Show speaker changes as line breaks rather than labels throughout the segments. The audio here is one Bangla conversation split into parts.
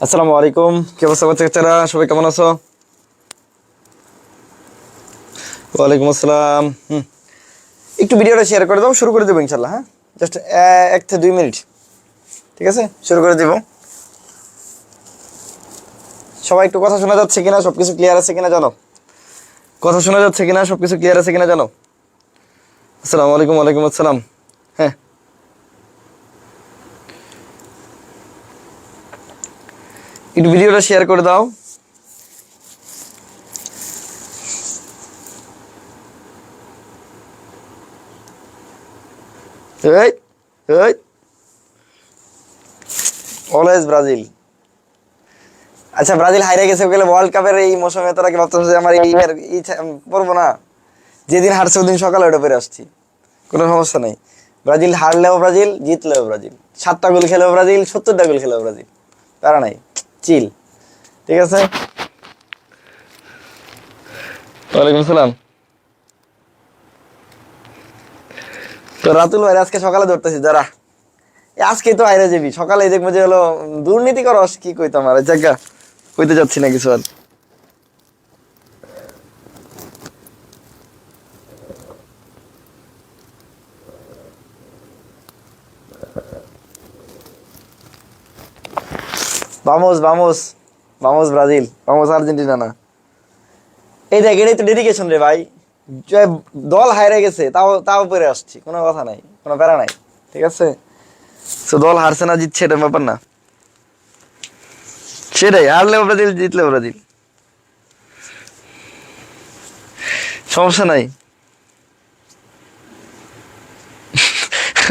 আসসালামু আলাইকুম, কি অবস্থা বাচ্চারা, সবাই কেমন আছো? ওয়ালাইকুম আসসালাম। একটু ভিডিওটা শেয়ার করে দাও, শুরু করে দেবো ইনশাল্লাহ। হ্যাঁ, জাস্ট 1 থেকে 2 মিনিট। ঠিক আছে, শুরু করে দেবো। সবাই একটু কথা শোনা যাচ্ছে কিনা, সবকিছু ক্লিয়ার আছে কিনা জানো? কথা শোনা যাচ্ছে কিনা, সবকিছু ক্লিয়ার আছে কিনা জানো? আসসালামু আলাইকুম। ওয়ালাইকুম আসসালাম। হ্যাঁ, একটু ভিডিওটা শেয়ার করে দাও। এই এই অলওয়েজ ব্রাজিল। আচ্ছা, ব্রাজিল হাইরে গেছে গেলে ওয়ার্ল্ড কাপের এই মৌসুমে, তোরা কি ভাবতেছ যে আমার এই পড়বো না? যেদিন হারছে ওদিন সকালে ওটা পেরে আসছি, কোনো সমস্যা নেই। ব্রাজিল হারলেও ব্রাজিল, জিতলেও ব্রাজিল, 7টা গোল খেলেও ব্রাজিল, 70টা গোল খেলেও ব্রাজিল, তারা নাই, চিল। ঠিক আছে, ওয়ালাইকুম আসসালাম। তো রাতুল ভাই আজকে সকালে ধরতেছি যারা, আজকে তো হাইরে যাবি সকালে, দেখবো যে হলো দুর্নীতি করস, কি কইতাম আর জায়গা কইতে যাচ্ছি না কিছু আর। Vamos vamos vamos Brazil, vamos Argentina না। এই দেখ, এটাই তো ডেডিকেশন রে ভাই। দল হাইরে গেছে, তাও তাও পরে আসছি, কোনো কথা নাই, কোনো প্যারা নাই। ঠিক আছে, তো দল হারছে না জিতছে এটা ব্যাপার না, সেটাই, হারলেও ব্রাজিল, জিতলেও ব্রাজিল, সমস্যা নাই।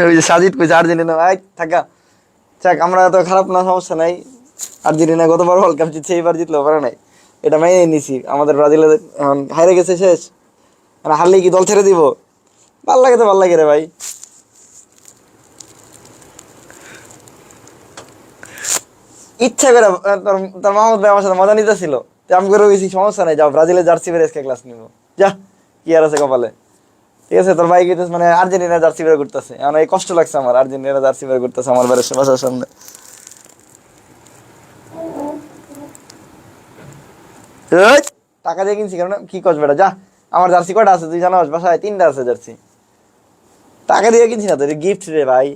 ওই যে সাজিদ কইছে আর্জেন্টিনা, ভাই থাকা যাক, আমরা তো খারাপ না, সমস্যা নাই। আর্জেন্টিনা গতবার ওয়ার্ল্ড কাপ জিতছে, এইবার জিতলেও পারে নাই, এটা মেনে নিছি। আমাদের ব্রাজিলে এখন হাইরে গেছে, শেষ। মানে হারলেই কি দল ছেড়ে দিব? ভাল লাগে তো ভাল লাগে রে ভাই। ইচ্ছা করে তোর তোর মাহমুদ ভাই আমার সাথে মজা নিতেছিল, তো আমি করে গেছি, সমস্যা নাই, যাও ব্রাজিলের জার্সি বের আজকে ক্লাস নিবো, যা, কি আর আছে কপালে। ঠিক আছে, তোর ভাই গেছে মানে আর্জেন্টিনা জার্সি বের করতেছে, এখন এই কষ্ট লাগছে আমার, আর্জেন্টিনা জার্সি বের করতেছে আমার বাসার সামনে। এই, টাকা দিয়ে কিনছি কেন, কি কস বেটা, যা। আমার জার্সি কয়টা আছে তুই জানোস? বাসায় 3টা আছে জার্সি, টাকা দিয়ে কিনছি না, তোর গিফট রে ভাই,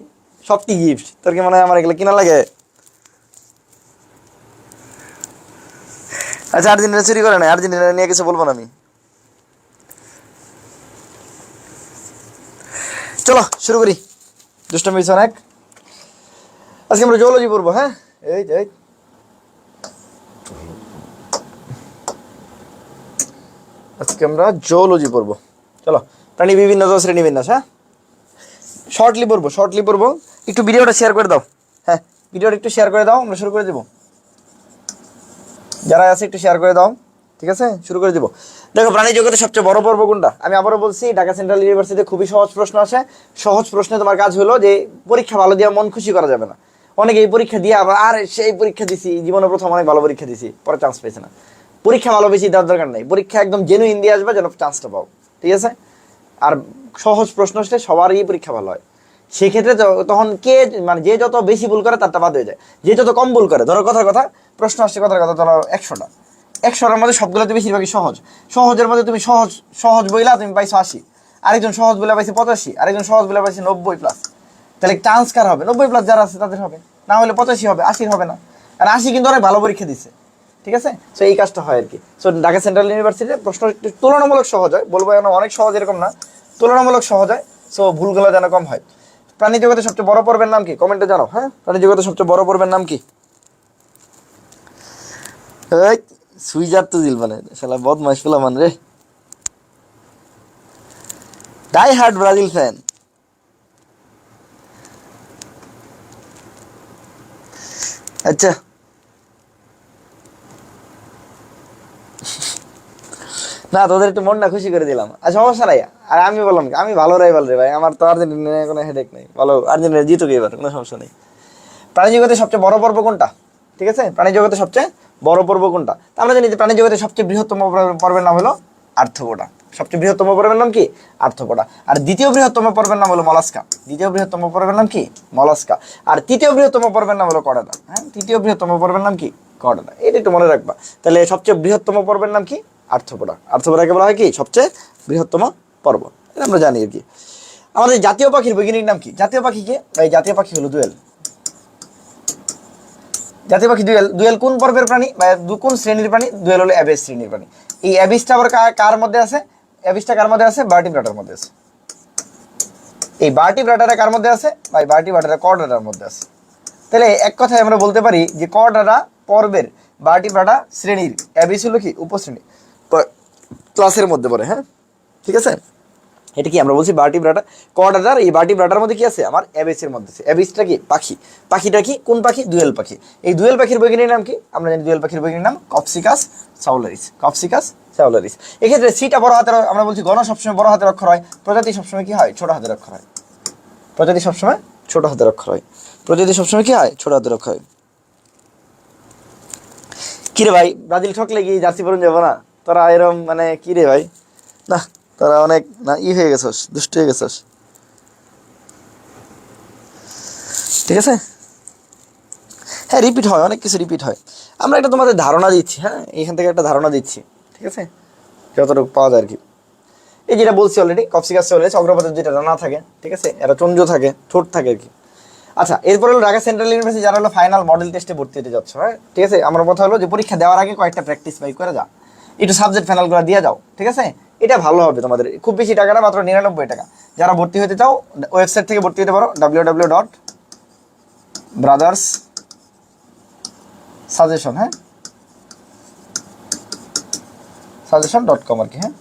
সব কি গিফট, তোর কি মনে হয় আমার এগুলো কিনা লাগে? আচ্ছা, আর্জেন্টিনা চুরি করে না, আর্জেন্টিনা নিয়ে কিছু বলবো না আমি। চলো শুরু করি, দুষ্টমি হয়েছে অনেক। আজকে আমরা জুওলজি পড়বো। হ্যাঁ, এই এই আজকে আমরা জুওলজি পড়বো। চলো, প্রাণী বিভিন্ন শ্রেণী বিন্যাস। হ্যাঁ, শর্টলি পড়বো। একটু ভিডিওটা শেয়ার করে দাও। হ্যাঁ, ভিডিওটা একটু শেয়ার করে দাও, আমরা শুরু করে দেবো। যারা আছে একটু শেয়ার করে দাও। ঠিক আছে, শুরু করে দেবো। দেখো, প্রাণী জগতের সবচেয়ে বড় পর্ব কোনটা? আমি আবারও বলছি, ঢাকা সেন্ট্রাল ইউনিভার্সিটিতে খুবই সহজ প্রশ্ন আসে। সহজ প্রশ্নে তোমার কাজ হলো যে পরীক্ষা ভালো দিয়ে মন খুশি করা যাবে না। অনেকে এই পরীক্ষা দিয়ে আবার আর সেই পরীক্ষা দিছি, জীবনে প্রথম অনেক ভালো পরীক্ষা দিছি, পরে চান্স পেয়েছে না। পরীক্ষা ভালো বেশি দেওয়ার দরকার নেই, পরীক্ষা একদম জেনুইন দিয়ে আসবে যেন চান্সটা পাও। ঠিক আছে, আর সহজ প্রশ্ন আসলে সবারই পরীক্ষা ভালো হয়। সেক্ষেত্রে তখন কে, মানে যে যত বেশি ভুল করে তারটা বাদ হয়ে যায়, যে যত কম ভুল করে। ধরো কথার কথা, প্রশ্ন আসছে কথার কথা, ধরো 100টা, 100টার মধ্যে সবগুলোতে বেশিরভাগই সহজ। সহজের মধ্যে তুমি সহজ সহজ বইলা তুমি পাইছো 80, আরেকজন সহজ বইলা পাইছে 85, আরেকজন সহজ বইলা পাইছে 90+। তাহলে চান্স কার হবে? 90+ যারা আছে তাদের হবে, না হলে 85 হবে, 80 হবে না। আর 80 কিন্তু অনেক ভালো পরীক্ষা দিচ্ছে। ঠিক আছে, সো এই কাজটা হয় আর কি। সো ঢাকা সেন্ট্রাল ইউনিভার্সিটিতে প্রশ্ন একটু তুলনামূলক সহজ হয়, বলবো যেন অনেক সহজ এরকম না, তুলনামূলক সহজ হয়। সো ভুলগুলো যেন কম হয়। প্রাণী জগতের সবচেয়ে বড় পর্বের নাম কি? কমেন্টে জানাও। হ্যাঁ, প্রাণী জগতের সবচেয়ে বড় পর্বের নাম কি? এই সুইজার তো দিল মানে শালা বদমাইশ ফেলা মান রে, ডাই হার্ড ব্রাজিল ফ্যান। আচ্ছা, না তোদের একটু মনটা খুশি করে দিলাম, আর সমস্যা নাই। আর আমি বললাম আমি ভালো রাইভাল রে ভাই, আমার তো আর্জেন্টিনা কোনো হেডেক নেই, ভালো আর্জেন্টিনা জিতুক এবার, কোনো সমস্যা নেই। প্রাণী জগতের সবচেয়ে বড় পর্ব কোনটা? ঠিক আছে, প্রাণী জগতের সবচেয়ে বড় পর্ব কোনটা? তা আমরা জানি যে প্রাণী জগতের সবচেয়ে বৃহত্তম পর্বের নাম হলো আর্থ্রোপোডা। সবচেয়ে বৃহত্তম পর্বের নাম কি? আর্থ্রোপোডা। আর দ্বিতীয় বৃহত্তম পর্বের নাম হলো মলাস্কা। দ্বিতীয় বৃহত্তম পর্বের নাম কি? মলাস্কা। আর তৃতীয় বৃহত্তম পর্বের নাম হলো কর্ডাটা। হ্যাঁ, তৃতীয় বৃহত্তম পর্বের নাম কি? কর্ডাটা। এটা একটু মনে রাখবা। তাহলে সবচেয়ে বৃহত্তম পর্বের নাম কি? আর্থ্রোপোডা। আর্থ্রোপোডাকে বলা হয় কি? সবচেয়ে বৃহত্তম পর্ব। এটা আমরা জানি আর কি। আমাদের জাতীয় পাখির বৈজ্ঞানিক নাম কি? জাতীয় পাখি কে? এই জাতীয় পাখি হলো দোয়েল। জাতীয় পাখি দোয়েল। দোয়েল কোন পর্বের প্রাণী বা কোন শ্রেণীর প্রাণী? দোয়েল হলো অ্যাবিস শ্রেণীর প্রাণী। এই অ্যাবিসটা আবার কার মধ্যে আছে? অ্যাবিসটা কার মধ্যে আছে? ভার্টিব্রাটার মধ্যে আছে। এই ভার্টিব্রাটারা কার মধ্যে আছে? ভাই ভার্টিব্রাটারা কর্ডাটার মধ্যে আছে। তাহলে এক কথায় আমরা বলতে পারি যে কর্ডাটা পর্বের ভার্টিব্রাটা শ্রেণীর, অ্যাবিস হলো কি? উপশ্রেণী, ক্লাসের মধ্যে পড়ে। হ্যাঁ, ঠিক আছে। এটা কি আমরা বলছি? ভার্টিব্রাটা। কর্ডাটার এই ভার্টিব্রাটার মধ্যে কি আছে? আমার অ্যাবিসের মধ্যে আছে। অ্যাবিসটা কি? পাখি। পাখিটা কি? কোন পাখি? দোয়েল পাখি। এই দোয়েল পাখির বৈজ্ঞানিক নাম কি? আমরা জানি দোয়েল পাখির বৈজ্ঞানিক নাম কপসিকাস সাউলারিস। কপসিকাস সাউলারিস। এক্ষেত্রে সিটা বড় হাতের, আমরা বলছি গণ সবসময় বড় হাতের অক্ষর হয়, প্রজাতি সবসময় কি হয়? ছোট হাতের অক্ষর হয়। প্রজাতি সবসময় ছোট হাতের অক্ষর হয়। প্রজাতি সবসময় কি হয়? ছোট হাতের অক্ষর হয়। কিরে ভাই, ব্রাজিল ঠকলে কি জার্সি পরুন যাবো না? তোরা এরম মানে কি রে ভাই, না তোরা অনেক না হয়ে গেছস, দুষ্ট হয়ে গেছস। ঠিক আছে, হ্যাঁ রিপিট হয়, অনেক কিছু রিপিট হয়। আমরা একটা তোমাদের ধারণা দিচ্ছি, হ্যাঁ এখান থেকে একটা ধারণা দিচ্ছি, ঠিক আছে, যতটুকু পাওয়া যায় আর কি। এই যেটা বলছি অলরেডি, কপসিকাস সাউলারিস অগ্রপথের যেটা রানা থাকে, ঠিক আছে, এরা চঞ্জু থাকে, ঠোঁট থাকে আর কি। আচ্ছা, এরপর হলো ঢাকা সেন্ট্রাল ইউনিভার্সিটি যারা হলো ফাইনাল মডেল টেস্টে ভর্তি হতে যাচ্ছ, হ্যাঁ ঠিক আছে, আমার কথা হলো যে পরীক্ষা দেওয়ার আগে কয়েকটা প্র্যাকটিস বাই করে যা, একটু সাবজেক্ট ফাইনালগুলো দিয়ে যাও, ঠিক আছে, এটা ভালো হবে তোমাদের। খুব বেশি টাকা না, মাত্র 99 টাকা। যারা ভর্তি হতে চাও ওয়েবসাইট থেকে ভর্তি হতে পারো, www.brothers-suggestion, হ্যাঁ suggestion.com আর কি, হ্যাঁ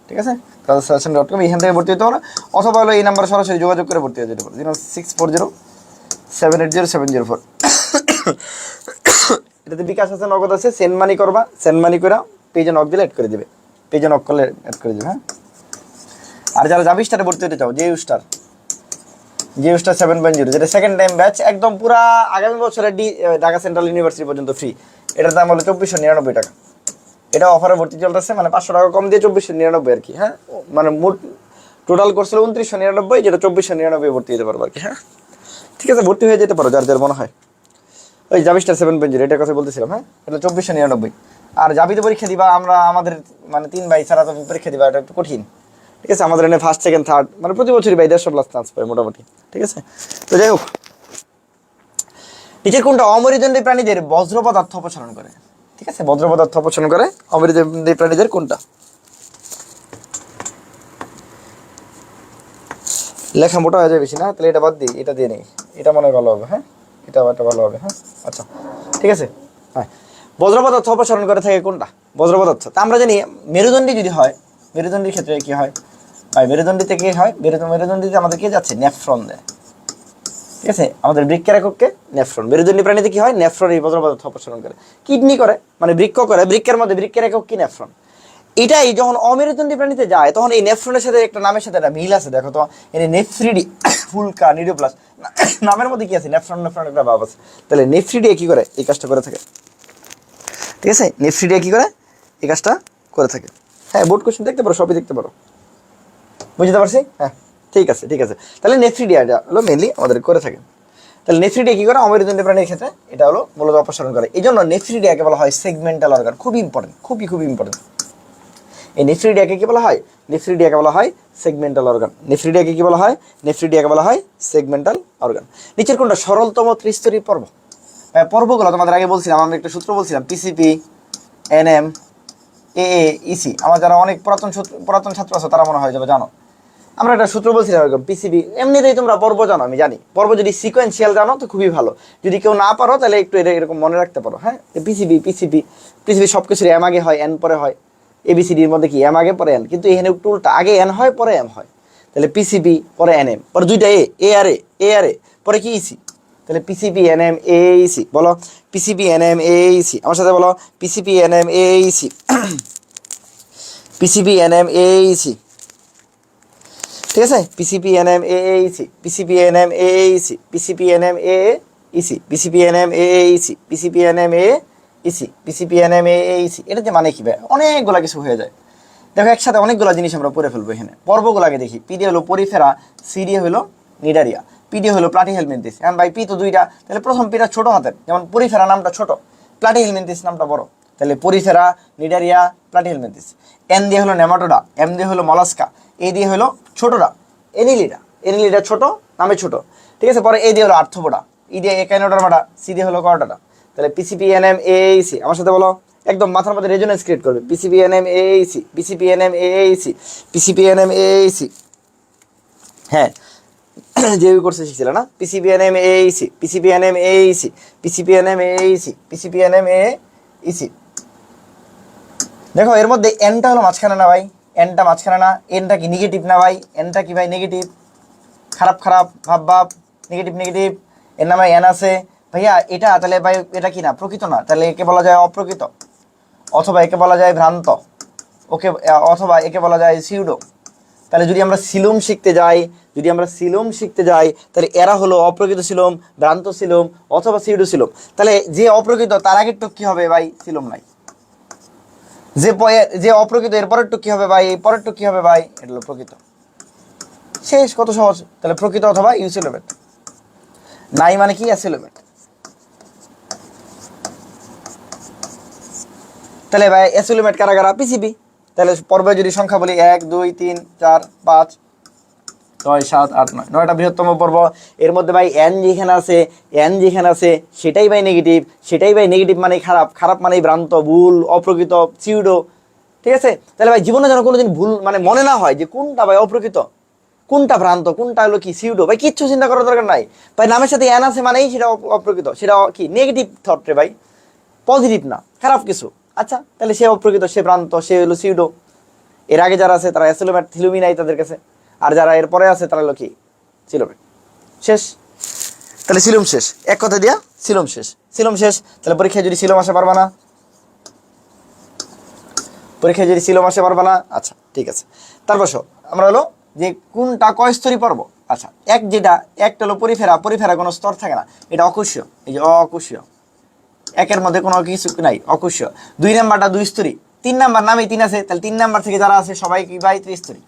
ঠিক আছে, brothers-suggestion.com, এখান থেকে ভর্তি হতে পারো, অথবা হলো এই নাম্বারে সরাসরি যোগাযোগ করে ভর্তি হয়ে যেতে পারো, 0640-780-704। এটাতে বিকাশ আছে, নগদ আছে, সেন্ড মানি করবা, সেন্ড মানি করে পেজে নক দিলে অ্যাড করে দিবে, পেজে নক করলে অ্যাড করে দিবে, হ্যাঁ। আর যারা জাভি স্টারে ভর্তি হতে চাও, জিও স্টার 7.0, যেটা সেকেন্ড টাইম ব্যাচ, একদম পুরা আগামী বছরের ঢাকা সেন্ট্রাল ইউনিভার্সিটি পর্যন্ত ফ্রি। এটার দাম হলো 2499 টাকা। এটা অফারে ভর্তি চলতেছে, মানে 500 টাকা কম দিয়ে 2499 আর কি, হ্যাঁ, মানে মোট টোটাল কোর্স হলো 2999, যেটা 2499 ভর্তি হতে পারবো আর কি, হ্যাঁ ঠিক আছে, ভর্তি হয়ে যেতে পারো যার যার মনে হয়। ওই জাভি স্টার 7.0 এটার কথা বলতেছিলাম, হ্যাঁ, এটা 2499। আর জাভিতে পরীক্ষা দিবা, আমরা আমাদের মানে 3 ভাই ছাড়া তো পরীক্ষা দিবা, এটা একটু কঠিন, ঠিক আছে, আমাদের এনে ফার্স্ট সেকেন্ড থার্ড মানে প্রতি বছরই ভাই 150+ চান্স পায় মোটামুটি, ঠিক আছে। তো যাই হোক, নিচের কোনটা অমেরুদণ্ডী প্রাণীদের বজ্র পদার্থ অপসারণ করে? ঠিক আছে, বজ্র পদার্থ অপসারণ করে অমেরুদণ্ডী প্রাণীদের কোনটা? লেখা মোটা হয়ে যায় বেশি না, তাহলে এটা বাদ দিই, এটা দিয়ে নেই, এটা মনে হয় ভালো হবে, হ্যাঁ এটা ভালো হবে, হ্যাঁ আচ্ছা ঠিক আছে। হ্যাঁ, বজ্র পদার্থ অপসারণ করে থাকে কোনটা? বজ্র পদার্থ তা আমরা জানি মেরুদণ্ডী যদি হয়, মেরুদণ্ডীর ক্ষেত্রে কি হয় ভাই? মেরুদণ্ডীতে কি হয়? মেরুদণ্ডীতে আমাদের কে যাচ্ছে? নেফ্রন দেয়, ঠিক আছে, আমাদের বৃক্কের এককে নেফ্রন। মেরুদণ্ডী প্রাণীতে কি হয়? নেফ্রন এই বজ্র পদার্থ অপসারণ করে। কিডনি করে, মানে বৃক্ক করে, বৃক্কের মধ্যে বৃক্কের একক কি? নেফ্রন। এটাই যখন অমেরুদণ্ডী প্রাণীতে যায়, তখন এই নেফ্রনের সাথে একটা নামের সাথে একটা মিল আছে, দেখো তো, এনে নেফ্রিডি ফুলকা নিডোপ্লাস নামের মধ্যে কি আছে? নেফ্রন একটা ভাব আছে। তাহলে নেফ্রিডিয়া কি করে? এই কাজটা করে থাকে, ঠিক আছে, নেফ্রিডিয়া কি করে? এই কাজটা করে থাকে। হ্যাঁ, বোর্ড কোশ্চেন দেখতে পারো, সবই দেখতে পারো, বুঝতে পারছি, হ্যাঁ ঠিক আছে ঠিক আছে। তাহলে নেফ্রিডিয়া হলো মেনলি আমাদের করে থাকে। তাহলে নেফ্রিডিয়া কি করে? অমেরুদণ্ডী প্রাণীর ক্ষেত্রে এটা হলো মূলত অপসারণ করে। এই জন্য নেফ্রিডিয়াকে বলা হয় সেগমেন্টাল অর্গান। খুবই ইম্পর্টেন্ট, খুবই ইম্পর্টেন্ট। এই নেফ্রিডিয়াকে কি বলা হয়? নেফ্রিডিয়াকে বলা হয় সেগমেন্টাল অর্গান। নেফ্রিডিয়াকে কি বলা হয়? নেফ্রিডিয়াকে বলা হয় সেগমেন্টাল অর্গান। নিচের কোনটা সরলতম ত্রিস্তরী পর্ব? পর্বগুলো তোমাদের আগে বলছিলাম, আমরা একটা সূত্র বলছিলাম, পিসিপি, এনএম, এএ, ইসি। আমার যারা অনেক পুরাতন ছাত্র আছে তারা মনে হয় যাবে জানো, আমরা একটা সূত্র বলছিলাম এরকম, পিসিবি। এমনিতেই তোমরা পর্ব জানো, আমি জানি, পর্ব যদি সিকোয়েন্সিয়াল জানো তো খুবই ভালো, যদি কেউ না পারো তাহলে একটু এরকম মনে রাখতে পারো, হ্যাঁ। পিসিবি সব কিছুর এম আগে হয়, এন পরে হয়। এবিসিডির মধ্যে কি এম আগে পরে এন, কিন্তু এখানে একটু উল্টা, আগে এন হয় পরে এম হয়। তাহলে পিসিবি পরে এন এম, পরে দুইটা এ আর এ পরে কি ইসি। তাহলে PCB N M A EC, বলো PCB N M A EC, আমার সাথে বলো PCB N M A EC, PCB N M A EC, ঠিক আছে, পিসিপিএনএম এএইসি, পিসিপিএনএম এএইসি, পিসিপিএনএম এএইসি, পিসিপিএনএম এএইসি, পিসিপিএনএম এএইসি, পিসিপিএনএম এএইসি। এটা যে মানে কি ভাই? অনেকগুলা কিছু হয়ে যায়। দেখো একসাথে অনেকগুলো জিনিস আমরা পড়ে ফেলবো এখানে। পর্বগুলো আগে দেখি। পি দিয়ে হলো পরিফেরা, সি দিয়ে হলো নিডারিয়া, পি দিয়ে হলো প্লাটিহেলমিনথিস। এখন ভাই পি তো দুইটা, তাহলে প্রথম পিটা ছোট হাতের, যেমন পরিফেরা নামটা ছোট, প্লাটিহেলমিনথিস নামটা বড়, তাহলে পরিফেরা, নিডারিয়া, প্লাটিহেলমিনথিস। এন দিয়ে হলো নেমাটোডা, এম দিয়ে হলো মলাস্কা, এ দিয়ে হলো ছোটরা এনিলিডা, এনিলিডা ছোট নামে ছোট, ঠিক আছে। পরে এ দিয়ে হলো আর্থোপোডা, ই দিয়ে একাইনোডার্মাটা, সি দিয়ে হলো কর্ডাটা। তাহলে পিসিপিএনএম এএইসি, আমার সাথে বলো, একদম মাথার মধ্যে রেজোনেন্স ক্রিয়েট করবে। পিসিপিএনএম এএইসি, পিসিপিএনএম এএইসি, পিসিপিএনএম এএইসি। হ্যাঁ, যে কোর্সে শিখছিল না, পিসিপিএনএম এএইসি, পিসিপিএনএম এএইসি, পিসিপিএনএম এএইসি, পিসিপিএনএম এএইসি। দেখো এর মধ্যে এনটা হলো মাঝখানে না ভাই, এনটা মাঝখানে না, এনটা কি নেগেটিভ না ভাই, এনটা কি ভাই নেগেটিভ, খারাপ খারাপ ভাব ভাব, নেগেটিভ নেগেটিভ, এর নামে এন আছে ভাইয়া। এটা তাহলে ভাই এটা কি না প্রকৃত না, তাহলে একে বলা যায় অপ্রকৃত, অথবা একে বলা যায় ভ্রান্ত, ওকে, অথবা একে বলা যায় সিউডো। তাহলে যদি আমরা সিলুম শিখতে যাই, যদি আমরা সিলুম শিখতে যাই, তাহলে এরা হলো অপ্রকৃত সিলুম, ভ্রান্ত সিলুম, অথবা সিউডো সিলুম। তাহলে যে অপ্রকৃত তার আগের টুক কি হবে ভাই, সিলুম নাই। যে অপ্রকৃত এর পরের টুক কি হবে ভাই, পরের টুক কি হবে ভাই, এটা হলো প্রকৃত। শেষ, কত সহজ। তাহলে প্রকৃত অথবা ইউসিলোমেট। নাই মানে কি, অ্যাসিলোমেট। তাহলে ভাই অ্যাসিলোমেট কারা কারা, পিসিবি। তাহলে পর্বে যদি সংখ্যা বলি 1 2 3 4 5 6 7 8 9, 9টা বৃহত্তম পর্ব। এর মধ্যে ভাই এন যেখানে আছে, এন যেখানে আছে সেটাই ভাই নেগেটিভ, সেটাই ভাই নেগেটিভ মানে খারাপ, খারাপ মানে ভ্রান্ত, ভুল, অপ্রকৃত, সিউডো, ঠিক আছে। তাহলে ভাই জীবনে যেন কোনোদিন ভুল মানে মনে না হয় যে কোনটা ভাই অপ্রকৃত, কোনটা ভ্রান্ত, কোনটা হলো কি সিউডো, ভাই কিচ্ছু চিন্তা করার দরকার নাই ভাই। নামের সাথে এন আছে মানেই সেটা অপ্রকৃত, সেটা কি নেগেটিভ থট রে ভাই, পজিটিভ না, খারাপ কিছু। আচ্ছা, তাহলে সে অপ্রকৃত, সে ভ্রান্ত, সে হলো সিউডো। এর আগে যারা আছে তারা অ্যাসিলোমেট, থিলুমি নাই তাদের কাছে। আর যারা এর পরে আছে তারা হলো কি, সিলোমেট। শেষ। তাহলে সিলুম শেষ, এক কথা দিয়া সিলুম শেষ, সিলুম শেষ। তাহলে পরীক্ষায় যদি সিলুম আসে পারবা না, পরীক্ষায় যদি সিলুম আসে পারবা না। আচ্ছা ঠিক আছে। তারপর আমরা হলো যে কোনটা কয় স্তরী পর্ব। আচ্ছা, যেটা একটা হলো পরিফেরা, পরিফেরা কোনো স্তর থাকে না, এটা অকুশীয়, এই যে অকুশীয়, একের মধ্যে কোনো কিছু নাই, অকুশীয়। 2 নাম্বারটা 2 স্তরী, 3 নাম্বার নামে 3 আছে, তাহলে 3 নাম্বার থেকে যারা আছে সবাই কি ভাই ত্রিস্তরী,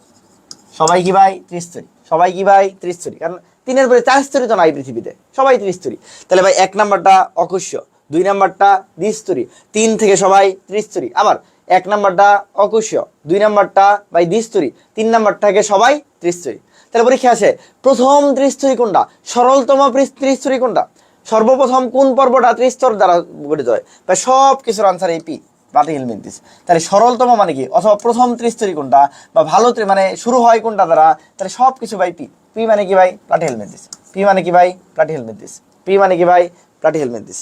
সবাই কি ভাই ত্রিস্তরী, সবাই কি ভাই ত্রিস্তরী। কারণ 3-এর পরে 4 স্তরী তো নাই পৃথিবীতে, সবাই ত্রিস্তরী। তাহলে ভাই 1 নাম্বারটা অকুশীয়, 2 নাম্বারটা দ্বিস্তরী, 3 থেকে সবাই ত্রিস্তরী। আবার 1 নাম্বারটা অকুশীয়, 2 নাম্বারটা ভাই দ্বিস্তরী, 3 নাম্বার থেকে সবাই ত্রিস্তরী। তাহলে পরীক্ষা আসে প্রথম ত্রিস্তরী কোনটা, সরলতম ত্রিস্তরী কোনটা, সর্বপ্রথম কোন পর্বটা ত্রিস্তর দ্বারা গঠিত হয়, ভাই সব কিছুর আনসার এই পি, প্লাটিহেলমিনথিস। তাহলে সরলতম মানে কি, অথবা প্রথম ত্রিস্তরী কোনটা, বা ভালো মানে শুরু হয় কোনটা দ্বারা, তাহলে সব কিছু ভাই পি। পি মানে কি ভাই, প্লাটিহেলমিনথিস। পি মানে কি ভাই, প্লাটিহেলমিনথিস। পি মানে কি ভাই, প্লাটিহেলমিনথিস।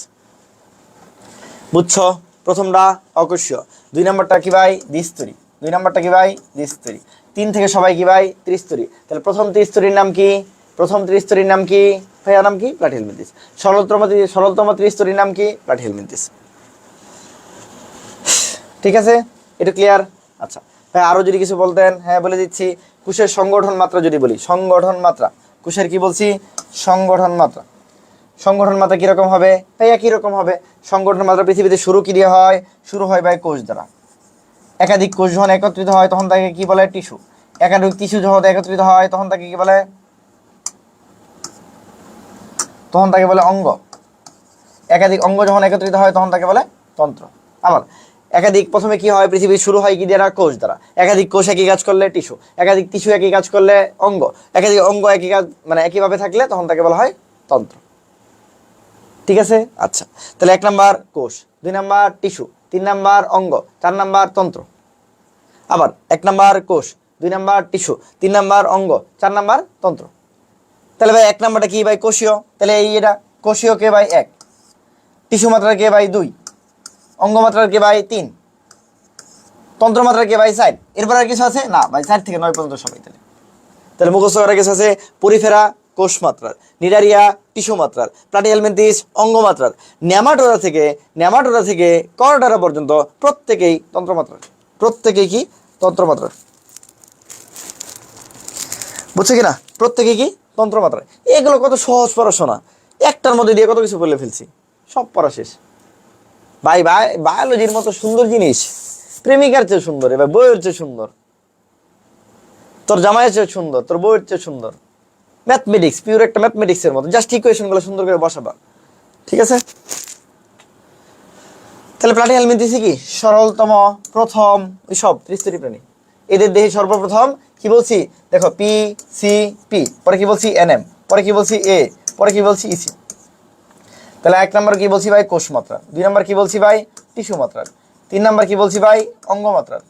বুঝছো? প্রথমটা অকুশীয়, 2 নাম্বারটা কি ভাই দ্বিস্তরী, 2 নাম্বারটা কি ভাই দ্বিস্তরী, 3 থেকে সবাই কি ভাই ত্রিস্তরী। তাহলে প্রথম ত্রিস্তরীর নাম কি, প্রথম ত্রিস্তরীর নাম কি ভাইয়া, নাম কি, প্লাটিহেলমিনথিস। সরলতম ত্রিস্তরীর নাম কি, প্লাটিহেলমিনথিস। ঠিক আছে, এটা ক্লিয়ার? আচ্ছা ভাই, আরো যদি কিছু বলতেন। হ্যাঁ বলে দিচ্ছি, কোষের সংগঠন মাত্রা যদি বলি, সংগঠন মাত্রা, কোষের কি বলছি, সংগঠন মাত্রা। সংগঠন মাত্রা কিরকম হবে ভাইয়া, কিরকম হবে সংগঠন মাত্রা, পৃথিবীতে শুরু কি দিয়ে হয়, শুরু হয় ভাই কোষ দ্বারা। একাধিক কোষ যখন একত্রিত হয় তখন তাকে কি বলে, টিস্যু। একাধিক টিস্যু যখন একত্রিত হয় তখন তাকে কি বলে, তখন তাকে বলে অঙ্গ। একাধিক অঙ্গ যখন একত্রিত হয় তখন তাকে বলে তন্ত্র। আবার একাধিক, প্রথমে কি হয়, পৃথিবীর শুরু হয় কি দ্বারা, কোষ দ্বারা। একাধিক কোষ একই কাজ করলে টিস্যু, একাধিক টিস্যু একই কাজ করলে অঙ্গ, একাধিক অঙ্গ একই কাজ মানে একইভাবে থাকলে তখন তাকে বলা হয় তন্ত্র। ঠিক আছে? আচ্ছা, তাহলে 1 নাম্বার কোষ, 2 নাম্বার টিস্যু, 3 নাম্বার অঙ্গ, 4 নাম্বার তন্ত্র। আবার 1 নাম্বার কোষ, 2 নাম্বার টিস্যু, 3 নাম্বার অঙ্গ, 4 নাম্বার তন্ত্র। তাহলে ভাই 1 নাম্বারটা কি ভাই, কোষীয়। তাহলে এই এটা কোষীয় কে ভাই 1, টিস্যু মাত্রা কে ভাই 2, অঙ্গ মাত্রার কে ভাই 3, তন্ত্র মাত্রার কে ভাই 4। এরপর আর কিছু আছে না ভাই, 4 থেকে 9 পর্যন্ত সবাই। তাহলে মুখস্থ করার কিছু আছে, পরিফেরা কোষ মাত্রার, নিডারিয়া টিস্যু মাত্রার, প্লাটিহেলমিনথিস অঙ্গ মাত্রার, নেমাটোডা থেকে করডারা পর্যন্ত প্রত্যেকেই তন্ত্রমাত্রার, প্রত্যেকেই কি তন্ত্রমাত্রার। বুঝছো কিনা, প্রত্যেকেই কি তন্ত্রমাত্রার। এগুলো কত সহজ পড়াশোনা, একটার মধ্যে দিয়ে কত কিছু বলে ফেলছি, সব পড়া শেষ। ভাই বায়োলজির মতো সুন্দর জিনিস প্রেমিকার চেয়ে সুন্দর, এবার বউয়ের চেয়ে সুন্দর, তোর জামাইয়ের চেয়ে সুন্দর, তোর বউয়ের চেয়ে সুন্দর। ম্যাথমেটিক্স, পিওর একটা ম্যাথমেটিক্স এর মতো, জাস্ট ইকুয়েশন গুলো সুন্দর করে বসাবা। ঠিক আছে, তাহলে প্লাটিহেলমিনথ মিলতেছি কি সরলতম প্রথম ওই সব ত্রিস্তরী প্রাণী। এদের দেহে সর্বপ্রথম কি বলছি দেখো, পি সি পি, পরে কি বলছি এনএম, পরে কি বলছি এ, পরে কি বলছি ইসি। তাহলে 1 নম্বর কি বলছি ভাই কোষ মাত্রা, 2 নম্বর কি বলছি ভাই টিস্যু মাত্রার, 3 নম্বর কি বলছি ভাই অঙ্গ মাত্রার,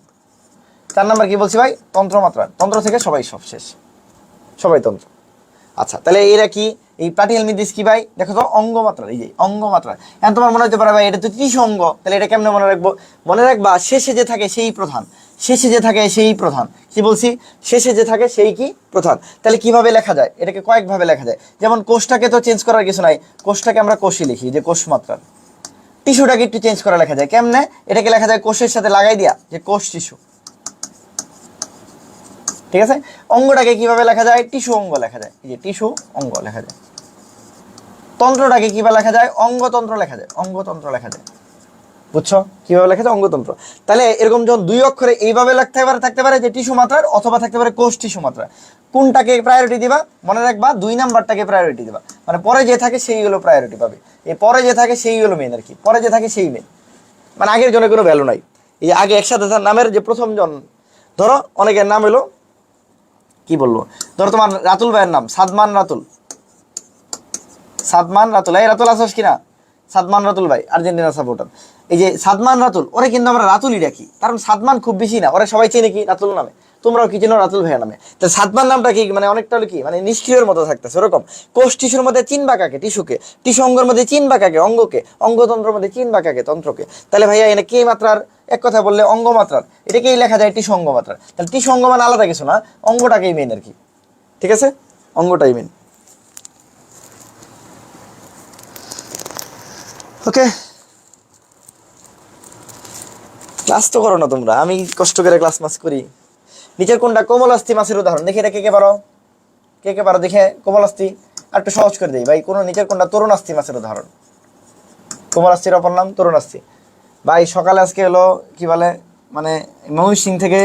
4 নম্বর কি বলছি ভাই তন্ত্র মাত্রার। তন্ত্র থেকে সবাই সব শেষ, সবাই তন্ত্র। আচ্ছা, তাহলে এরা কি এই প্লাটিহেলমিনথ কি ভাই দেখো তো অঙ্গ মাত্রা, এই যে অঙ্গ মাত্রা। এখন তোমার মনে হতে পারে ভাই এটা তো ত্রিশ অঙ্গ, তাহলে এটা কেমনে মনে রাখবো? মনে রাখবা শেষে যে থাকে সেই প্রধান, শেষে যে থাকে সেই প্রধান। কি বলছি? শেষে যে থাকে সেই কি প্রধান। তাহলে কিভাবে লেখা যায়? এটাকে কয়েকভাবে লেখা যায়। যেমন কোষটাকে তো চেঞ্জ করার কিছু নাই, কোষটাকে আমরা কোষই লিখি, যে কোষ মাত্রা। টিস্যুটাকে একটু চেঞ্জ করা লেখা যায় কেমনে? এটাকে লেখা যায় কোষের সাথে লাগাই দিয়া, যে কোষ টিস্যু। ঠিক আছে, অঙ্গটাকে কিভাবে লেখা যায়? টিস্যু অঙ্গ লেখা যায়, এই যে টিস্যু অঙ্গ লেখা যায়। তন্ত্রটাকে কিভাবে লেখা যায়? অঙ্গতন্ত্র লেখা যায়, অঙ্গতন্ত্র লেখা যায়। বুঝছো কিভাবে লেখা যায়? অঙ্গতন্ত্র। তাহলে এরকম যখন 2 অক্ষরে এইভাবে থাকতে পারে যে টিস্যু মাত্রার, অথবা থাকতে পারে কোষ টিস্যু মাত্রা। কোনটাকে প্রায়োরিটি দিবা? মনে রাখবা 2 নাম্বারটাকে প্রায়োরিটি দিবা, মানে পরে যে থাকে সেইগুলো প্রায়োরিটি পাবে। এই পরে যে থাকে সেইগুলো মেন আর কি, পরে যে থাকে সেই মেন, মানে আগের জনের কোনো ভ্যালু নাই। এই আগে একসাথে নামের যে প্রথম জন, ধরো অনেকের নাম হলো কি বলবো, ধরো তোমার রাতুল ভাইয়ের নাম সাদমান রাতুল, সাদমান রাতুল, এই রাতুল আসস কিনা? সাদমান রাতুল ভাই আর্জেন্টিনা সাপোর্টার। এই যে সাদমান রাতুল, ওরে কিন্তু আমরা রাতুলই ডাকি, কারণ সাদমান খুব বেশি না, ওরা সবাই চেনে কি রাতুল নামে। তোমরাও কি চেনো? রাতুল ভাইয়া নামে। তো সাদমান নামটা কি মানে অনেকটা হলো কি মানে নিষ্ক্রিয়ের মতো থাকতেছে ওরকম। কোষ টিস্যুর মধ্যে চিনবা কাকে? টিস্যুকে। টিস্যু অঙ্গের মধ্যে চিনবা কাকে? অঙ্গকে। অঙ্গতন্ত্রের মধ্যে চিনবা কাকে? তন্ত্রকে। তাহলে ভাইয়া এনে কে মাত্রার, এক কথা বললে অঙ্গ মাত্রার, এটাকেই লেখা যায় টিস্যু অঙ্গ মাত্রার। তাহলে টিস্যু অঙ্গ মানে আলাদা কিছু না, অঙ্গটাকেই মেন আর কি। ঠিক আছে, অঙ্গটাই মেন। ওকে, ক্লাস তো করো না তোমরা, আমি কষ্ট করে ক্লাস মাস করি। নিচের কোনটা কোমলাস্থি মাছের উদাহরণ? দেখে এটা কে কে পারো? কে কে পারো দেখে কোমলাস্থি? আর একটু সহজ করে দিই ভাই, কোন নিচের কোনটা তরুণাস্থি মাছের উদাহরণ? কোমলাস্থির অপর নাম তরুণাস্থি। ভাই সকালে আজকে হলো কি বলে, মানে ময়মনসিংহ থেকে,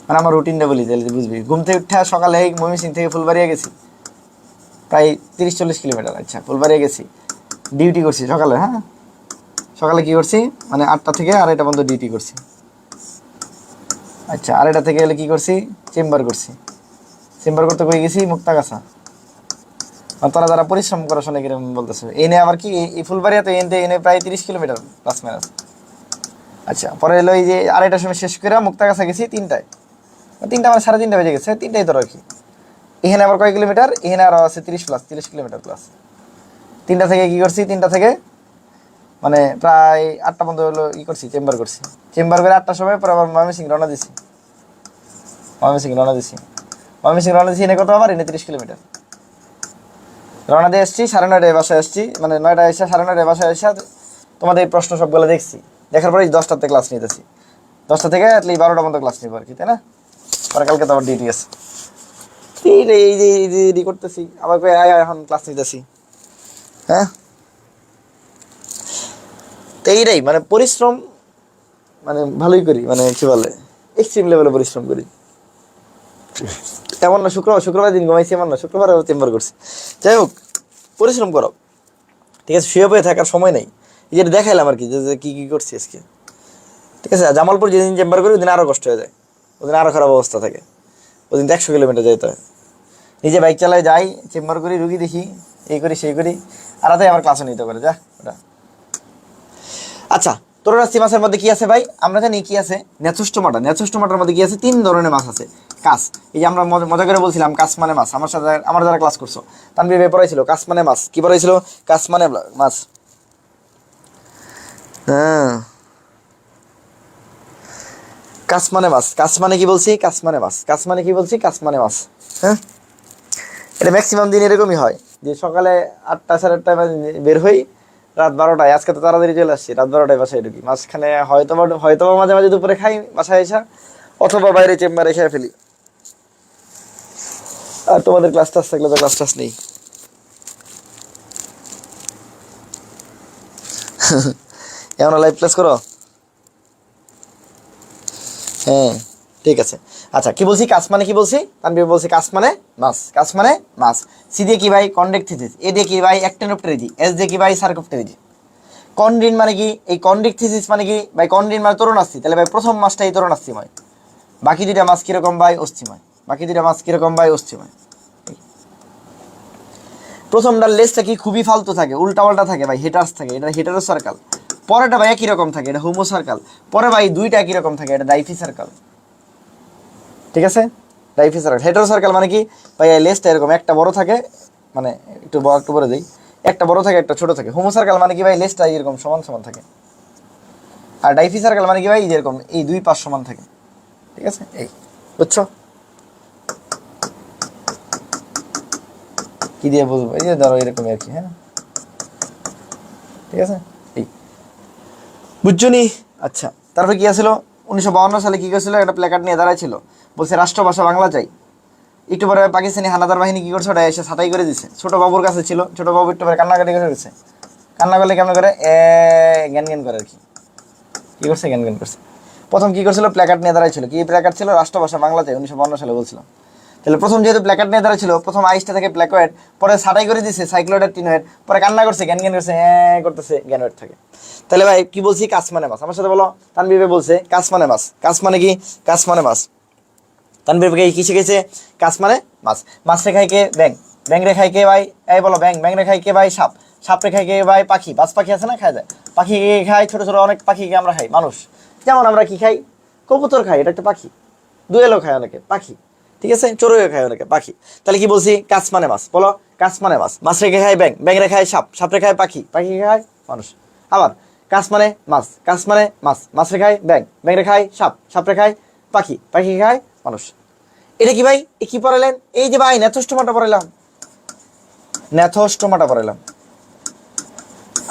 মানে আমার রুটিনটা বলি তাহলে বুঝবি। ঘুম থেকে উঠে সকালে ময়মনসিংহ থেকে ফুলবাড়িয়া গেছি, প্রায় 30-40 কিলোমিটার। আচ্ছা, ফুলবাড়িয়া গেছি, ডিউটি করছি সকালে। হ্যাঁ, সকালে কি করছি মানে 8টা থেকে 2:30 পর্যন্ত ডিউটি করছি। আচ্ছা, 2:30 থেকে এলে কি করছি? চেম্বার করছি। চেম্বার করতে কই গেছি? মুক্তাগাছা। আর তোরা যারা পরিশ্রম করা শোনে কিরকম বলতেছে, এনে আবার কি এই ফুলবাড়িয়া তো এনে প্রায় 30 কিলোমিটার প্লাস মাইনাস। আচ্ছা, পরে এলো এই যে 2:30টার সময় শেষ করে মুক্তাগাছা গেছি 3টায়, 3টা মানে 3:30 বেজে গেছে, 3টাই ধরো আর কি। এখানে আবার কয় কিলোমিটার? এখানে আরো আছে 30 কিলোমিটার প্লাস। 3টা থেকে কি করছি? 3টা থেকে মানে প্রায় 8টা পর্যন্ত হলো ই করছি, চেম্বার করছি। চেম্বার করে 8টার সময় পরে আবার ময়মনসিংহ রওনা দিছি। ময়মনসিংহ রওনা দিছি এনে কত আবার এনে 30 কিলোমিটার রওনা দিয়ে এসছি। 9:30টায় বাসায় আসছি, মানে 9টায় এসে 9:30টায় বাসায় এসে তোমাদের এই প্রশ্ন সবগুলো দেখছি। দেখার পরে 10টাতে ক্লাস নিতেছি, 10টা থেকে অ্যাটলিস্ট 12টা পর্যন্ত ক্লাস নিবো আর কি, তাই না? পরে কালকে তো আবার ডিউটি আছে। এই যে করতেছি আবার এখন ক্লাস নিতেছি। হ্যাঁ, তো এইটাই মানে পরিশ্রম, মানে ভালোই করি, মানে কি বলে এক্সট্রিম লেভেলে পরিশ্রম করি। এমন না শুক্রবার দিন ঘুমাইছি, এমন না শুক্রবার চেম্বার করছি। যাই হোক, পরিশ্রম করো। ঠিক আছে, শুয়ে বয়ে থাকার সময় নেই। এই যেটা দেখাইলাম আর কি, যে কি কি করছি আজকে। ঠিক আছে, জামালপুর যেদিন চেম্বার করি ওদিন আরও কষ্ট হয়ে যায়, ওদিন আরও খারাপ অবস্থা থাকে, ওদিন 100 কিলোমিটার যেতে হয়। নিজে বাইক চালায় যাই, চেম্বার করি, রুগী দেখি, এই করি সেই করি, আর রাতে আবার ক্লাসও নিতে করে যা ওটা। আচ্ছা, তরুণাস্থি মাছের মধ্যে কি আছে ভাই? আমরা জানি কি আছে, নেচুস্টোমাটার মধ্যে কি আছে? 3 ধরনের মাছ আছে। কাস, এই যে আমরা মজা করে বলছিলাম কাস মানে মাছ, আমার সাথে আমার যারা ক্লাস করছো তানভীর ভাই পড়াইছিল কাস মানে মাছ। কি পড়াইছিল? কাস মানে মাছ। হ্যাঁ, কাস মানে মাছ। কাস মানে কি বলছি? কাস মানে মাছ। কাস মানে কি বলছি? কাস মানে মাছ। হ্যাঁ, এটা ম্যাক্সিমাম দিন এরকমই হয়, যে সকালে 8টা 8:30টায় বের হই, রাত 12টায়। আজকে তো তাড়াতাড়ি চলে আসছি, রাত 12টায় বাসায় ঢুকি। মাঝখানে হয়তো মাঝে মাঝে দুপুরে খাই বাসায় এসে, অথবা বাইরে চেম্বারে খেয়ে ফেলি। আর তোমাদের ক্লাস টাস থাকলে তো ক্লাস টাস নেই। এমন লাইভ ক্লাস করো? হ্যাঁ ঠিক আছে। আচ্ছা কি বলছি, কাজ মানে কি বলছি, তানভীর বলছি কাজ মানে মাছ, কাজ মানে মাছ। সি দিয়ে কি ভাই কন্ডেক্ট থিসিস, এ দিয়ে কি ভাই অ্যাক্টিনোপ্টেরিজি, এস দিয়ে কি ভাই সার্কোপ্টেরিজি। কন্ড্রিন মানে কি, এই কন্ড্রিক থিসিস মানে কি ভাই, কন্ড্রিন মানে তরুণাস্থি, তাহলে ভাই প্রথম মাছটাই তরুণাস্থিময়, বাকি দুইটা মাছ কিরকম ভাই অস্থিময়, বাকি দুইটা মাছ কিরকম ভাই অস্থিময়। প্রথমটার লেজটা কি খুবই ফালতু থাকে, উল্টা পাল্টা থাকে ভাই, হেটার্স থাকে, এটা হেটারো সার্কাল। পরেরটা ভাই একই রকম থাকে, এটা হোমো সার্কাল। পরে ভাই দুইটা একই রকম থাকে, এটা ডাইফি সার্কাল। ঠিক আছে, ডাইফি সার্কাল। হেটারো সার্কাল মানে কি ভাই, লেজটা এরকম একটা বড় থাকে, মানে একটু বড় দেই, একটা বড় থাকে একটা ছোট থাকে। হোমো সার্কাল মানে কি ভাই, লেজটা এরকম সমান সমান থাকে। আর ডাইফি সার্কাল মানে কি ভাই, যেরকম এই দুই পাশ সমান থাকে। ঠিক আছে, এই বুঝছো কি দিয়ে বুঝবো, এই যে ধরো এরকম আর কি। হ্যাঁ ঠিক আছে, এই বুঝছো নি। আচ্ছা তারপরে কি আছিল, 1952 সালে কি করেছিল, একটা প্ল্যাকার্ড নিয়ে দাঁড়াইছিল, বলছে রাষ্ট্রভাষা বাংলা চাই। একটু পরে পাকিস্তানি হানাদার বাহিনী কি করছে, ওটা এসে ছাঁটাই করে দিছে। ছোট বাবুর কাছে ছিল, ছোট বাবু একটু পরে কান্নাকাটি করে গেছে। কান্না করলে কেমন করে, জ্ঞান জ্ঞান করে আর কি, কি করছে জ্ঞান জ্ঞান করছে। প্রথম কি করছিল, প্ল্যাকার্ড নিয়ে দাঁড়াইছিল, কি প্ল্যাকার্ড ছিল, রাষ্ট্রভাষা বাংলা চাই, 1952 সালে বলছিল। তাহলে প্রথম যেহেতু প্ল্যাকার্ড নিয়ে দাঁড়াইছিল, প্রথম আইসটা থেকে প্ল্যাকয়েড, পরে ছাঁটাই করে দিছে সাইক্লোয়েড আর টিনোয়েড, পরে কান্না করছে জ্ঞান জ্ঞান করছে, করতেছে জ্ঞানওয়েড থাকে। তাহলে ভাই কি বলছি, কাজ মানে মাছ। আমার সাথে বলো, তানবিবে বলছে কাজ মানে মাছ, কাজ মানে কি, কাজ মানে মাছ। তানবিবে কি শিখেছে, কাজ মানে মাছ। মাছ রে খায় কে, ব্যাং, ব্যাং রে খায় কে ভাই, এই বলো ব্যাং, ব্যাং রে খায় কে ভাই, সাপ, সাপ রে খায় কে ভাই পাখি, বাজ পাখি আছে না খায় যায়, পাখি খায় ছোট ছোট অনেক পাখিকে আমরা খাই মানুষ। যেমন আমরা কি খাই, কবুতর খাই, এটা একটা পাখি, দোয়েলও খায় অনেকে পাখি, ঠিক আছে, চড়ুইও খায় অনেকে পাখি। তাহলে কি বলছি, কাজ মানে মাছ, বলো কাজ মানে মাছ। মাছ রেখে খায় ব্যাং, ব্যাং রেখে খায় সাপ, সাপ রেখে খায় পাখি, পাখি খায় মানুষ। আবার কাজ মানে মাছ, কাজ মানে মাছ, মাছ রেখে খায় ব্যাং, ব্যাং রেখে খায় সাপ, সাপ রেখে খায় পাখি, পাখি খায় মানুষ। এটা কি ভাই, এ কি পড়ালেন, এই যে ভাই ন্যাথোস্টোমাটা পড়াইলাম, ন্যাথোস্টোমাটা পড়াইলাম।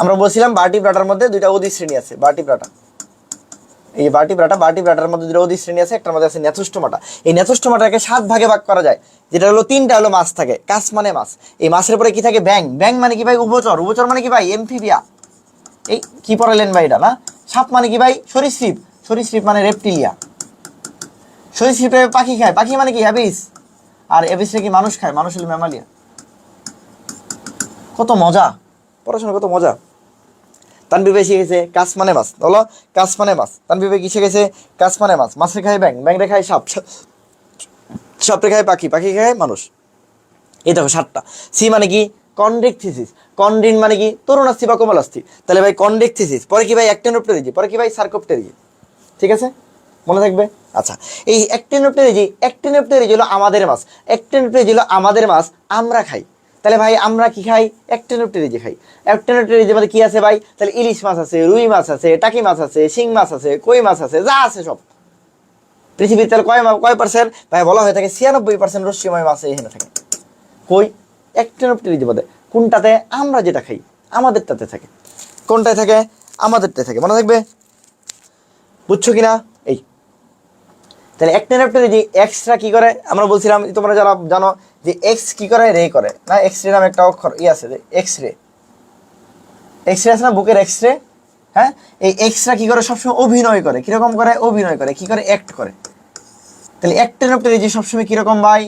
আমরা বলছিলাম ভার্টিব্রাটার মধ্যে দুইটা অধিক শ্রেণী আছে, ভার্টিব্রাটা, এই ভার্টিব্রাটার মধ্যে দুটো অধিক শ্রেণী আছে, একটার মধ্যে আছে ন্যাথোস্টোমাটা। এই ন্যাথোস্টোমাটাকে 7 ভাগে ভাগ করা যায়, যেটা হলো 3টা হলো মাছ থাকে, কাছ মানে মাছ। এই মাছের পরে কি থাকে, ব্যাং, ব্যাং মানে কি ভাই উভচর, উভচর মানে কি ভাই এমফিবিয়া। এই কি পড়ালেন ভাই এটা না। সাপ মানে কি ভাই সরীসৃপ, সরীসৃপ মানে রেপটিলিয়া, সরীসৃপে পাখি খায়, পাখি মানে কি অ্যাবিস, আর অ্যাবিসে কি মানুষ খায়, মানুষ হলো ম্যামালিয়া। কত মজা পড়াশোনা, কত মজা। তানবিবে শিখেছে কাজ মানে মাছ, বলো কাজ মানে মাছ। তানবিবে কি শিখেছে, কাজ মানে মাছ, মাছ রে খায় ব্যাং, ব্যাং রে খায় সাপ, সাপ রে খায় পাখি, পাখি খায় মানুষ। এই দেখো 7টা। সি মানে কি, কন্ডেকথিসিস, কন্ড্রিন মানে কি তরুণাস্থি বা কোমলাস্থি। তাহলে ভাই কন্ডেকথিসিস, পরে কি ভাই অ্যাক্টিনোপ্টেরিজি, পরে কি ভাই সার্কোপ্টেরিজি। ঠিক আছে, মনে থাকবে। আচ্ছা এই অ্যাক্টিনোপ্টেরিজি, অ্যাক্টিনোপ্টেরিজি হলো আমাদের মাছ, অ্যাক্টিনোপ্টেরিজি হলো আমাদের মাছ, আমরা খাই। তাহলে ভাই আমরা কি খাই, অ্যাক্টিনোপ্টেরিজি খাই। অ্যাক্টিনোপ্টেরিজি মধ্যে কি আছে ভাই, তাহলে ইলিশ মাছ আছে, রুই মাছ আছে, টাকি মাছ আছে, শিং মাছ আছে, কই মাছ আছে, যা আছে সব। পৃথিবীর তাহলে কয় পার্সেন্ট ভাই, বলা হয়ে থাকে 96% রস্যময় মাছ এখানে থাকে। কই, অ্যাক্টিনোপ্টেরিজি মধ্যে কোনটাতে, আমরা যেটা খাই আমাদেরটাতে থাকে, কোনটায় থাকে, আমাদেরটাতে থাকে, মনে থাকবে। বুঝছো কিনা, এই তাহলে অ্যাক্টিনোপ্টেরিজি এক্সরা কি করে, আমরা বলছিলাম তোমরা যারা জানো যে এক্স কি করে, রে করে না, এক্স রে নামে একটা অক্ষর আছে যে এক্স রে, এক্স রে আছে না বুকের এক্স রে। হ্যাঁ, এই এক্সরা কি করে, সবসময় অভিনয় করে, কিরকম করে অভিনয় করে, কি করে অ্যাক্ট করে। তাহলে অ্যাক্টিনোপ্টেরিজি সবসময় কিরকম ভাই,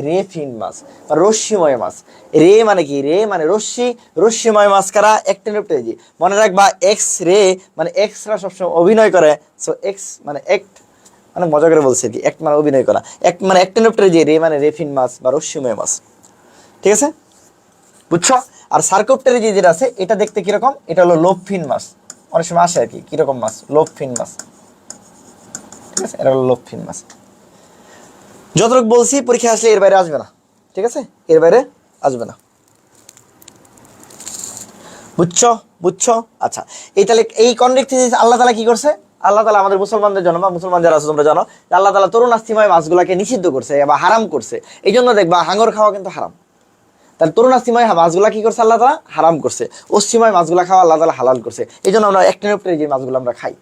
রেফিন মাছ বা রশ্মিময় মাছ। রে মানে কি, রে মানে রশ্মি, রশ্মিময় মাছ কারা, অ্যাক্টিনোপ্টেরিজি। মনে রাখবা এক্স রে মানে এক্সরা সবসময় অভিনয় করে, সো এক্স মানে অ্যাক্ট, মানে মজা করে বলছে আর কি, অ্যাক্ট মানে অভিনয় করা, অ্যাক্ট মানে অ্যাক্টিনোপ্টেরিজি, রে মানে রেফিন মাছ বা রশ্মিময় মাছ। ঠিক আছে, বুঝছো। আর সার্কোপ্টেরিজি যেটা আছে এটা দেখতে কিরকম, এটা হলো লোপফিন মাছ, অনেক সময় আসে আর কি, কিরকম মাছ, লোপফিন মাছ। ঠিক আছে, এটা হলো লোপফিন মাছ। যতটুকু বলছি পরীক্ষা আসলে এর বাইরে আসবে না, ঠিক আছে, এর বাইরে আসবে না। বুঝছো, বুঝছো। আচ্ছা এই তাহলে এই কন্ডেক্টিভিটি আল্লাহ তাআলা কি করছে, আল্লাহ তাআলা আমাদের মুসলমানদের জন্য বা মুসলমান যারা আছে তোমরা জানো যে আল্লাহ তাআলা তরুণাস্থিময় মাছগুলোকে নিষিদ্ধ করছে বা হারাম করছে। এই জন্য দেখবা হাঙর খাওয়া কিন্তু হারাম। তাহলে তরুণাস্থিময় মাছগুলা কি করছে, আল্লাহ তাআলা হারাম করছে। অস্থিময় মাছগুলা খাওয়া আল্লাহ তাআলা হালাল করছে। এই জন্য আমরা অ্যাক্টিনোপ্টেরিজি মাছগুলো আমরা খাই।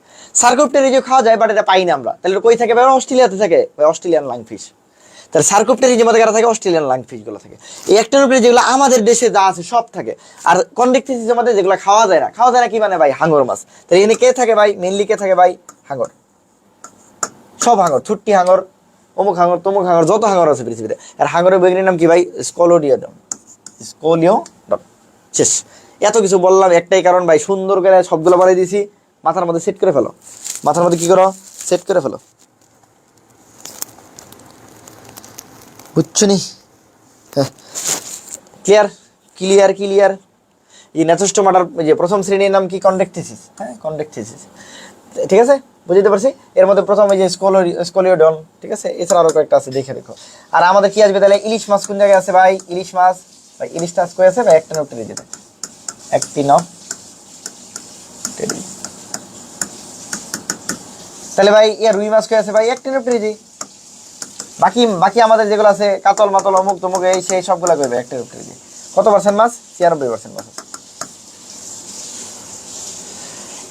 সার্কোপ্টেরিজি খাওয়া যায় বাট এটা পাই না আমরা। তাহলে কই থাকে ভাই, অস্ট্রেলিয়াতে থাকে ভাই, অস্ট্রেলিয়ান লাংফিশ। তাহলে সার্কোপ্টেরিজি মধ্যে কারা থাকে, অস্ট্রেলিয়ান লাংফিশ গুলো থাকে। এই অ্যাক্টিনোপ্টেরিজি যেগুলো আমাদের দেশে যা আছে সব থাকে। আর কন্ডেক্টিভিটির মধ্যে যেগুলো খাওয়া যায় না, খাওয়া যায় না কি মানে ভাই, হাঙর মাছ। তাহলে এখানে কে থাকে ভাই, মেইনলি কে থাকে ভাই, হাঙর। সব হাঙর, ছুট্টি হাঙর, অমুক হাঙর, তমুক হাঙর, যত হাঙর আছে পৃথিবীতে। আর হাঙরের বৈজ্ঞানিক নাম কি ভাই? স্কলোডিওডন। স্কলিওডন। শেষ। এত কিছু বললাম একটাই কারণ ভাই, সুন্দর করে সবগুলো বাড়াই দিয়েছি, মাথার মধ্যে সেট করে ফেলো, মাথার মধ্যে কি করো, সেট করে ফেলো, বুঝছো নি? Clear clear clear. এই ন্যাথোস্টোমাটার যে প্রথম শ্রেণীর নাম কি? কন্ডেক্টিসিস। হ্যাঁ, কন্ডেক্টিসিস, ঠিক আছে, বুঝতে পারছি। এর মধ্যে প্রথম এই যে স্কলিওডন, ঠিক আছে, এছাড়া আরো কয়েকটা আছে, দেখে রেখো। আর আমাদের কি আসবে তাহলে? ইলিশ মাছ কোন জায়গায় আছে ভাই? ইলিশ মাছ ভাই, ইলিশটা কই আছে ভাই? একটা নোট যেতে, একটি নক। তাহলে ভাই ইয়া রুই মাছ কই আছে ভাই? একটি নোট দিই। বাকি বাকি আমাদের যেগুলো আছে কাতল মাতল অমুক তমুক এই সেই সবগুলো করবে একটা নোট দিই। কত পার্সেন্ট মাছ? 96% মাছ আছে।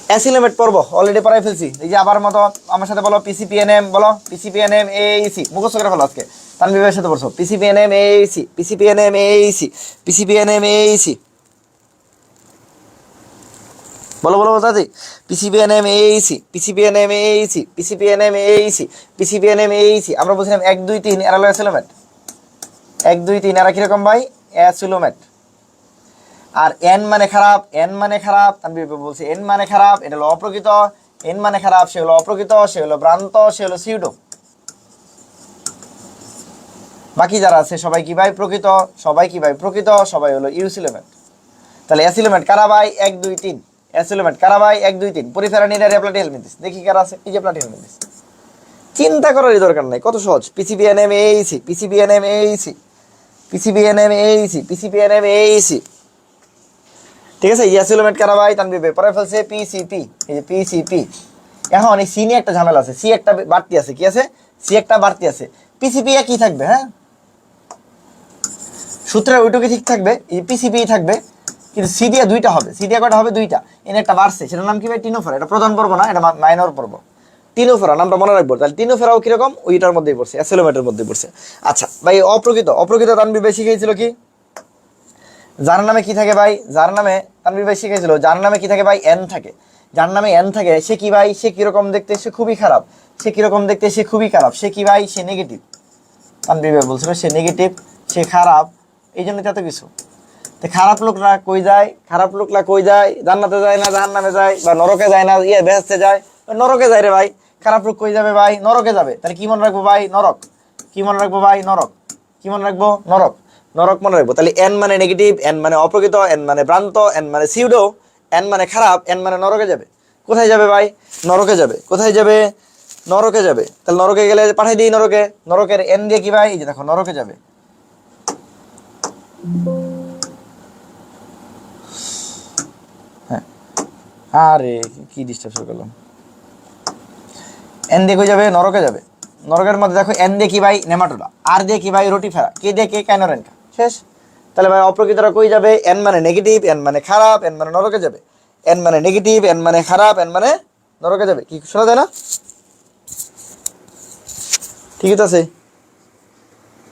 অ্যাসিলোমেট পর্ব অলরেডি পড়াই ফেলছি। এই যে আবার মতো আমার সাথে বলো, পিসিপিএনএম বলো, পিসিপিএনএম এইসি মুখস্থ করে ফেলো আজকে। তানভীরের সাথে পড়ছো পিসিপিএনএম এইসি, পিসিপিএনএম এইসি, পিসিপিএনএম এইসি, বলো বলো দাদি, পিসিপিএনএম এইসি, পিসিপিএনএম এইসি, পিসিপিএনএম এইসি, পিসিপিএনএম এইসি। আমরা বলছিলাম 1 2 3 এরা হলো অ্যাসিলোমেট। 1 2 3 এরা কিরকম ভাই? অ্যাসিলোমেট। আর এন মানে খারাপ, এন মানে খারাপ, তানভীর বলছি এন মানে খারাপ, এটা হলো অপ্রকৃত। এন মানে খারাপ, সে হলো অপ্রকৃত, সে হলো ভ্রান্ত, সে হলো সিউডো। বাকি যারা আছে সবাই কি ভাই? প্রকৃত। সবাই কি ভাই? প্রকৃত। সবাই হলো ইউসিলোমেট। তাহলে অ্যাসিলোমেট কারা ভাই? 1 2 3। অ্যাসিলোমেট কারা ভাই? 1 2 3। পরিফেরা নিডারিয়া প্লাটিহেলমিনথেস, দেখি কারা আছে। এই যে প্লাটিহেলমিনথেস, চিন্তা করারই দরকার নাই, কত সহজ। পিসিবিএনএম এইসি, পিসিবিএনএম এইসি, পিসিবিএনএম এইসি, পিসিবিএনএম এইসি, ঠিক আছে। অ্যাসিলোমেট কারা ভাই? তানভীর পরে ফেলছে পিসিপি, এই যে পিসিপি। এখন এই সি নিয়ে একটা ঝামেলা আছে, সি একটা বাড়তি আছে, কি আছে? সি একটা বাড়তি আছে। পিসিপি একই থাকবে, হ্যাঁ, সূত্রের ওইটুকু ঠিক থাকবে, এই পিসিপি থাকবে, কিন্তু সি দিয়ে দুইটা হবে। সি দিয়ে কয়টা হবে? দুইটা। এনে একটা বাড়ছে, সেটার নাম কি ভাই? টিনোফেরা। এটা প্রধান পর্ব না, এটা মাইনর পর্ব। টিনোফেরা নামটা মনে রাখবো। তাহলে টিনোফেরাও কিরকম? ওইটার মধ্যেই পড়ছে, অ্যাসিলোমেটের মধ্যেই পড়ছে। আচ্ছা ভাই, অপ্রকৃত, অপ্রকৃত তানভীর ভাই শিখিয়েছিল কি? যার নামে কি থাকে ভাই? যার নামে তানভীর ভাই শিখিয়েছিল, যার নামে কি থাকে ভাই? এন থাকে। যার নামে এন থাকে সে কি ভাই? সে কিরকম দেখতে? সে খুবই খারাপ। সে কিরকম দেখতে? সে খুবই খারাপ। সে কি ভাই? সে নেগেটিভ। তানভীর ভাই বলছিল সে নেগেটিভ, সে খারাপ, এই জন্য এত কিছু। তো খারাপ লোকরা কই যায়? খারাপ লোকরা কই যায়? জান্নাতে যায় না জাহান্নামে যায়, বা নরকে যায় না বেহেশতে যায়? নরকে যায় রে ভাই। খারাপ লোক কই যাবে ভাই? নরকে যাবে। তাহলে কি মনে রাখবো ভাই? নরক। কি মনে রাখবো ভাই? নরক। কি মনে রাখবো? নরক। নরক মনে রাখবো। তাহলে এন মানে নেগেটিভ, এন মানে অপ্রকৃত, এন মানে ভ্রান্ত, এন মানে সিউডো, এন মানে খারাপ, এন মানে নরকে যাবে। কোথায় যাবে ভাই? নরকে যাবে। কোথায় যাবে? নরকে যাবে। তাহলে নরকে গেলে পাঠাই দিই নরকে। নরকের এন দিয়ে কি ভাই? এই যে দেখো, নরকে যাবে। হ্যাঁ, আরে কি ডিস্টার্ব শুরু করলাম। এন দিয়ে কই যাবে? নরকে যাবে। নরকের মধ্যে দেখো এন দিয়ে কি ভাই? নেমাটোডা। আর দিয়ে কি ভাই? রোটিফেরা। কে দিয়ে? কে কাইনোরেনকা। শেষ। তাহলে ভাই অপ্রকৃতরা কই যাবে? এন মানে নেগেটিভ, এন মানে খারাপ, এন মানে নরকে যাবে। এন মানে নেগেটিভ, এন মানে খারাপ, এন মানে নরকে যাবে। কি শোনা যায় না? ঠিকই তো আছে।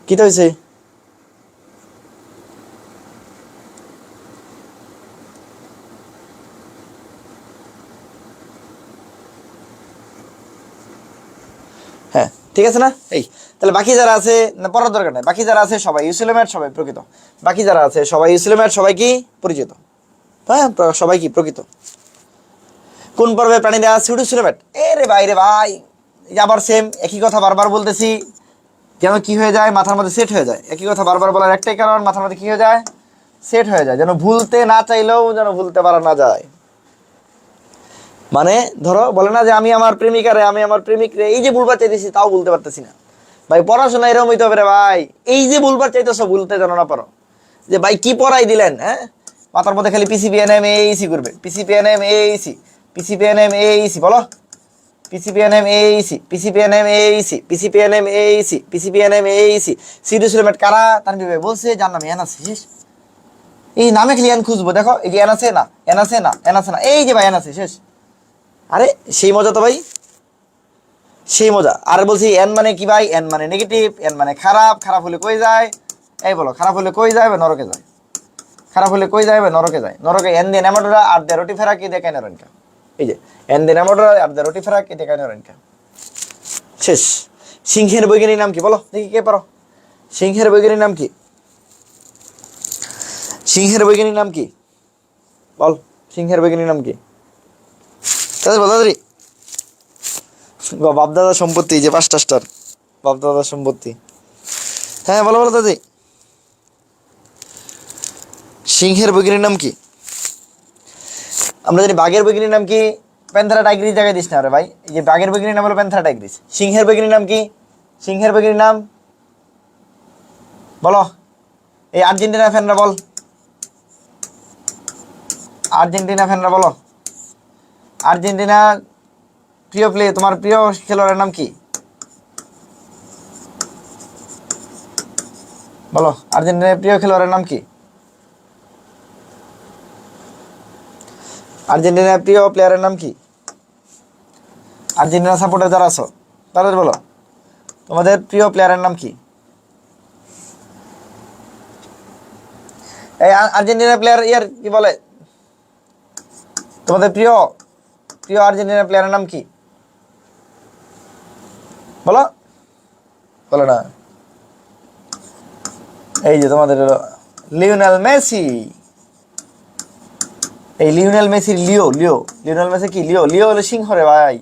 কি তো হয়েছে? হ্যাঁ, ঠিক আছে না? এই তাহলে বাকি যারা আছে না পড়ার দরকার নাই। বাকি যারা আছে সবাই ইউসিলোমেট, সবাই প্রকৃত। বাকি যারা আছে সবাই ইউসিলোমেট, সবাই কি? পরিচিত। হ্যাঁ, সবাই কি? প্রকৃত। কোন পর্বে প্রাণীরা সিউডোসিলোমেট? এ রে ভাই, রে ভাই, আবার সেম একই কথা বারবার বলতেছি, যেন কি হয়ে যায়? মাথার মধ্যে সেট হয়ে যায়। একই কথা বারবার বলার একটাই কারণ, মাথার মধ্যে কি হয়ে যায়? সেট হয়ে যায়, যেন ভুলতে না চাইলেও যেন ভুলতে পারা না যায়। মানে ধরো বলে না যে আমি আমার প্রেমিকারে, আমি আমার প্রেমিকরে এই যে ভুলবার চাইতেছি তাও ভুলতে পারতেছি না। ভাই পড়াশোনা এরকম হইতে হবে রে ভাই। এই যে ভুলবার চাইতেছো ভুলতে যেন না পারো। যে ভাই কি পড়াই দিলেন, হ্যাঁ, মাথার মধ্যে খালি পিসিপিএনএম এইসি করবে। পিসিপিএনএম এইসি, পিসিপিএনএম এইসি, বলো পিসিপিএনএম এইসি, পিসিপিএনএম এইসি, পিসিপিএনএম এইসি, পিসিপিএনএম এইসি। সিউডোসিলোমেট কারা? তানভীর ভাই বলছে যার নামে এন আছে। শেষ। এই নামে খালি এন খুঁজবো। দেখো এই যে এন আছে না, এন আছে না, এন আছে না, এই যে ভাই এন আছে। শেষ। আরে সেই মজা তো ভাই, সেই মজা। আর বলছি এন মানে কি ভাই? এন মানে নেগেটিভ, এন মানে খারাপ। খারাপ হলে কই যায়? এই বলো, খারাপ হলে কই যায়? বা নরকে যায়। খারাপ হলে কই যায়? বা নরকে যায়। নরকে এন দিয়ে নেমাটোডা, আর দিয়ে রোটিফেরা, কি দিয়ে কাইনোরেনকা। এই যে এন দিয়ে নেমাটোডা, আর দিয়ে রোটিফেরা, কি দিয়ে কাইনোরেনকা। শেষ। সিংহের বৈজ্ঞানিক নাম কি বলো দেখি, কে পারো? সিংহের বৈজ্ঞানিক নাম কি? সিংহের বৈজ্ঞানিক নাম কি বল? সিংহের বৈজ্ঞানিক নাম কি? তাদের বল তাড়াতাড়ি। বাপদাদা সম্পত্তি, যে 5টা স্টার, বাপদাদা সম্পত্তি। হ্যাঁ বলো বলো দাদি। সিংহের বৈজ্ঞানিক নাম কি? আমরা জানি বাঘের বৈজ্ঞানিক নাম কি? প্যান্থারা টাইগ্রিস জায়গায় দিস না রে ভাই। এই যে বাঘের বৈজ্ঞানিক নাম হলো প্যান্থারা টাইগ্রিস। সিংহের বৈজ্ঞানিক নাম কি? সিংহের বৈজ্ঞানিক নাম বলো। এই আর্জেন্টিনা ফ্যানরা বল, আর্জেন্টিনা ফ্যানরা বলো। আর্জেন্টিনা প্রিয় প্লে, তোমার প্রিয় খেলোয়াড়ের নাম কি বলো? আর্জেন্টিনার প্রিয় খেলোয়াড়ের নাম কি? আর্জেন্টিনার প্রিয় প্লেয়ারের নাম কি? আর্জেন্টিনা সাপোর্টার যারা আছো তাদের বলো তোমাদের প্রিয় প্লেয়ারের নাম কি? এই আর্জেন্টিনা প্লেয়ার ইয়ার কি বলে? তোমাদের প্রিয় প্রিয় আর্জেন্টিনা প্লেয়ারের নাম কি বলো? বলো না। এই যে তোমাদের লিওনেল মেসি। এই লিওনেল মেসির লিওনেল মেসি কি লিও হলো সিংহ রে ভাই।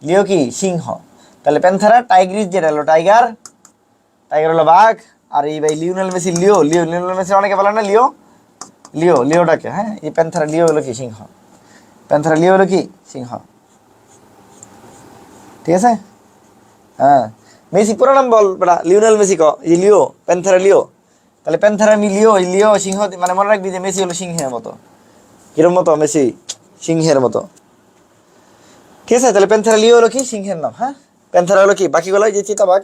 লিও কি সিংহ। তাহলে প্যান্থারা টাইগ্রিস যেটা হলো টাইগার হলো বাঘ। আর এই ভাই লিওনেল মেসি লিওনেল মেসি অনেকে বলে না লিওটাকে। হ্যাঁ এই প্যান্থারা লিও হলো কি সিংহ। প্যান্থারা লিও হলো কি সিংহ। ঠিক আছে। হ্যাঁ মেসি পুরো নাম বল বেটা। লিওনেল মেসি ক, এই লিও প্যান্থারা লিও। তাহলে প্যান্থারা আমি লিও সিংহ, মানে মনে রাখবি যে মেসি হলো সিংহের মতো। কিরম মতো? মেসি সিংহের মতো। ঠিক আছে। তাহলে প্যান্থারা লিও হলো কি সিংহের নাম। হ্যাঁ প্যান্থারা হলো কি বাকিগুলো যে চিতাবাঘ,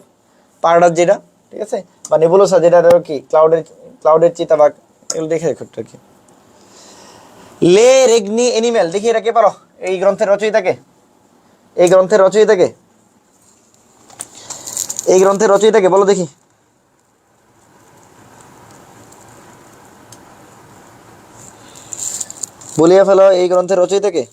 পারডার যেটা, ঠিক আছে, বা নেবুলোসা যেটা কি ক্লাউডের চিতাবাঘ, এগুলো দেখে রেখো আর কি। লে রেগনি এনিম্যাল, দেখি এটা কে পারো? এই গ্রন্থের রচয়িতাকে, এই গ্রন্থের রচয়িতাকে, এই গ্রন্থের রচয়িতাকে বলো দেখি। বলিয়া ফেলো এই গ্রন্থের রচয়িতাকে।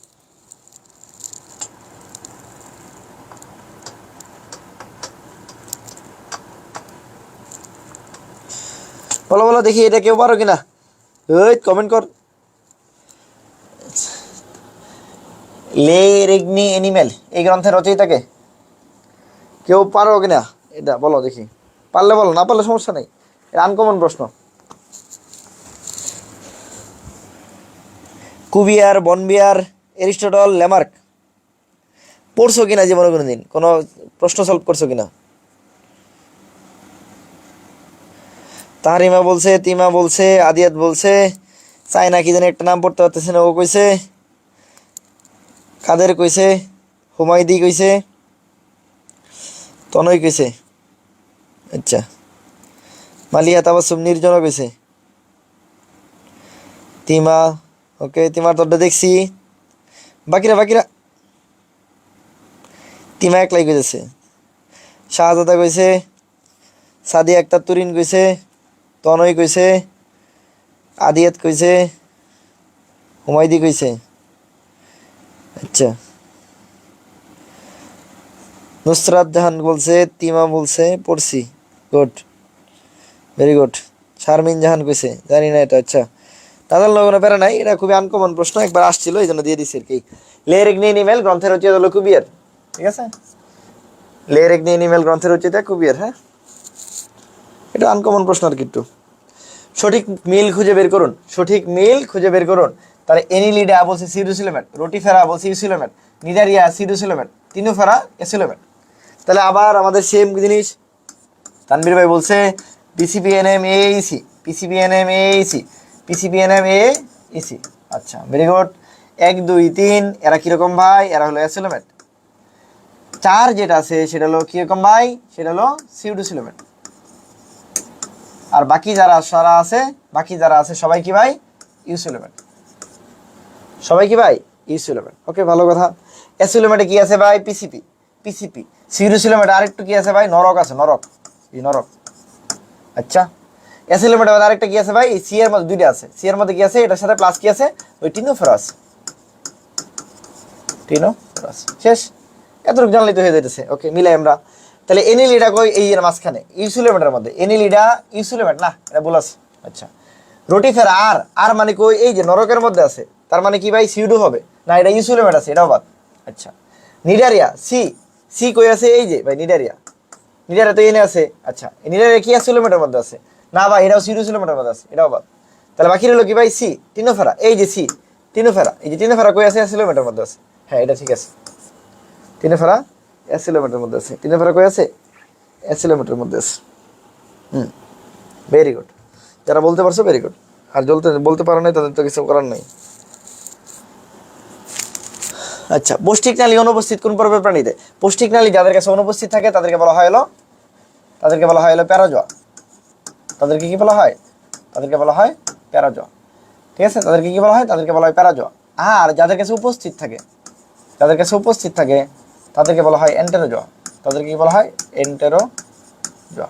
বলো বলো দেখি, এটা কেউ পারো কিনা? ওই কমেন্ট কর। লে রেগনি এনিম্যাল এই গ্রন্থের রচয়িতাকে কেউ পারো কিনা? এটা বলো দেখি। পারলে বলো, না পারলে সমস্যা নেই। এটা আনকমন প্রশ্ন। কুবিয়ার, বনবিয়ার, এরিস্টটল, ল্যামার্ক পড়ছো কিনা জীবনে কোনোদিন? কোনো প্রশ্ন সলভ করছো কিনা? তাহারিমা বলছে, তিমা বলছে, আদিয়াত বলছে, চায়না কি জানি একটা নাম পড়তে পারতেছে না ও কইছে, কাদের কইছে, হুমায়দি কইছে, তনয় কইছে, আচ্ছা, মালিয়া তাবাসুম নির্জন কইছে, তিমা, ওকে তিমার তোরটা দেখছি, বাকিরা তিমা একলাই কইতেছে, শাহজাদা কইছে, সাদিয়া আক্তার তুরিন কইছে, তনয় কইছে, আদিয়াত কইছে, হুমায়দি কইছে, আচ্ছা, নুসরাত জাহান বলছে, তিমা বলছে, পড়ছি, গুড, ভেরি গুড। শারমিন জাহান কইছে, জানি না এটা, আচ্ছা, তাদের লোক প্যারা নাই, এটা খুবই আনকমন প্রশ্ন, একবার আসছিল এই জন্য দিয়ে দিচ্ছি আর কি। লেরেগনি এনিম্যাল গ্রন্থের রচয়িতা হলো কুবিয়ার, ঠিক আছে, লেরেগনি এনিম্যাল গ্রন্থের রচয়িতা কুবিয়ার। হ্যাঁ এটা আনকমন প্রশ্ন আর কি। একটু সঠিক মিল খুঁজে বের করুন, সঠিক মিল খুঁজে বের করুন। তাহলে এনিলিডা বলছে সিরুসিলোমেট, রোটিফেরা বলছে ইউসিলোমেট, নিডারিয়া সিরুসিলোমেট, তিনুফেরা এসিলোমেট। তাহলে আবার আমাদের সেম জিনিস। তানভীর ভাই বলছে পিসিপিএনএম এইসি, পিসিপিএনএম এইসি, পিসিপিএনএম এইসি। আচ্ছা ভেরি গুড। 1 2 3 এরা কিরকম ভাই? এরা হলো অ্যাসিলোমেট। 4 যেটা আছে সেটা হলো কিরকম ভাই? সেটা হলো সিউডোসিলোমেট। আর বাকি যারা আছে সবাই কি ভাই? ইউসিলোমেট। সবাই কি ভাই? ইউসিলোমেট। ওকে ভালো কথা। অ্যাসিলোমেটে কি আছে ভাই? পিসিপি। সিউডোসিলোমেটে আরেকটু কি আছে ভাই? নরক আছে, নরক। আচ্ছা অ্যাসিলোমেটে আরেকটা কি আছে ভাই? সি এর মধ্যে দুইটা আছে, সি এর মধ্যে কি আছে? এটার সাথে প্লাস কি আছে? ওই টিনোফেরাস। শেষ। এতটুকু জানলেই তো হয়ে যেতেছে। ওকে, মিলাই আমরা। তাহলে এনিলিডা কই, এই এর মাঝখানে ইউসুলেমেটের মধ্যে, এনিলিডা ইউসুলেমেট না, এটা বলাস। আচ্ছা, রোটিফেরা আর, আর মানে কই, এই যে নরকের মধ্যে আছে, তার মানে কি ভাই সিউডো হবে না, এটা ইউসুলেমেট আছে, এটাও বাদ। আচ্ছা, নিডারিয়া সি, সি কই আছে, এই যে ভাই নিডারিয়া, নিডারিয়া তো এনে আছে। আচ্ছা, নিডারিয়া কি অ্যাসুলেমেটের মধ্যে আছে না ভাই, এটাও সিউডোসুলেমেটের মধ্যে আছে, এটাও বাদ। তাহলে বাকি রইল কি ভাই, সি টিনোফেরা, এই যে সি টিনোফেরা, এই যে টিনোফেরা কই আছে, অ্যাসুলেমেটের মধ্যে আছে। হ্যাঁ, এটা ঠিক আছে, টিনোফেরা অ্যাসিলোমেটের মধ্যে আছে। টিনোফেরা কই আছে, অ্যাসিলোমেটের মধ্যে আছে। ভেরি গুড, যারা বলতে পারছো ভেরি গুড, আর বলতে পারো নাই তাদের তো কিছু করার নাই। আচ্ছা, পৌষ্টিক নালী অনুপস্থিত কোন পর্বের প্রাণীতে? পৌষ্টিক নালী যাদের কাছে অনুপস্থিত থাকে তাদেরকে বলা হয় হলো প্যারাজোয়া। তাদেরকে কি বলা হয়? তাদেরকে বলা হয় প্যারাজোয়া। ঠিক আছে, তাদেরকে কি বলা হয়? তাদেরকে বলা হয় প্যারাজোয়া। আর যাদের কাছে উপস্থিত থাকে, তাদেরকে বলা হয় এন্টেরোজোয়া। তাদেরকে কি বলা হয়? এন্টেরোজোয়া।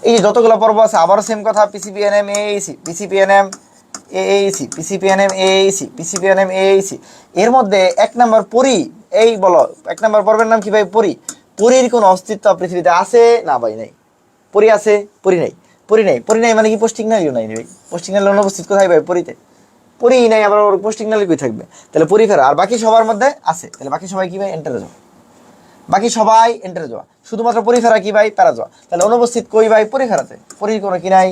এই যে যতগুলো পর্ব আছে আবারও সেম কথা, পিসিপিএনএম এএইসি, পিসিপিএনএম এএইসি, পিসিপিএনএম এএইসি, পিসিপিএনএম এএইসি। এর মধ্যে 1 নম্বর পরি, এই বলো 1 নম্বর পর্বের নাম কি ভাই? পরি। পরির কোনো অস্তিত্ব পৃথিবীতে আছে না ভাই? নাই। পরি আছে? পরি নাই। পরি নাই মানে কি পৌষ্টিক নালীও নাই ভাই? পৌষ্টিক নালী অনুপস্থিত কোথায় ভাই? পরিতে। পরি নাই, আবার ওর পৌষ্টিক নালী কই থাকবে? তাহলে পরি ফেরা। আর বাকি সবার মধ্যে আছে, তাহলে বাকি সবাই কি ভাই? এন্টেরোজোয়া। বাকি সবাই এন্টেরোজোয়া, শুধুমাত্র পরিফেরা কি ভাই? প্যারাজোয়া। তাহলে অনুপস্থিত কই ভাই? পরিফেরাতে। পরির কোনো কি নাই?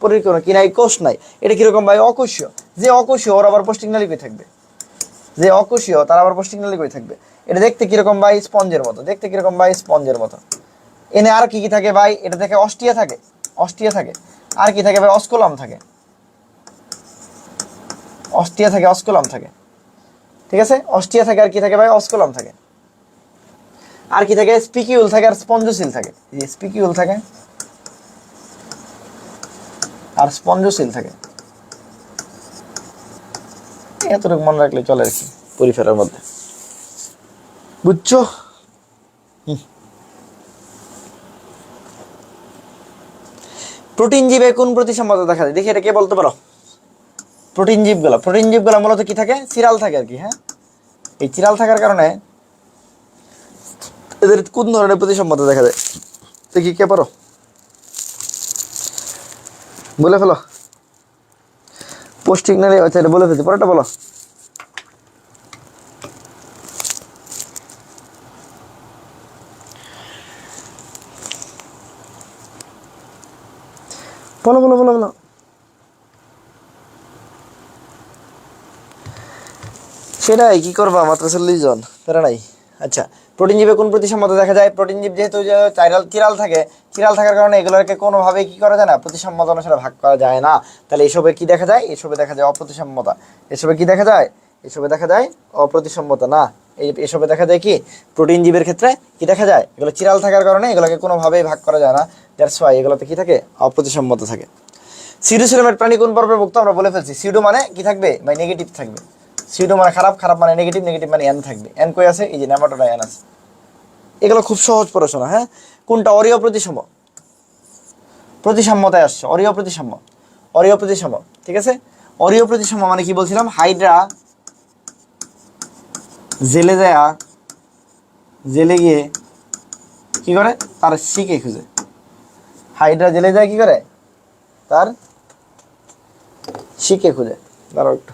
পরির কোনো কি নাই? কোষ নাই। এটা কিরকম ভাই? অকোষীয়। যে অকোষীয় ওর আবার পৌষ্টিক নালী কই থাকবে? যে অকোষীয় তার আবার পৌষ্টিক নালী কই থাকবে? এটা দেখতে কিরকম ভাই? স্পঞ্জের মতো। দেখতে কিরকম ভাই? স্পঞ্জের মতো। এনে আর কি কি থাকে ভাই? এটা থেকে অস্টিয়া থাকে, অস্টিয়া থাকে। আর কি থাকে ভাই? অস্কুলাম থাকে, অস্টিয়া থাকে, অস্কুলাম থাকে। ঠিক আছে, অস্টিয়া থাকে, আর কি থাকে ভাই? অস্কুলাম থাকে। আর কি থাকে? স্পিকিউল থাকে আর স্পঞ্জোসিল থাকে। এই যে স্পিকিউল থাকে আর স্পঞ্জোসিল থাকে। এতটুকু মনে রাখলে চলে আর কি পরিফেরার মধ্যে, বুঝছো? প্রোটিন জীবে কোন প্রতিসাম্যতা দেখা যায়? দেখি এটা কে বলতে পারো? প্রোটিন জীবগুলো মূলত কি থাকে? চিরাল থাকে আর কি। হ্যাঁ, এই চিরাল থাকার কারণে এদের কোন ধরনের প্রতিসাম্যতা দেখা যায়? দেখি কে পারো, বলে ফেলো। পৌষ্টিক নালী, আচ্ছা এটা বলে ফেলছি, পরেরটা বলো। বলো বলো বলো বলো। সেটাই, কি করবা, মাত্র 40 জন, তারা নাই। আচ্ছা, প্রোটিন জীবে কোন প্রতিসাম্যতা দেখা যায়? প্রোটিন জীব যেহেতু চিরাল থাকে, চিরাল থাকার কারণে এগুলোকে কোনোভাবে কি করা যায় না? প্রতিসাম্যতা অনুসারে ভাগ করা যায় না। তাহলে এসবে কি দেখা যায়? এসবে দেখা যায় অপ্রতিসাম্যতা। এসবে কি দেখা যায়? এসবে দেখা যায় অপ্রতিসাম্যতা। না, এসবে দেখা যায় কি? প্রোটিন জীবের ক্ষেত্রে কি দেখা যায়? এগুলো চিরাল থাকার কারণে এগুলোকে কোনোভাবেই ভাগ করা যায় না। দ্যাটস ওয়াই এগুলোতে কি থাকে? অপ্রতিসাম্যতা থাকে। সিউডোসিলোমেট প্রাণী কোন পর্বের ভুক্ত? আমরা বলে ফেলছি। সিউডো মানে কি থাকবে ভাই? নেগেটিভ থাকবে। সিউডো মানে খারাপ, খারাপ মানে নেগেটিভ, নেগেটিভ মানে এন থাকবে। এন কই আছে? এই যে নেমাটোডা এন আছে। এগুলো খুব সহজ পড়াশোনা। হ্যাঁ, কোনটা? অরীয় প্রতিসাম্য, প্রতিসাম্যতায় আসছে। অরীয় প্রতিসাম্য। ঠিক আছে, অরীয় প্রতিসাম্য মানে কি বলছিলাম? হাইড্রা জেলে গিয়ে কি করে? তার শিকে খুঁজে। হাইড্রা জেলে যায় কি করে? তার শিকে খুঁজে। দাঁড়াও একটু,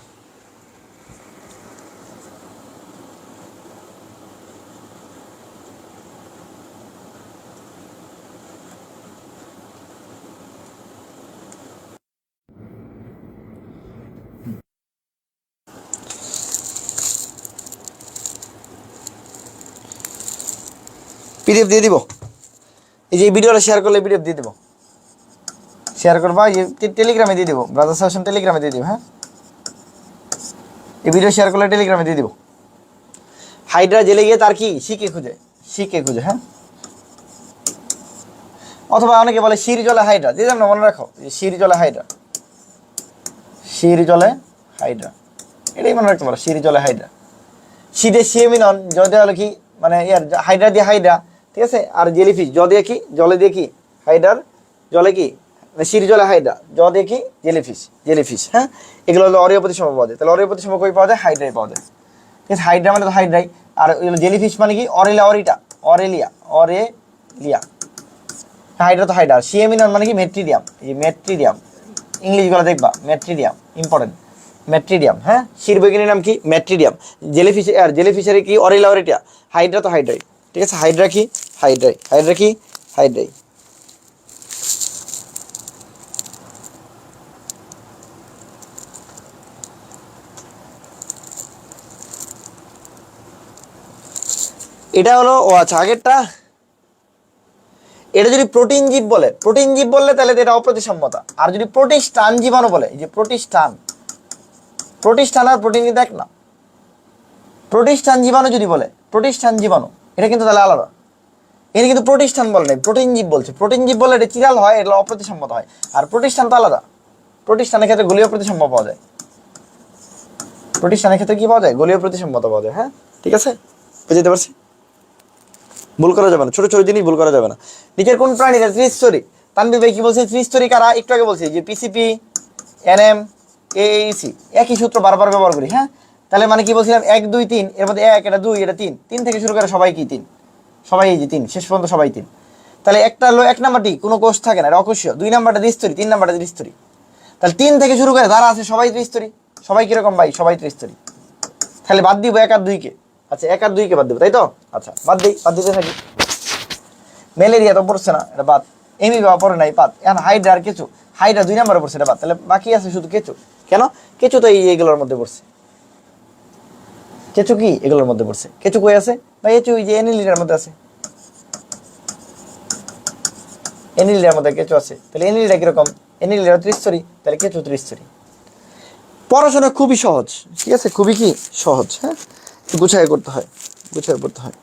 পিডিএফ দিয়ে দিব। এই যে ভিডিওটা শেয়ার করলে পিডিএফ দিয়ে দিব। শেয়ার করবা, টেলিগ্রামে দিয়ে দিব, ব্রাদার সাজেশন টেলিগ্রামে দিয়ে দিব। হ্যাঁ, এই ভিডিও শেয়ার করলে টেলিগ্রামে দিয়ে দিব। হাইড্রা জেলে গিয়ে তার কি? শিকে খুঁজে। হ্যাঁ, অথবা অনেকে বলে শির জলে হাইড্রা, যে জন্য মনে রাখো শির জলে হাইড্রা, এটাই মনে রাখতে পারো। শির জলে হাইড্রা, শীতে সিএমিনন জলে হলো কি মানে ইয়ার হাইড্রা দিয়ে হাইড্রা। ঠিক আছে, আর জেলিফিশ জ দিয়ে কি? জলে দিয়ে কি? হাইড্রার জলে কি? শির জলে হাইড্রা, জ দিয়ে কি? জেলিফিশ। হ্যাঁ, এগুলো হলো অরীয় প্রতিসাম্য পাওয়া যায়। তাহলে অরীয় প্রতিসাম্য কই পাওয়া যায়? হাইড্রাই পাওয়া যায়। ঠিক আছে, হাইড্রা মানে তো হাইড্রাই। আর জেলিফিশ মানে কি অরেলিয়া অরিটা অরেলিয়া অরেলিয়া, হাইড্রা তো হাইড্রা। সিএমিনন মানে কি মেট্রিডিয়াম, এই মেট্রিডিয়াম ইংলিশগুলো দেখবা, মেট্রিডিয়াম ইম্পর্টেন্ট, মেট্রিডিয়াম। হ্যাঁ, শির বৈজ্ঞানিক নাম কি মেট্রিডিয়াম। জেলিফিশ আর জেলিফিশারি কি অরেলিয়া অরিটা, হাইড্রা তো হাইড্রাই, ঠিক আছে। হাইড্রা কি হাইড্রাই, হাইড্রা কি হাইড্রাই। এটা হলো, ও আচ্ছা আগেরটা, এটা যদি প্রোটিন জীব বলে, প্রোটিন জীব বললে তাহলে এটা অপ্রতিসম্মতা। আর যদি প্রোটিস্টান জীবাণু বলে, এই যে প্রোটিস্টান, প্রোটিস্টান আর প্রোটিন কিন্তু এক না। প্রোটিস্টান জীবাণু যদি বলে, প্রোটিস্টান জীবাণু, এটা কিন্তু তাহলে আলাদা। এখানে কিন্তু প্রোটিস্টান বলে নাই, প্রোটিন জীব বলছে। প্রোটিন জীব বলে এটা চিরাল হয়, এটা অপ্রতিসম্মত হয়। আর প্রোটিস্টান তো আলাদা। প্রোটিস্টানের ক্ষেত্রে গলীয় প্রতিসম্য পাওয়া যায়, প্রোটিস্টানের ক্ষেত্রে কি পাওয়া যায়, গলীয় প্রতিসম্মতা পাওয়া যায়। হ্যাঁ, ঠিক আছে, বুঝতে পারছি। ভুল করা যাবে না, ছোট ছোট জিনিস ভুল করা যাবে না। নিচের কোন প্রাণীরা ত্রিস্তরী? তানভীর ভাই কি বলছে, ত্রিস্তরী কারা? একটু আগে বলছি যে পিসিপি, এনএম, এএইসি, একই সূত্র বারবার ব্যবহার করি। হ্যাঁ, তাহলে মানে কি বলছিলাম, 1 2 3, এর মধ্যে 1, এটা 2, এটা 3, 3 থেকে শুরু করে সবাই কি 3, সবাই এই যে 3, শেষ পর্যন্ত সবাই 3। তাহলে একটা হলো 1 নাম্বারটি কোনো কোষ থাকে না, এটা অকোষীয়। 2 নাম্বারটা দ্বিস্তরী, 3 নাম্বারটা দ্বিস্তরী। তাহলে 3 থেকে শুরু করে যারা আছে সবাই ত্রিস্তরী। সবাই কিরকম ভাই, সবাই ত্রিস্তরী। তাহলে বাদ দিব 1 আর 2 কে। আচ্ছা, 1 আর 2 কে বাদ দেবো, তাই তো? আচ্ছা, বাদ দিই, বাদ দিতে থাকি। ম্যালেরিয়া তো পড়ছে না, এটা বাদ। এমিবা পড়ে নাই, বাদ। এখন হাইড্রা আর কেঁচু, হাইড্রা 2 নাম্বারে পড়ছে, এটা বাদ। তাহলে বাকি আছে শুধু কেঁচু। কেন? কেঁচু তো এইগুলোর মধ্যে পড়ছে। কেঁচু কি এগুলোর মধ্যে পড়ছে? কেঁচু কই আছে ভাই? কেঁচু এই যে এনিলিটার মধ্যে আছে, এনিলিটার মধ্যে কেঁচু আছে। তাহলে এনিলিটা কিরকম? এনিলিটা ত্রিস্তরী, তাহলে কেঁচু ত্রিস্তরী। পড়াশোনা খুবই সহজ, ঠিক আছে, খুবই কি সহজ। হ্যাঁ, গুছাই করতে হয়, গুছাই করতে হয়।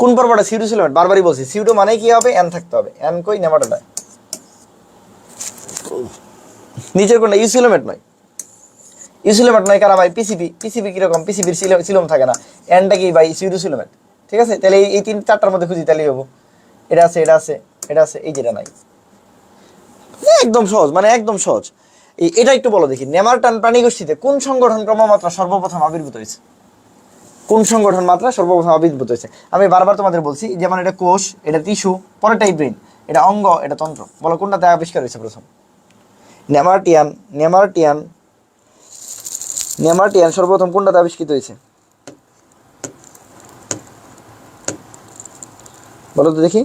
কোন পর্বটা সিউডো সিলোমেট? বারবারই বলছি, সিউডো মানে কি হবে, এন থাকতে হবে। এন কই, নেমাটোডা। নিচের কোনটা? ইউসিলোমেট নয়, ইউসিলোমেট নয় কারা ভাই? পিসিবি। পিসিবি কিরকম? পিসিবির সিলোম থাকে না। এনটা কি ভাই? সিউডো সিলোমেট, ঠিক আছে। তাহলে এই 3 4টার মধ্যে খুঁজি, তাহলেই হবো। এটা আছে, এটা আছে, এটা আছে, এই যেটা নাই। একদম সহজ, মানে একদম সহজ। এটা একটু বলো দেখি, নেমারটান প্রাণী গোষ্ঠীতে কোন সংগঠন ক্রমমাত্রা সর্বপ্রথম আবির্ভূত হয়েছে? কোন সংগঠন মাত্রা সর্বপ্রথম আবির্ভূত হয়েছে? আমি বারবার তোমাদের বলছি, যেমন এটা কোষ, এটা টিস্যু, পরেরটাই ব্রেন, এটা অঙ্গ, এটা তন্ত্র। বলো কোনটাতে আবিষ্কার হয়েছে প্রথম? নেমারটিয়ান, নেমারটিয়ান, নেমারটিয়ান সর্বপ্রথম কোনটাতে আবিষ্কৃত হয়েছে? বলো তো দেখি।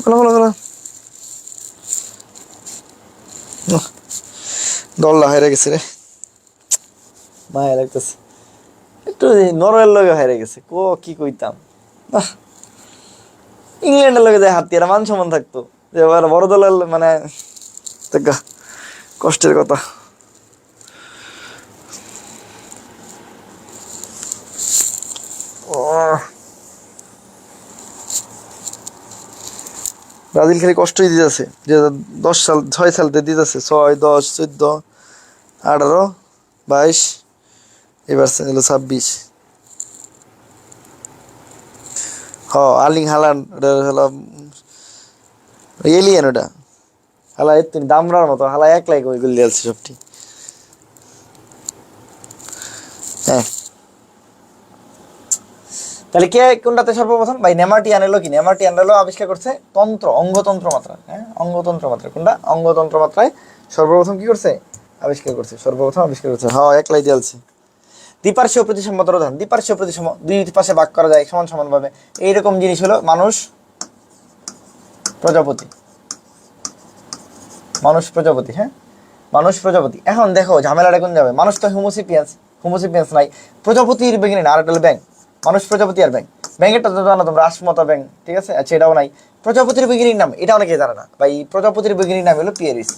বলো বলো বলো। দল্লা হেরে গেছে রে, মায়া লাগতেছে একটু। নরওয়ের লগে হেরে গেছে, কি কইতাম। ইংল্যান্ডের লগে যায় হাতি, আর মান সমান থাকতো। যে বড় দলের মানে কষ্টের কথা। ব্রাজিল খালি কষ্টই দিতেছে, যে 10 সাল 6 সাল দিতেছে, 6 10 14 18 22, এবার হলো 26। আর্লিং হালান্ড, ওটা হলো এলিয়েন। ওটা হালা তুমি দামরার মতো, হালা একলাই ওই গুলি দিয়েছে সবটি। হ্যাঁ, তাহলে কে কোনটাতে সর্বপ্রথম ভাই? নেমারটিয়ান এলো কি? নেমারটিয়ান এলো আবিষ্কার করছে তন্ত্র, অঙ্গতন্ত্র মাত্রা। হ্যাঁ, অঙ্গতন্ত্র মাত্রা। কোনটা? অঙ্গতন্ত্র মাত্রায় সর্বপ্রথম কি করছে? আবিষ্কার করছে, সর্বপ্রথম আবিষ্কার করছে। একলাই দিয়েছে। দ্বিপার্শ্বীয় প্রতিসম্যতার উদাহরণ। দ্বিপার্শ্বীয় প্রতিসম, 2 পাশে ভাগ করা যায় সমান সমান ভাবে। এইরকম জিনিস হলো মানুষ, প্রজাপতি, মানুষ প্রজাপতি। হ্যাঁ, মানুষ প্রজাপতি। এখন দেখো ঝামেলাটা কোন যাবে? মানুষ তো হোমোসিপিয়েন্স, হোমোসিপিয়েন্স নাই। প্রজাপতির বেগিনি না, আর একটা হলো ব্যাং। মানুষ প্রজাপতি আর ব্যাং। ব্যাংকেরটা তো জানো তোমরা, রাসমতা ব্যাং, ঠিক আছে। আচ্ছা, এটাও নাই। প্রজাপতির বেগিনির নাম এটা অনেকে জানে না ভাই। প্রজাপতির বেগিনির নাম হলো পিয়ারিস,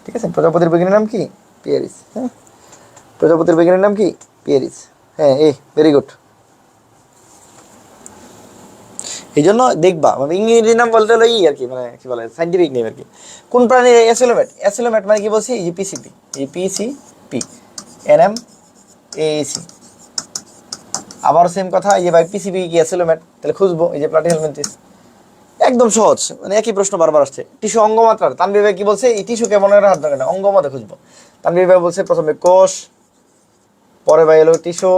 ঠিক আছে। প্রজাপতির বেগিনির নাম কি? পিয়ারিস। হ্যাঁ, প্রজাপতির বেগিনির নাম কি? পিয়ারিস। হ্যাঁ, ভেরি গুড। এই জন্য দেখবা মানে ইংরেজি নাম বলতে হলো আর কি, মানে কি বলে, সাইন্টিফিক নেম আর কি। কোন প্রাণীর অ্যাসিলোমেট? অ্যাসিলোমেট মানে কি বলছি? এই পিসিপি, এই পিসিপি, এনএম, এএসি। আবার সেম কথা, এই যে ভাই পিসিপি কি অ্যাসিলোমেট? তাহলে খুঁজবো, এই যে প্লাটিহেলমিনথেস। একদম সহজ, মানে একই প্রশ্ন বারবার আসছে। টিস্যু অঙ্গমাত্রার তানভীর ভাই কি বলছে, এই টিস্যুকে মনে রাখার দরকার না, অঙ্গমাত্রা খুঁজবো। তানভীর ভাই বলছে প্রথমে কোষ, পরে ভাই এলো টিস্যু,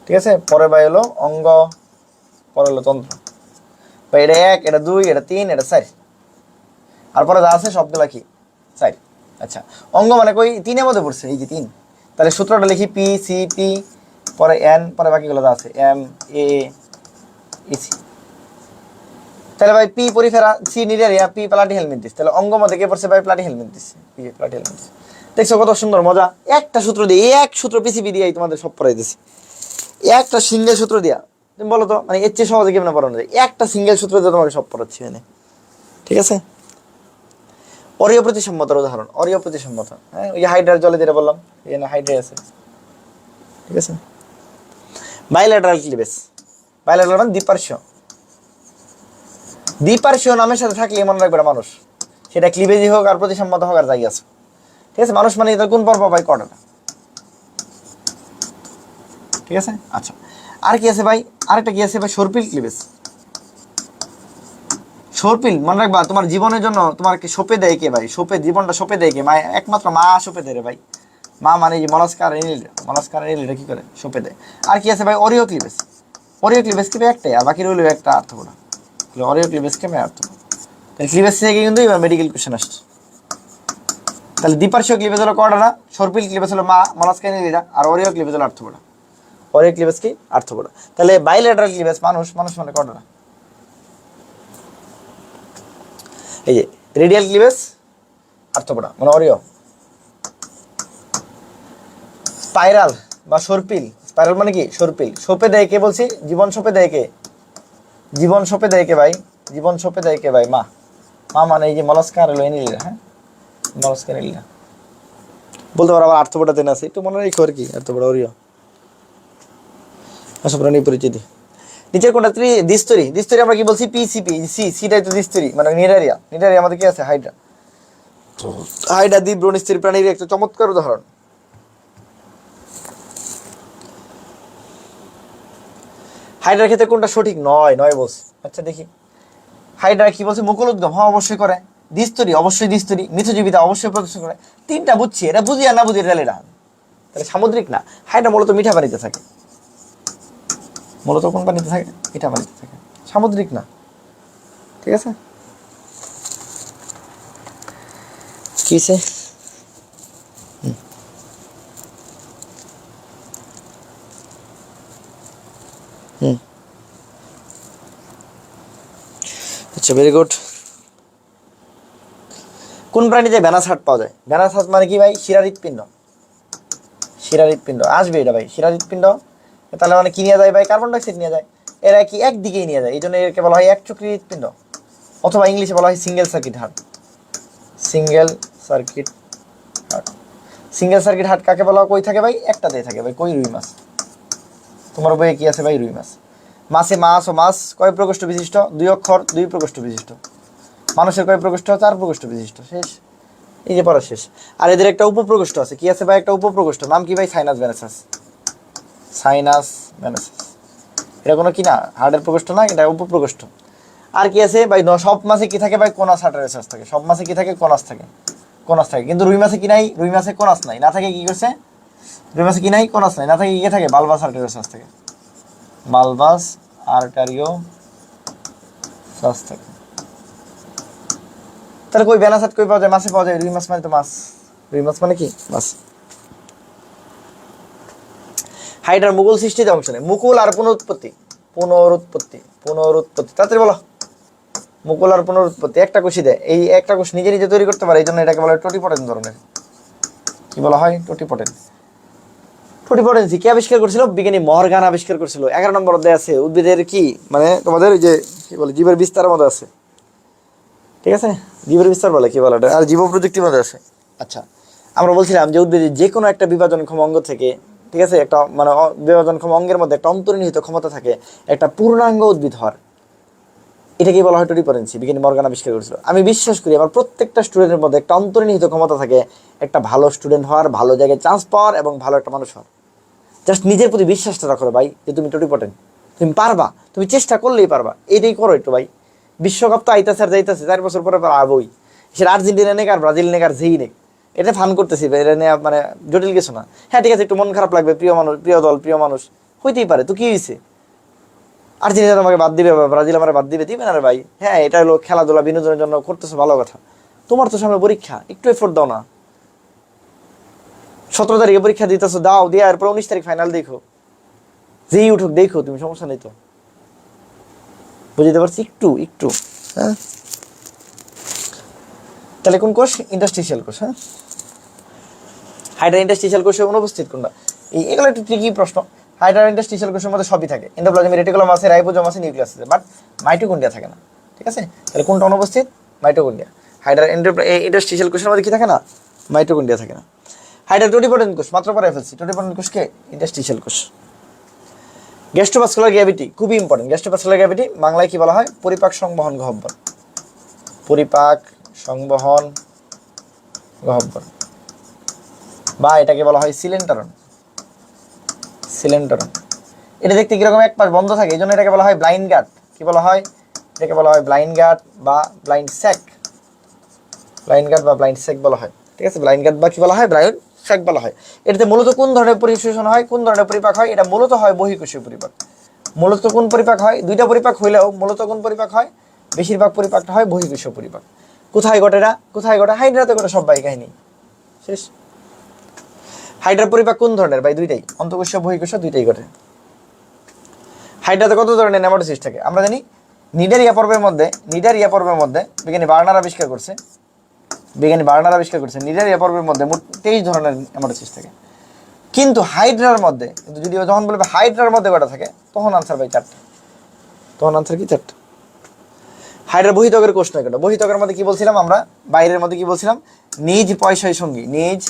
ঠিক আছে, পরে ভাই এলো অঙ্গ, পরে এলো তন্ত্র। ভাই এটা 1, এটা 2, এটা 3, এটা 4, আর পরে যা আছে সবগুলা কি 4। আচ্ছা, অঙ্গ মানে কই 3-এর মধ্যে পড়ছে, এই যে 3। তাহলে সূত্রটা লিখি পি সি পি, পরে এন, পরে বাকিগুলো যা আছে এম এ ইসি। তাহলে ভাই P Porifera, C Cnidaria, P Platyhelminthes. তাহলে অঙ্গ মধ্যে কে পড়ছে ভাই Platyhelminthes, P Platyhelminthes. দেখছো কত সুন্দর মজা, একটা সূত্র দিয়ে, এক সূত্র পিসিবি দিয়েই তোমাদের সব পড়াই দিছি, একটা সিঙ্গেল সূত্র দিয়া। তুমি বলো তো মানে এর চেয়ে সহজে কেমন পড়ানো যায়, একটা সিঙ্গেল সূত্র দিয়ে তোমাকে সব পড়াচ্ছি মানে, ঠিক আছে। অরীয় প্রতিসম্মতার উদাহরণ, অরীয় প্রতিসম্মতা, হ্যাঁ ওই হাইড্রার জলে যেটা বললাম, এখানে হাইড্রা আছে, ঠিক আছে। বাইল্যাটারাল ক্লিভেজ, বাইল্যাটারাল মানে দ্বিপার্শ্বীয়, দ্বিপার্শ্বীয় নামের সাথে থাকলে মনে রাখবে মানুষ, সেটা ক্লিভেজই হোক আর প্রতিসম্মত হোক আর যাই আছে, ঠিক আছে। মানুষ মানে কোন পর্ব ভাই, কটা, ঠিক আছে। আচ্ছা, আর কি আছে ভাই, আরেকটা কি আছে ভাই, সর্পিল ক্লিভেজ। সর্পিল মনে রাখবা, তোমার জীবনের জন্য তোমার কি সঁপে দেয় কে ভাই, সঁপে জীবনটা সঁপে দেয় কে, মা, একমাত্র মা সঁপে দেয় রে ভাই। মা মানে যে মলাস্কার এনিল, মলাস্কার এনিলটা কি করে সঁপে দেয়। আর কি আছে ভাই, অরিও ক্লিভেজ। অরিও ক্লিভেজ কি ভাই একটাই, আর বাকি রইল একটা আর্থগোনা। অরিও ক্লিভেজ কে ভাই আর্থগোনা। তাহলে ক্লিভেজ থেকে কিন্তু এবার মেডিকেল কোশ্চেন আসছে। তাহলে দ্বিপার্শ্বীয় ক্লিভেজ হলো কটা না, সর্পিল ক্লিভেজ হলো মা, মলাস্কার এনিলিডা, আর অরিও ক্লিভেজ হলো আর্থগোনা। অরিও ক্লিভেজ কি আর্থগোনা। তাহলে বাইল্যাটারাল ক্লিভেজ মানুষ, মানুষ মানে কটা না, এই যে রেডিয়াল ক্লিভেজ আর্থগোনা মানে অরিও। স্পাইরাল বা সর্পিল, স্পাইরাল মানে কি সর্পিল, সঁপে দেয় কে বলছি, জীবন সঁপে দেয় কে, জীবন সঁপে দেয় কে ভাই, জীবন সঁপে দেয় কে ভাই, মা। মা মানে এই যে মলাস্কার হলো এনিলিডা, হ্যাঁ মলাস্কার এনিলিডা বলতে পারো। আবার আর্থপোডা তেন আছে, একটু মনে রাখো আর কি, আর্থপোডা অরিও। আচ্ছা, প্রাণী পরিচিতি নিচের কোনটা দ্বিস্তরী, দ্বিস্তরী আমরা কি বলছি, পিসিপি, সি, সিটাই তো দ্বিস্তরী মানে নিডারিয়া, নিডারিয়া আমাদের কি আছে হাইড্রা, হাইড্রা দ্বীপ ব্রণস্থির প্রাণীর একটা চমৎকার উদাহরণ। হাইড্রার ক্ষেত্রে কোনটা সঠিক, নয়, নয় বলছে। আচ্ছা দেখি, হাইড্রা কি বলছে, মুকুল উদ্গম, হ্যাঁ অবশ্যই করে। দ্বিস্তরী, অবশ্যই দ্বিস্তরী। মিথজীবিতা অবশ্যই প্রদর্শন করে। তিনটা বুঝছি, এটা বুঝি আর না বুঝি রেলে না, তাহলে সামুদ্রিক না। হাইড্রা মূলত মিঠা পানিতে থাকে, মূলত কোন পানিতে থাকে, মিঠা পানিতে থাকে, সামুদ্রিক না, ঠিক আছে। কিসে আচ্ছা, ভেরি গুড। কোন প্রাণীতে ভ্যানাস হার্ট পাওয়া যায়, ভ্যানাস হার্ট মানে কি ভাই, শিরা হৃৎপিণ্ড, শিরা হৃৎপিণ্ড আসবে এটা ভাই, শিরা হৃৎপিণ্ড। তাহলে মানে কি নিয়ে যায় ভাই, কার্বন ডাইঅক্সাইড নিয়ে যায়। এরা কি একদিকেই নিয়ে যায়, এই জন্য একে বলা হয় একচক্রী হৃৎপিণ্ড, অথবা ইংলিশে বলা হয় single circuit heart, single circuit heart. Single circuit heart কাকে বলা হয়, কই থাকে ভাই, একটাতেই থাকে ভাই, কই, রুই মাছ। তোমার বইয়ে কি আছে ভাই, রুই মাছ। মাছে মাছ ও মাছ কয় প্রকোষ্ঠ বিশিষ্ট, 2 অক্ষর 2 প্রকোষ্ঠ বিশিষ্ট। মানুষের কয় প্রকোষ্ঠ, 4 প্রকোষ্ঠ বিশিষ্ট। শেষ, এই যে পড়া শেষ। আর এদের একটা উপপ্রকোষ্ঠ আছে, কি আছে ভাই, একটা উপপ্রকোষ্ঠ, নাম কি ভাই, সাইনাস ভ্যানাসাস, সাইনাস ভ্যানাসাস। এটা কোনো কি না, হার্টের প্রকোষ্ঠ না, এটা উপপ্রকোষ্ঠ। আর কি আছে ভাই, সব মাছে কি থাকে ভাই, কোনাস হার্টারেসাস থাকে, সব মাছে কি থাকে, কোনাস থাকে, কোনাস থাকে। কিন্তু রুই মাছে কি নাই, রুই মাছে কোনাস নাই, না থাকে কি করছে, রুই মাছে কি নাই, কোনাস নাই, না থাকে কি থাকে, বালবাস হার্টারেসাস থাকে, বালবাস আর্টারিওসাস থাকে। তাহলে কই ভ্যানাস হার্ট কই পাওয়া যায়, মাছে পাওয়া যায়, রুই মাছ মানে তো মাছ, রুই মাছ মানে কি মাছ। হাইড্রার মুকুল সৃষ্টিতে অংশ নেই, মুকুল আর পুনরুৎপত্তি, পুনরুৎপত্তি, পুনরুৎপত্তি, তাড়াতাড়ি বলো। মুকুল আর পুনরুৎপত্তি, একটা কোষই দেয়, এই একটা কোষ নিজে নিজে তৈরি করতে পারে, এই জন্য এটাকে বলা হয় টোটিপটেন্ট ধরনের। কি বলা হয়, টোটিপটেন্ট। টোটিপটেন্সি কে আবিষ্কার করেছিল, বিজ্ঞানী মর্গান আবিষ্কার করেছিল। 11 নম্বর অধ্যায় আছে, উদ্ভিদের কি মানে তোমাদের ওই যে কি বলে, জীবের বিস্তারের মধ্যে আছে, ঠিক আছে, জীবের বিস্তার বলে কি বলে এটা, আর জীব প্রযুক্তির মধ্যে আছে। আচ্ছা, আমরা বলছিলাম যে উদ্ভিদের যে কোনো একটা বিভাজনক্ষম অঙ্গ থেকে, ঠিক আছে, একটা মানে বিভাজনক্ষম অঙ্গের মধ্যে একটা অন্তর্নিহিত ক্ষমতা থাকে একটা পূর্ণাঙ্গ উদ্ভিদ হওয়ার, এটাকেই বলা হয় টোটিপটেন্সি, বিজ্ঞানী মর্গান আবিষ্কার করেছিল। আমি বিশ্বাস করি আমার প্রত্যেকটা স্টুডেন্টের মধ্যে একটা অন্তর্নিহিত ক্ষমতা থাকে একটা ভালো স্টুডেন্ট হওয়ার, ভালো জায়গায় চান্স পাওয়ার এবং ভালো একটা মানুষ হওয়ার। জাস্ট নিজের প্রতি বিশ্বাসটা রাখো ভাই, যে তুমি টোটিপটেন্ট, তুমি পারবা, তুমি চেষ্টা করলেই পারবা, এটাই করো একটু ভাই। বিশ্বকাপ তো আইতাছে আর যাইতাছে, 4 বছর পরে আবই। সে আর্জেন্টিনা নেক আর ব্রাজিল নেক আর যেই নেক, এটা ফান করতেছি, এটা নিয়ে মানে জটিল কিছু না। হ্যাঁ ঠিক আছে, একটু মন খারাপ লাগবে, প্রিয় মানুষ, প্রিয় দল, প্রিয় মানুষ, হইতেই পারে। তো কি হয়েছে, আর্জেন্টিনা তোমাকে বাদ দিবে বা ব্রাজিল আমার বাদ দিবে, দিবে না রে ভাই। হ্যাঁ এটা হলো খেলাধুলা, বিনোদনের জন্য করতেছো, ভালো কথা। তোমার তো সামনে পরীক্ষা, একটু এফোর্ট দাও না। 17 তারিখে পরীক্ষা দিতেছো, দাও, দিয়ে এরপর 19 তারিখ ফাইনাল দেখো, যেই উঠুক দেখো তুমি, সমস্যা নেই তো। বুঝতে পারছি, একটু একটু। হ্যাঁ তাহলে কোন কোষ? ইন্টারস্টিশিয়াল কোষ। হ্যাঁ হাইড্রা ইন্টারস্টিশিয়াল কোষে অনুপস্থিত কোনটা? এগুলো একটু ট্রিকি প্রশ্ন। হাইড্রা ইন্টারস্টিশিয়াল কোষের মধ্যে সবই থাকে, এন্ডোপ্লাজমিক রেটিকুলাম আছে, রাইবোজোম আছে, নিউক্লিয়াস আছে, বাট মাইটোকন্ড্রিয়া থাকে না। ঠিক আছে, তাহলে কোনটা অনুপস্থিত? মাইটোকন্ড্রিয়া। হাইড্রা ইন্টারস্টিশিয়াল কোষের মধ্যে কি থাকে না? মাইটোকন্ড্রিয়া থাকে না। হাইড্রা টোটিপোটেন্ট কোষ, মাত্র পরে ফেলছি। টোটিপোটেন্ট কোষকে ইন্টারস্টিশিয়াল কোষ। গ্যাস্ট্রোভাস্কুলার গ্র্যাভিটি খুবই ইম্পর্টেন্ট। গ্যাস্ট্রোভাস্কুলার গ্র্যাভিটি বাংলায় কি বলা হয়? পরিপাক সংবহন গহ্বর। পরিপাক সংবহন গহ্বর, বা এটাকে বলা হয় সিলেন্টারন। সিলেন্টারন। এটা দেখতে কিরকম, এক পাশ বন্ধ থাকে, এই জন্য এটাকে বলা হয় ব্লাইন্ড গাট। কি বলা হয়? এটাকে বলা হয় ব্লাইন্ড গাট বা ব্লাইন্ড স্যাক। ব্লাইন্ড গাট বা ব্লাইন্ড স্যাক বলা হয়। ঠিক আছে, ব্লাইন্ড গাট বা কি বলা হয়? ব্লাইন্ড স্যাক বলা হয়। এটাতে মূলত কোন ধরনের পরিশোষণ হয়, কোন ধরনের পরিপাক হয়? এটা মূলত হয় বহিঃকোষীয় পরিপাক। মূলত কোন পরিপাক হয়? দুইটা পরিপাক হইলেও মূলত কোন পরিপাক হয়? বেশিরভাগ পরিপাকটা হয় বহিঃকোষীয় পরিপাক। কোথায় ঘটে না? কোথায় ঘটে? হাইড্রাতে ঘটে, সব বাই কাহিনী শেষ। হাইড্রার পরিপাক কোন ধরনের ভাই? দুইটাই, অন্তঃকোষীয় বহিঃকোষীয় দুইটাই ঘটে। হাইড্রাতে কত ধরনের নেমাটোসিস্ট থাকে আমরা জানি? নিডারিয়া পর্বের মধ্যে বিজ্ঞানী বার্নার আবিষ্কার করছে। নিডারিয়া পর্বের মধ্যে মোট 23 ধরনের নেমাটোসিস্ট থাকে। কিন্তু হাইড্রার মধ্যে, কিন্তু যদি যখন বলবে হাইড্রার মধ্যে কটা থাকে, তখন আনসার ভাই 4টা। তখন আনসার কি? 4টা। হাইড্রার বহিত্বকের কোষ নয় কটা? বহিত্বকের মধ্যে কি বলছিলাম আমরা? বাইরের মধ্যে কি বলছিলাম? নিজ পয়সায় সঙ্গী। নিজ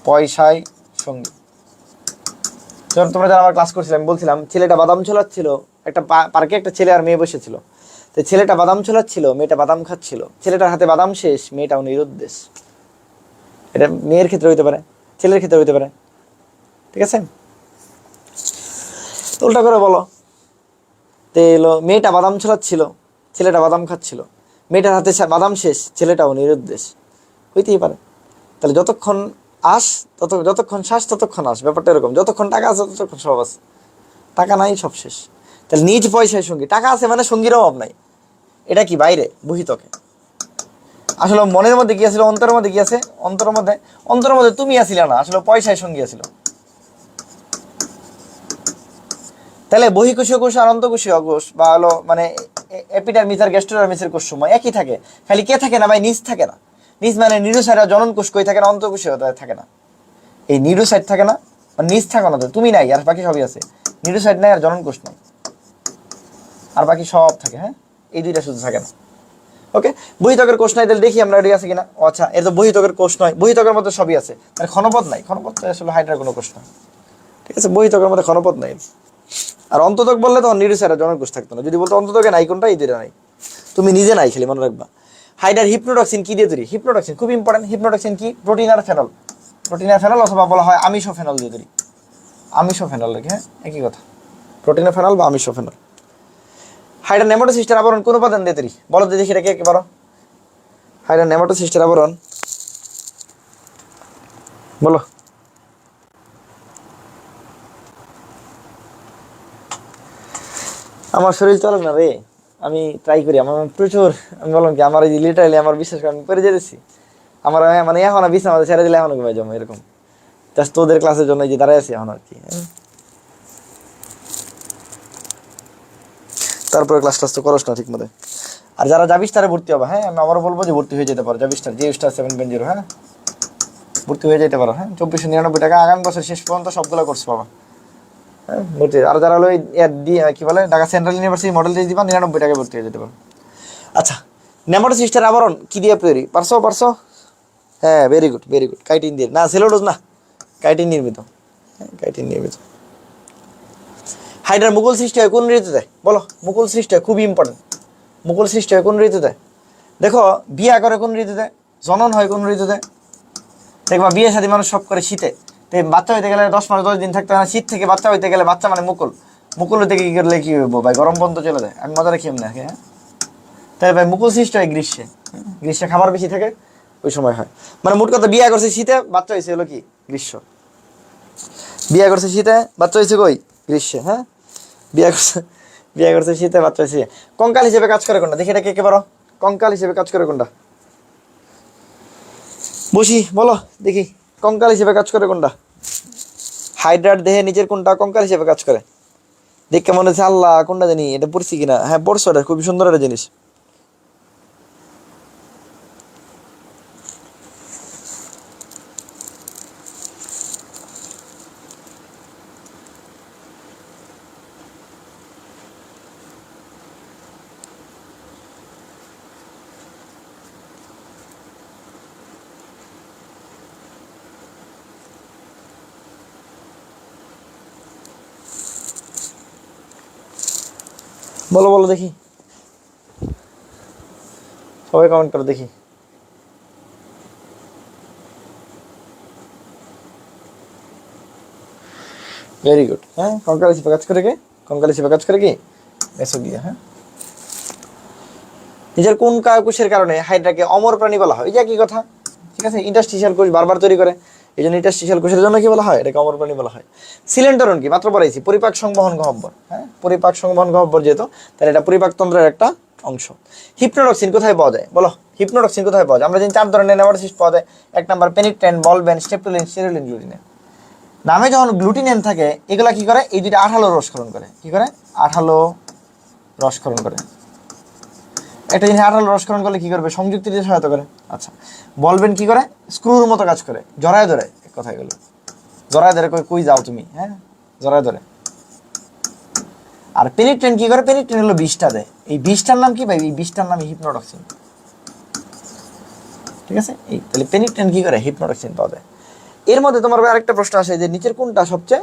পয়সায় সঙ্গী। যখন তোমরা যারা আমার ক্লাস করছিলাম, আমি বলছিলাম ছেলেটা বাদাম ছোলাচ্ছিল, একটা পার্কে একটা ছেলে আর মেয়ে বসেছিল। তো ছেলেটা বাদাম ছোলাচ্ছিল, মেয়েটা বাদাম খাচ্ছিল। ছেলেটার হাতে বাদাম শেষ, মেয়েটাও নিরুদ্দেশ। এটা মেয়ের ক্ষেত্রে হইতে পারে, ছেলের ক্ষেত্রে হইতে পারে। ঠিক আছে, উল্টা করে বলো। তো এলো, মেয়েটা বাদাম ছোলাচ্ছিল, ছেলেটা বাদাম খাচ্ছিল। মেয়েটার হাতে বাদাম শেষ, ছেলেটাও নিরুদ্দেশ। হইতেই পারে। তাহলে যতক্ষণ যতক্ষণ শ্বাস ততক্ষণ আস, ব্যাপারটা এরকম। যতক্ষণ টাকা আছে ততক্ষণ সব আছে, টাকা নাই সব শেষ। তাহলে নিজ পয়সায় সঙ্গী, টাকা আছে মানে সঙ্গীর অভাব নাই। এটা কি? বাইরে, বহিতকে। আসলে মনের মধ্যে কি আছিল, অন্তরের মধ্যে কি আছে? অন্তরের মধ্যে তুমি আসিল না, আসলে পয়সায় সঙ্গী আছিল। তাহলে বহিঃকোষীয় কোষ আর অন্তঃকোষীয় কোষ, বা হলো মানে এপিডার্মিস আর গ্যাস্ট্রোডার্মিসের কোষ সময় একই থাকে। খালি কে থাকে না ভাই? নিজ থাকে না। নিজ মানে নিউরোসাইট আর জনন কোষ কই থাকে না? অন্তঃকোষীয় থাকে না। এই নিউরোসাইট থাকে না, মানে নিজ থাকে না, তো তুমি নাই, আর বাকি সবই আছে। নিউরোসাইট নাই আর জনন কোষ নাই, আর বাকি সব থাকে। হ্যাঁ, এই দুইটা শুধু থাকে না। ওকে, বহিত্বকের কোষ নাই, তাহলে দেখি আমরা এটি আছে কিনা। আচ্ছা, এর তো বহিত্বকের কোষ নয়, বহিত্বকের মধ্যে সবই আছে, মানে ক্ষণপথ নাই। ক্ষণপথ আসলে হাইড্রার কোনো কোষ নয়। ঠিক আছে, বহিত্বকের মধ্যে ক্ষণপথ নাই। আর অন্ততক বললে তখন নিউরোসাইট আর জনন কোষ থাকতো না। যদি বলতো অন্ততকে নাই কোনটা, এই দুইটা নাই, তুমি নিজে নাই, খালি মনে রাখবা। হাইড্রার হিপনোটক্সিন কি দিয়ে তৈরি? হিপনোটক্সিন খুব ইম্পর্টেন্ট। হিপনোটক্সিন কি? প্রোটিন আর ফেনল। প্রোটিন আর ফেনল, অথবা বলা হয় আমিষোফেনল দিয়ে তৈরি। আমিষোফেনল রেখে, হ্যাঁ একই কথা, প্রোটিন আর ফেনল বা আমিষোফেনল। হাইড্রা নেমাটোসিস্টের আবরণ কোন উপাদান দিয়ে তৈরি? বলো তো দেখি, এটাকে একেবারে। হাইড্রা নেমাটোসিস্টের আবরণ বলো। আমার শরীর চলে না রে, আমি ট্রাই করি। আমার প্রচুর, আমি বললাম কি, আমার এই লিটারালি আমার বিশ্বাস করে আমি পেরে যেতেছি। আমার মানে এখন বিছানা আমাদের ছেড়ে দিলে এখন ঘুমাই যাবো এরকম। জাস্ট তোদের ক্লাসের জন্য যে দাঁড়ায় আছি এখন আর কি। তারপরে ক্লাস তো করস না ঠিক মতো। আর যারা যাবি স্টারে ভর্তি হবে, হ্যাঁ আমি আবারও বলবো যে ভর্তি হয়ে যেতে পারো। যাবি স্টার, যে স্টার 7.0, হ্যাঁ ভর্তি হয়ে যেতে পারো। হ্যাঁ 2499 টাকা, আগামী বছর শেষ পর্যন্ত সবগুলো কোর্স পাবা। হ্যাঁ ভর্তি। আর যারা হলো কি বলে ঢাকা সেন্ট্রাল ইউনিভার্সিটি মডেল দিয়ে দিবা, 99 টাকায় ভর্তি হয়ে যেতে পারো। আচ্ছা, নেমাটোসিস্টের আবরণ কি দিয়ে তৈরি? পারছো? হ্যাঁ ভেরি গুড। কাইটিন দিয়ে না, সেলুলোজ না, কাইটিন নির্মিত। হ্যাঁ কাইটিন নির্মিত। হাইড্রার মুকুল সৃষ্টি হয় কোন ঋতুতে? বলো। মুকুল সৃষ্টি হয়, খুবই ইম্পর্টেন্ট। মুকুল সৃষ্টি হয় কোন ঋতুতে? দেখো, বিয়া করে কোন ঋতুতে? জনন হয় কোন ঋতুতে? দেখবা বিয়ে শাদী মানুষ সব করে শীতে। তো বাচ্চা হইতে গেলে 10 মাস 10 দিন থাকতে হয় না। শীত থেকে বাচ্চা হইতে গেলে, বাচ্চা মানে মুকুল, মুকুল হইতে কি করলে কি হইব ভাই? গরম বন্ধ চলে যায়। আমি মজা রাখি এমনি, হ্যাঁ তাহলে ভাই মুকুল সৃষ্টি হয় গ্রীষ্মে, গ্রীষ্মে খাবার বেশি থাকে ওই সময় হয়। মানে মোট কথা বিয়ে করছে শীতে, বাচ্চা হয়েছে হলো কি গ্রীষ্ম। বিয়ে করছে শীতে, বাচ্চা হয়েছে কই গ্রীষ্মে। হ্যাঁ, বিয়ে করছে শীতে, বাচ্চা হয়েছে। কঙ্কাল হিসেবে কাজ করে কোনটা দেখি, এটা কে কে পারো? কঙ্কাল হিসেবে কাজ করে কোনটা? বসি বলো দেখি, কঙ্কাল হিসেবে কাজ করে কোনটা? হাইড্রার দেহে নিচের কোনটা কঙ্কাল হিসেবে কাজ করে? দেখে মনে হচ্ছে আল্লাহ কোনটা জানি, এটা পড়ছি কিনা। হ্যাঁ পড়ছো, এটা খুবই সুন্দর একটা জিনিস। বলো বলো দেখি, সবাই কমেন্ট করো দেখি। Very good. হ্যাঁ, কঙ্কাল হিসেবে কাজ করে কে? কঙ্কাল হিসেবে কাজ করে কি মেসোগিয়া। হ্যাঁ, নিজের কোন কোষের কারণে হাইড্রাকে অমর প্রাণী বলা হয়? এই যে একই কথা, ঠিক আছে। ইন্টারস্টিশিয়াল কোষ বারবার তৈরি করে, এই জন্য ইন্টারস্টিশিয়াল কোষের জন্য কি বলা হয়? এটাকে অমর প্রাণী বলা হয়। সিলেন্ডারন কি? মাত্র পড়াইছি, পরিপাক সংবহন গহ্বর। হ্যাঁ, পরিপাক সংবহন গহ্বর যেহেতু, তাহলে এটা পরিপাক তন্ত্রের একটা অংশ। হিপনোটক্সিন কোথায় পাওয়া যায় বলো? হিপনোটক্সিন কোথায় পাওয়া যায়? আমরা জানি 4 ধরনের নেমাটোসিস্ট পাওয়া যায়। 1 নাম্বার পেনিট্রেন, বলবেন, স্টেপটোলিন, স্টেরোলিন, গ্লুটিনেন। নামে যখন গ্লুটিনেন থাকে, এগুলা কি করে? এই দুইটা আঠালো রসক্ষরণ করে। কি করে? আঠালো রসক্ষরণ করে। একটা জিনিস আঠালো রসক্ষরণ করলে কি করবে? সংযুক্তি দিতে সহায়তা করে। আচ্ছা, বলবেন কি করে? স্ক্রুর মতো কাজ করে, জড়ায় ধরে। কথা এগুলো জড়ায় ধরে, কই যাও তুমি? হ্যাঁ, জড়ায় ধরে। আর পেনিট্রেন কি করে? পেনিট্রেন হলো বিষটা দেয়। এই বিষটার নাম কি ভাই? এই বিষটার নাম হিপনোটক্সিন। ঠিক আছে, এই তাহলে পেনিট্রেন কি করে? হিপনোটক্সিন পাওয়া যায়। এর মধ্যে তোমার আরেকটা প্রশ্ন আসে যে নিচের কোনটা সবচেয়ে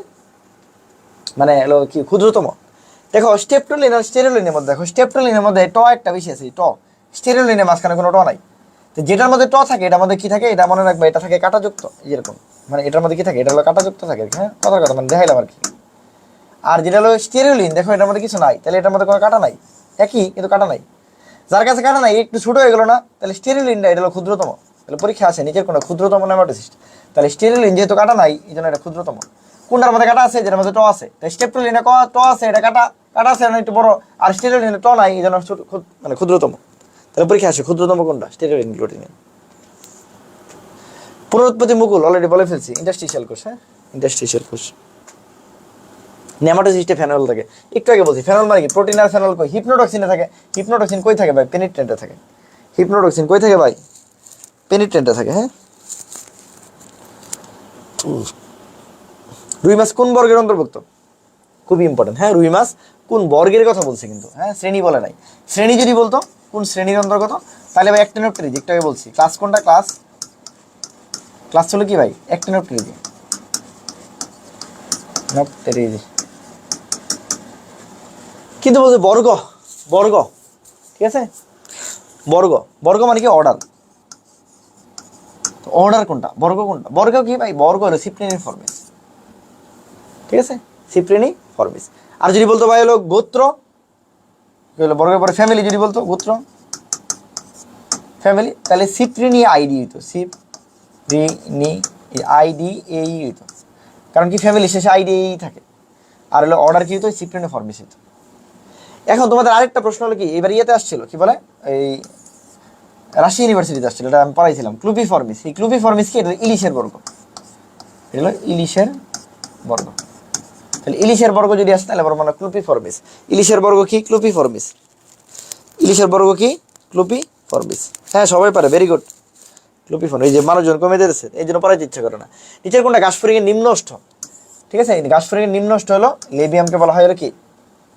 মানে হলো কি ক্ষুদ্রতম? দেখো স্টেপটোলিন আর স্টেরোলিনের মধ্যে, দেখো স্টেপটোলিনের মধ্যে ট একটা বেশি আছে, ট। স্টেরোলিনের মাঝখানে কোনো ট নাই। তো যেটার মধ্যে ট থাকে, এটার মধ্যে কি থাকে? এটা মনে রাখবে, এটা থাকে কাঁটাযুক্ত, যেরকম। মানে এটার মধ্যে কি থাকে? এটা হলো কাঁটাযুক্ত থাকে। হ্যাঁ, কথার কথা মানে দেখাইলাম আর কি। আর যেটা হলো স্টেরোলিন, দেখো এটার মধ্যে কিছু নাই, তাহলে এটার মধ্যে কোনো কাঁটা নাই। একই কিন্তু কাঁটা নাই। যার কাছে কাঁটা নাই, একটু ছোট হয়ে গেল না, তাহলে স্টেরোলিনটা এটা হলো ক্ষুদ্রতম। তাহলে পরীক্ষা আছে নিচের কোনো ক্ষুদ্রতম নেমাটোসিস্ট, তাহলে স্টেরোলিন যেহেতু কাঁটা নাই, এই জন্য এটা ক্ষুদ্রতম। কোনটার মধ্যে কাঁটা আছে? যেটার মধ্যে ট আছে। তাই স্টেপটোলিনে ট আছে, এটা কাঁটা, কাঁটা আছে না একটু বড়। আর স্টেরোলিনে ট নাই, এই জন্য মানে ক্ষুদ্রতম। তাহলে পরীক্ষা আসে ক্ষুদ্রতম কোনটা? স্টেরোলিন, গ্লুটিনিন। পুনরুৎপত্তি মুকুল অলরেডি বলে ফেলছি, ইন্টারস্টিশিয়াল কোষ। হ্যাঁ, ইন্টারস্টিশিয়াল কোষ। নেমাটোসিস্টে ফেনল থাকে, একটু আগে বলছি। ফেনল মানে কি? প্রোটিন আর ফেনল কই? হিপনোটক্সিনে থাকে। হিপনোটক্সিন কই থাকে ভাই? পেনিট্রেন্টে থাকে। হিপনোটক্সিন কই থাকে ভাই? পেনিট্রেন্টে থাকে। হ্যাঁ, রুই মাছ কোন বর্গের অন্তর্ভুক্ত? খুবই ইম্পর্টেন্ট। হ্যাঁ, রুই মাছ কোন বর্গের কথা বলছে কিন্তু, হ্যাঁ শ্রেণী বলে নাই। শ্রেণী যদি বলতো কোন শ্রেণীর অন্তর্গত, তাহলে ভাই অ্যাক্টিনোপটেরিজ, একটু আগে বলছি। ক্লাস কোনটা? ক্লাস ক্লাস হলো কি ভাই? অ্যাক্টিনোপটেরিজ। নপটেরিজ কিন্তু বলছে বর্গ, বর্গ। ঠিক আছে, বর্গ। বর্গ মানে কি? অর্ডার। অর্ডার কোনটা? বর্গ কোনটা? বর্গ কি ভাই? বর্গ হলো সিপ্রিনি ফরমিস। ঠিক আছে, সিপ্রিনি ফরমিস। আর যদি বলতো ভাই হলো গোত্র, হলো বর্গের পরে ফ্যামিলি, যদি বলতো গোত্র ফ্যামিলি, তাহলে সিপ্রিনি আইডি হইতো। সিপ্রিনি আইডি এই হইতো, কারণ কি ফ্যামিলি শেষে আইডি এই থাকে। আর হলো অর্ডার কি হইতো? সিপ্রিনি ফরমিস হইতো। এখন তোমাদের আরেকটা প্রশ্ন হলো কি, এবার ইয়েতে আসছিল কি বলে, এই রাজশাহী ইউনিভার্সিটিতে আসছিল, এটা আমি পড়াইছিলাম, ক্লুপি ফরমিস। এই ক্লুপি ফরমিস কি? এটা ইলিশের বর্গ। এটা হলো ইলিশের বর্গ। তাহলে ইলিশের বর্গ যদি আসে, তাহলে মানে ক্লুপি ফরমিস। ইলিশের বর্গ কি? ক্লুপি ফরমিস। ইলিশের বর্গ কি? ক্লুপি ফরমিস। হ্যাঁ, সবাই পারে, ভেরি গুড। ক্লুপি ফরমিস। এই যে মানুষজন কমে দিতেছে, এই জন্য পড়াইতে ইচ্ছা করে না। নিচের কোনটা ঘাসফড়িংয়ের নিম্নষ্ঠ? ঠিক আছে, ঘাসফড়িংয়ের নিম্নষ্ঠ হলো লেবিয়ামকে বলা হয় হলো কি?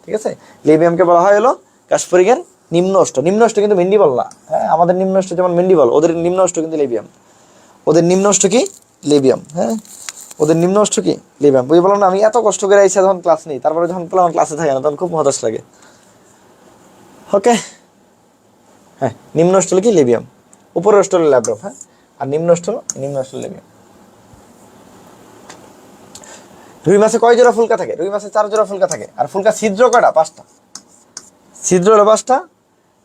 ঠিক আছে, লেবিয়ামকে বলা হয় হলো ঘাসফড়িংয়ের নিম্নষ্ঠ। নিম্নষ্ঠ কিন্তু মেন্ডিবল না। হ্যাঁ, আমাদের নিম্নষ্ঠ যেমন মেন্ডিবল, ওদের নিম্নষ্ঠ কিন্তু লেবিয়াম। ওদের নিম্নষ্ঠ কি? লেবিয়াম। হ্যাঁ, ওদের নিম্নষ্ঠ কি? লেবিয়াম। বুঝে বললাম না? আমি এত কষ্ট করে আইসা যখন ক্লাস নিই, তারপরে যখন আমার ক্লাসে থাকে না, তখন খুব হতাশ লাগে। ওকে, হ্যাঁ, নিম্নষ্ঠ হলো কি? লেবিয়াম। উপরের অষ্ট হলো ল্যাব্রম। হ্যাঁ, আর নিম্নষ্ঠ হলো লেবিয়াম। রুই মাছে কয় জোড়া ফুলকা থাকে? রুই মাছে 4 জোড়া ফুলকা থাকে। আর ফুলকা ছিদ্র কয়টা? 5টা। ছিদ্র হলো 5টা,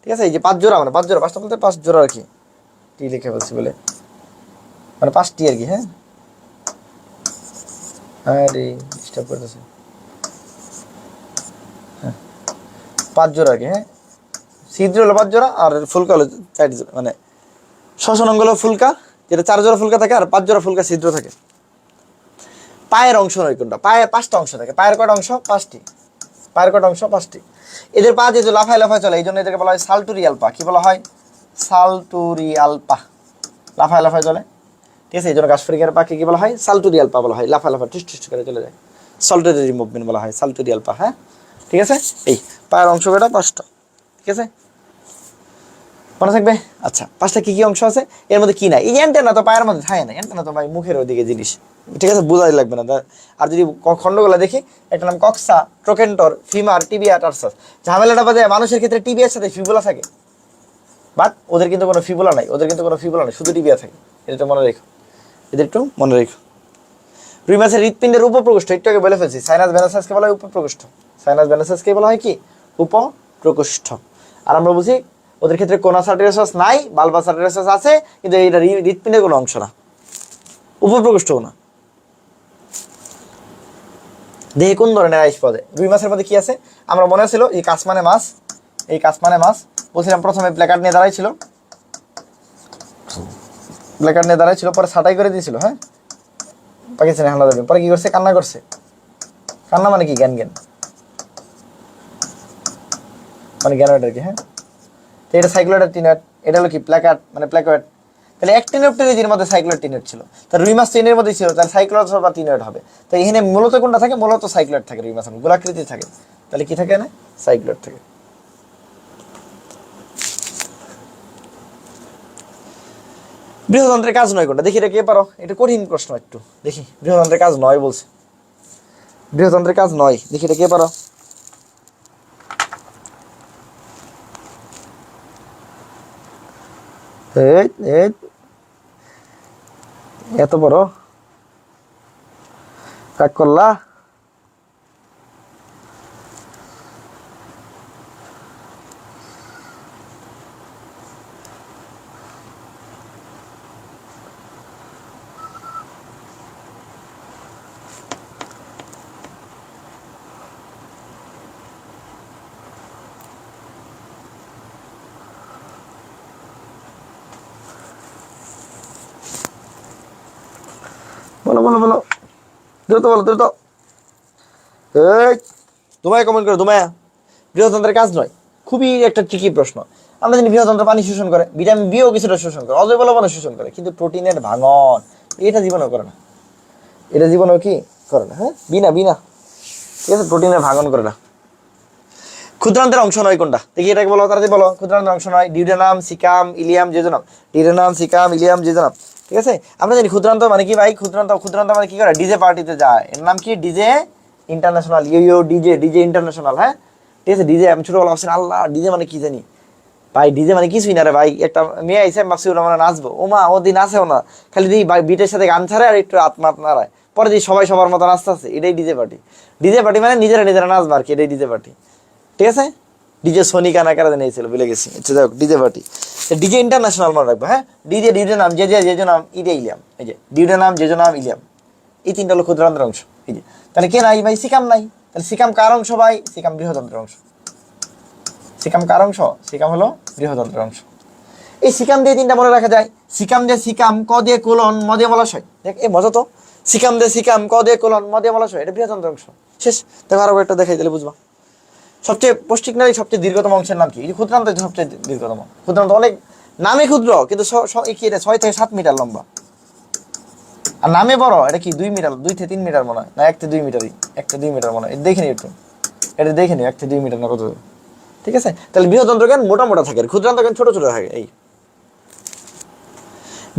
ঠিক আছে, এই যে 5 জোড়া, মানে 5 জোড়া, 5টা বলতে 5 জোড়া আর কি, টি লিখে বলছি বলে, মানে 5টি আর কি। হ্যাঁ, আরে ডিস্টার্ব করতেছে। হ্যাঁ, 5 জোড়া আর কি। হ্যাঁ, ছিদ্র হলো 5 জোড়া, আর ফুলকা হলো 4 জোড়া, মানে শ্বসন অঙ্গ হলো ফুলকা, যেটা 4 জোড়া ফুলকা থাকে আর 5 জোড়া ফুলকা ছিদ্র থাকে। পায়ের অংশ নয় কোনটা, পায়ে 5টা অংশ থাকে। পায়ের কয়টা অংশ? 5টি। পায়ের কয়টা অংশ? 5টি। এদের পা যেহেতু লাফায় লাফায় চলে, এই জন্য এদেরকে বলা হয় সালটুরিয়াল পা। কি বলা হয়? সালটুরিয়াল পা। লাফায় লাফায় চলে, ঠিক আছে, এই জন্য ঘাসফড়িংয়ের পাকে কি বলা হয়? সালটুরিয়াল পা বলা হয়। লাফায় লাফায় ঠুস ঠুস করে চলে যায়, সল্টারি মুভমেন্ট বলা হয়, সালটুরিয়াল পা। হ্যাঁ, ঠিক আছে। এই পায়ের অংশ কয়টা? 5টা, ঠিক আছে, মনে থাকবে। আচ্ছা, 5টা কি কি অংশ আছে? এর মধ্যে কি নাই? এই অ্যান্টেনা তো পায়ের মধ্যে থাকে না, অ্যান্টেনা তো ভাই মুখের ওদিকে জিনিস, ঠিক আছে, বোঝাই লাগবে না। আর যদি খণ্ডগুলো দেখি, একটা নাম কক্সা, ট্রোকেন্টর, ফিমার, টিবিয়া, টার্সাস। ঝামেলাটা বাজে মানুষের ক্ষেত্রে টিবিয়ার সাথে ফিবুলা থাকে, বাট ওদের কিন্তু কোনো ফিবুলা নাই, ওদের কিন্তু কোনো ফিবুলা নাই, শুধু টিবিয়া থাকে। এটা একটু মনে রেখো, এদের একটু মনে রেখো। রুই মাছের হৃৎপিণ্ডের উপপ্রকোষ্ঠ, একটু আগে বলে ফেলছি, সাইনাস ভেনাসাসকে বলা হয় উপপ্রকোষ্ঠ। সাইনাস ভেনাসাসকে বলা হয় কি? উপপ্রকোষ্ঠ। আর আমরা বুঝি ওদের ক্ষেত্রে কোনা সার্টিরাসাস নাই, বালবা সার্টিরাসাস আছে, কিন্তু এটা হৃৎপিণ্ডের কোনো অংশ না, উপপ্রকোষ্ঠও না। দেহে কোন ধরনের আইস পাওয়া যায়? রুই মাছের মধ্যে কি আছে? আমরা মনে ছিল এই কাসমানে মাছ, এই কাসমানে মাছ বলছিলাম প্রথমে প্ল্যাকার্ড নিয়ে দাঁড়াইছিল, প্ল্যাকার্ড নিয়ে দাঁড়াইছিল, পরে ছাটাই করে দিয়েছিল। হ্যাঁ, পাকিস্তানি হামলা, পরে কি করছে? কান্না করছে। কান্না মানে কি? জ্ঞান জ্ঞান মানে জ্ঞান আর কি। হ্যাঁ, তো এটা সাইক্লোয়েড আর টিনেট, এটা হলো কি? প্ল্যাকার্ড মানে প্ল্যাকয়েড। তাহলে অ্যাক্টিনোপ্টেরিজির মধ্যে সাইক্লোয়েড টিনেট ছিল, তার রুই মাছ টিনের মধ্যে ছিল, তাহলে সাইক্লোয়েড বা টিনেট হবে। তো এখানে মূলত কোনটা থাকে? মূলত সাইক্লোয়েড থাকে। রুই মাছের গোলাকৃতি থাকে, তাহলে কি থাকে? না, সাইক্লোয়েড থাকে। বৃহদন্ত্রের কাজ নয় কোনটা? দেখি, এটা কে পারো? এটা কঠিন প্রশ্ন একটু, দেখি। বৃহদন্ত্রের কাজ নয় বলছে, বৃহদন্ত্রের কাজ নয়, দেখি এটা কে পারো? এত বড় কাক করলা। বলো বলো বলো, দ্রুত বলো, দ্রুত। এই তোমায় কমেন্ট করো, তোমায়। বৃহদন্ত্রের কাজ নয়, খুবই একটা ট্রিকি প্রশ্ন। আমরা জানি বৃহদন্ত্র পানি শোষণ করে, ভিটামিন বিও কিছুটা শোষণ করে, অজৈব লবণও শোষণ করে, কিন্তু প্রোটিনের ভাঙন এটা জীবনেও করে না, এটা জীবনেও কি করে না। হ্যাঁ, বিনা বিনা, ঠিক আছে, প্রোটিনের ভাঙন করে না। ক্ষুদ্রান্তের অংশ নয় কোনটা? দেখি এটাকে বলো, তাড়াতাড়ি বলো। ক্ষুদ্রান্তের অংশ নয়, duodenum, caecum, Ilium, jejunum. Duodenum, caecum, Ilium, jejunum, ঠিক আছে। আমরা জানি ক্ষুদ্রান্ত মানে কি ভাই? ক্ষুদ্রান্ত, ক্ষুদ্রান্ত মানে কি করে? ডিজে পার্টিতে যায়, এর নাম কি? DJ international. You DJ, DJ international. হ্যাঁ, ঠিক আছে, ডিজে। আমি ছোটবেলা ভাবছিলাম আল্লাহ ডিজে মানে কি জানি ভাই, ডিজে মানে কিছুই না রে ভাই। একটা মেয়ে আইসে, ভাবছি ওরা মানে নাচবো, ও মা, ও দিন নাচেও না, খালি দিই বিটের সাথে গান ছাড়ে আর একটু আত্মা নাড়ায়, পরে দিই সবাই সবার মতো নাচতেছে, এটাই ডিজে পার্টি। ডিজে পার্টি মানে নিজেরা নিজেরা নাচবা আর কি, এটাই ডিজে পার্টি, ঠিক আছে। ডিজে সোনিকা না কারা নিয়েছিল ভুলে গেছি, আচ্ছা যাই হোক, ডিজে পার্টি। ডিজে ইন্টারন্যাশনাল মনে রাখবো। হ্যাঁ, ডিজে, ডিজে নাম, জেজে নাম, ইডে ইলিয়াম। এই যে ডিউডে নাম, জেজো নাম, ইলিয়াম, এই তিনটা হলো ক্ষুদ্রান্তের অংশ। এই যে, তাহলে কে নাই ভাই? সিকাম নাই। তাহলে সিকাম কার অংশ ভাই? সিকাম বৃহদন্ত্রের অংশ। সিকাম কার অংশ? সিকাম হলো বৃহদন্ত্রের অংশ। এই সিকাম দিয়ে তিনটা মনে রাখা যায়। সিকাম দিয়ে সিকাম, ক দিয়ে কোলন, ম দিয়ে মলাশয়। দেখ এ মজা তো। সিকাম দিয়ে সিকাম, ক দিয়ে কোলন, ম দিয়ে মলাশয়, এটা বৃহদন্ত্রের অংশ। শেষ। দেখো আরো একটা দেখাই দিলে বুঝবা। সবচেয়ে পৌষ্টিক নারী সবচেয়ে দীর্ঘতম অংশের নাম কি? এই ক্ষুদ্রান্ত সবচেয়ে দীর্ঘতম। ক্ষুদ্রান্ত অনেক নামে ক্ষুদ্র, কিন্তু কি এটা 6 থেকে 7 মিটার লম্বা। আর নামে বড়, এটা কি 2 মিটার, 2 থেকে 3 মিটার মনে হয়, না 1 থেকে 2 মিটারই, 1 থেকে 2 মিটার মনে হয়। দেখে নি একটু, এটা দেখে নি, 1 থেকে 2 মিটার না কত, ঠিক আছে। তাহলে বৃহদন্ত্র জ্ঞান মোটা মোটা থাকে, ক্ষুদ্রান্ত জ্ঞান ছোট ছোট থাকে। এই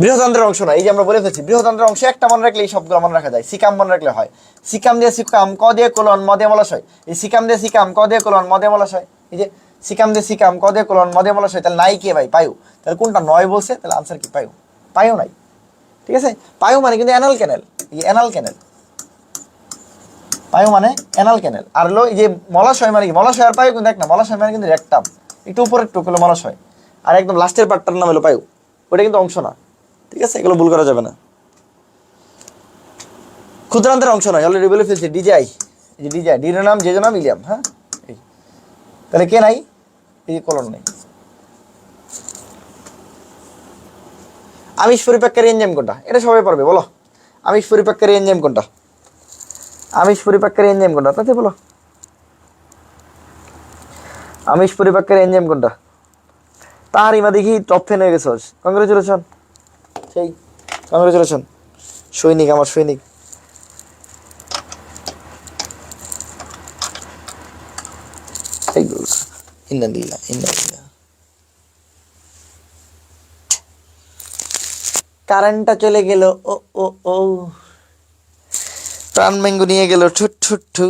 বৃহদন্ত্রের অংশ না, এই যে আমরা বলে ফেলছি বৃহদন্ত্রের অংশ একটা মনে রাখলে এই সবগুলো মনে রাখা যায়। সিকাম মনে রাখলে হয়। সিকাম দিয়ে সিকাম, ক দিয়ে কোলন, ম দিয়ে মলাশয়। এই সিকাম দিয়ে সিকাম, ক দিয়ে কোলন, ম দিয়ে মলাশয়। এই যে সিকাম দিয়ে সিকাম, ক দিয়ে কোলন, ম দিয়ে মলাশয়। তাহলে নাই কে ভাই? পায়ু। তাহলে কোনটা নয় বলছে? তাহলে আনসার কি? পায়ু। পায়ু নাই, ঠিক আছে। পায়ু মানে কিন্তু অ্যানাল ক্যানেল, এই অ্যানাল ক্যানেল। পায়ু মানে অ্যানাল ক্যানেল। আর হলো এই যে মলাশয় মানে কি? মলাশয় আর পায়ু কিন্তু এক না, মলাশয় মানে কিন্তু রেকটাম। একটু উপরের টুক হলো মানুষ হয়, আর একদম লাস্টের পার্টটার নাম হলো পায়ু, ওটা কিন্তু অংশ না, ঠিক আছে, এগুলো ভুল করা যাবে না। ক্ষুদ্রান্তের অংশ নয়, অলরেডি বলে ফেলছি, ডিজাই, এই যে ডিজাই, ডির নাম যে নাম ইলিয়াম, হ্যাঁ, এই তাহলে কে নাই, এই যে কলন নেই। আমিষ পরিপাককারী এনজাইম কোনটা, এটা সবাই পারবে, বলো আমিষ পরিপাককারী এনজাইম কোনটা, আমিষ পরিপাককারী এনজাইম কোনটা, তাতে বলো আমিষ পরিপাককারী এনজাইম কোনটা। তার ইমা দেখি টপ 10 হয়ে গেছে, কংগ্রেচুলেশন, সেই কংগ্রেচুলেশন, সৈনিক, আমার সৈনিক। কারেন্টটা চলে গেল, ও ও ও, প্রাণ ম্যাঙ্গো নিয়ে গেল, ঠু ঠু ঠু,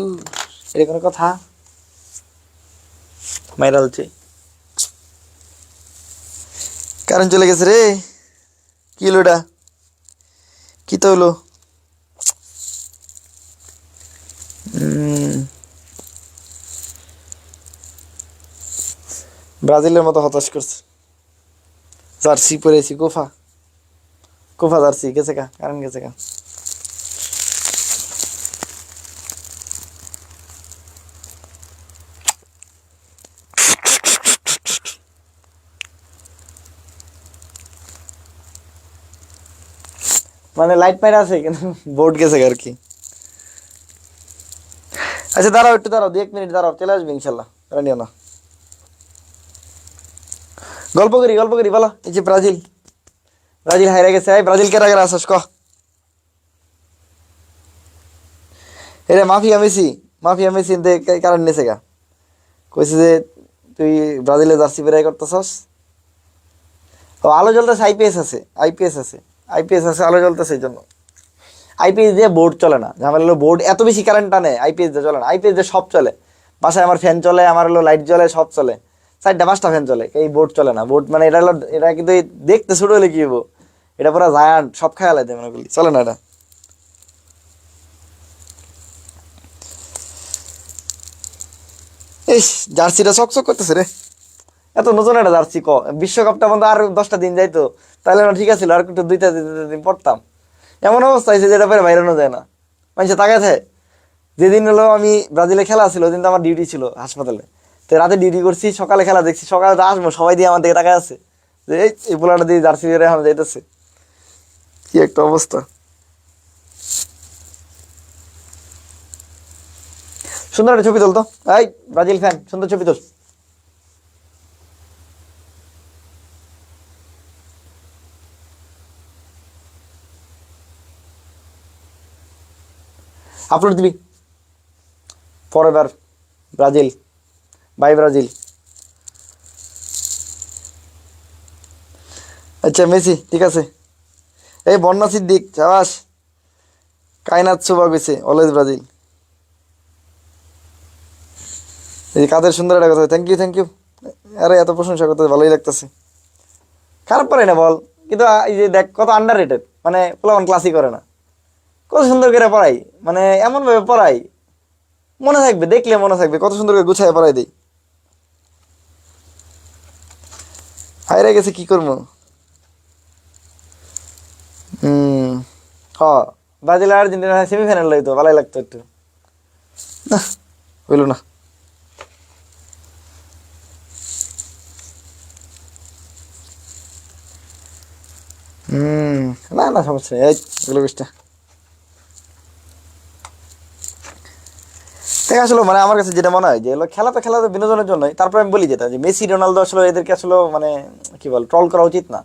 এটা কোনো কথা, মাইরালছে, কারেন্ট চলে গেছে রে, কি হলো এটা, কি তো হলো, ব্রাজিলের মতো হতাশ করছে, জার্সি পরেছি, কোফা কোফা জার্সি, গেছে কা, কারেন্ট গেছে কা। মানে লাইট মাইট আছে কিন্তু বোর্ড গেছে আর কি। আচ্ছা দাঁড়াও, একটু দাঁড়াও, 1 মিনিট দাঁড়াও, চলে আসবে ইনশাল্লাহ, নিও না। গল্প করি বলো, এই যে ব্রাজিল, ব্রাজিল হাইরা গেছে, এই ব্রাজিল কে রাগের আসস ক, এটা মাফিয়া মেসি, মাফিয়া মেসি কারণ নেছে গা, কইছে যে তুই ব্রাজিলে জার্সি বেরাই করতেছস, ও আলো জ্বলতেছে, আইপিএস আছে, আইপিএস আছে, আইপিএস আছে, আলো জ্বলতেছে, এই জন্য আইপিএস দিয়ে বোর্ড চলে না, ঝামেলা হলো বোর্ড এত বেশি কারেন্ট টানে, আইপিএস দিয়ে চলে না, আইপিএস দিয়ে সব চলে, বাসায় আমার ফ্যান চলে, আমার হলো লাইট জ্বলে, সব চলে, 4টা 5টা ফ্যান চলে, এই বোর্ড চলে না, বোর্ড মানে এটা হলো, এটা কিন্তু দেখতে ছোট হলে কি হবো, এটা পুরো জায়ান্ট, সব খেয়াল আছে মনে করলি, চলে না এটা। ইস জার্সিটা চকচক করতেছে রে, এত নতুন একটা জার্সি, বিশ্বকাপটা বন্ধ আর 10টা দিন যাইতো, তাহলে না ঠিক আছে, আর একটু 2-3 দিন পড়তাম, এমন অবস্থা হয়েছে যেটা পরে বাইরানো যায় না, মানুষে তাকায় থাকে। যেদিন হলো আমি ব্রাজিলে খেলা ছিল, ওই দিন তো আমার ডিউটি ছিল হাসপাতালে, তো রাতে ডিউটি করছি, সকালে খেলা দেখছি, সকালে তো আসবো, সবাই দিয়ে আমার দিকে তাকায় আছে, যে এই পোলাটা দিয়ে জার্সি বেড়ে এখন যাইতেছে, কি একটা অবস্থা। সুন্দর একটা ছবি তুলতো, এই ব্রাজিল ফ্যান, সুন্দর ছবি তুল, আপলোড দিবি ফরএভার ব্রাজিল, বাই ব্রাজিল। আচ্ছা মেসি ঠিক আছে, এই বন্যা সিদ্দিক চাবাস, কায়নাত সুবা গেছে, অলওয়েজ ব্রাজিল। এই কাদের সুন্দর একটা কথা, থ্যাংক ইউ থ্যাংক ইউ, আরে এত প্রশংসা করতে ভালোই লাগতেছে, খারাপ পারে না বল, কিন্তু এই যে দেখ কত আন্ডার রেটেড, মানে পোলাপান ক্লাসই করে না, কত সুন্দর করে পড়াই, মানে এমন ভাবে পড়াই মনে থাকবে, দেখলে মনে থাকবে, কত সুন্দর করে গুছায় পড়াই দিই। হাইরা গেছে কি করবো, হ ব্রাজিল আর আর্জেন্টিনা সেমিফাইনাল হইতো ভালোই লাগতো একটু, না হইল না। না না সমস্যা নেই, এই এগুলো বিষটা ঠিক আসলে, মানে আমার কাছে যেটা মনে হয় যে খেলা তো খেলা তো বিনোদনের জন্যই, তারপরে আমি বলি যেটা, যে মেসি রোনালদো আসলে এদেরকে আসলে মানে কি বল, ট্রল করা উচিত না,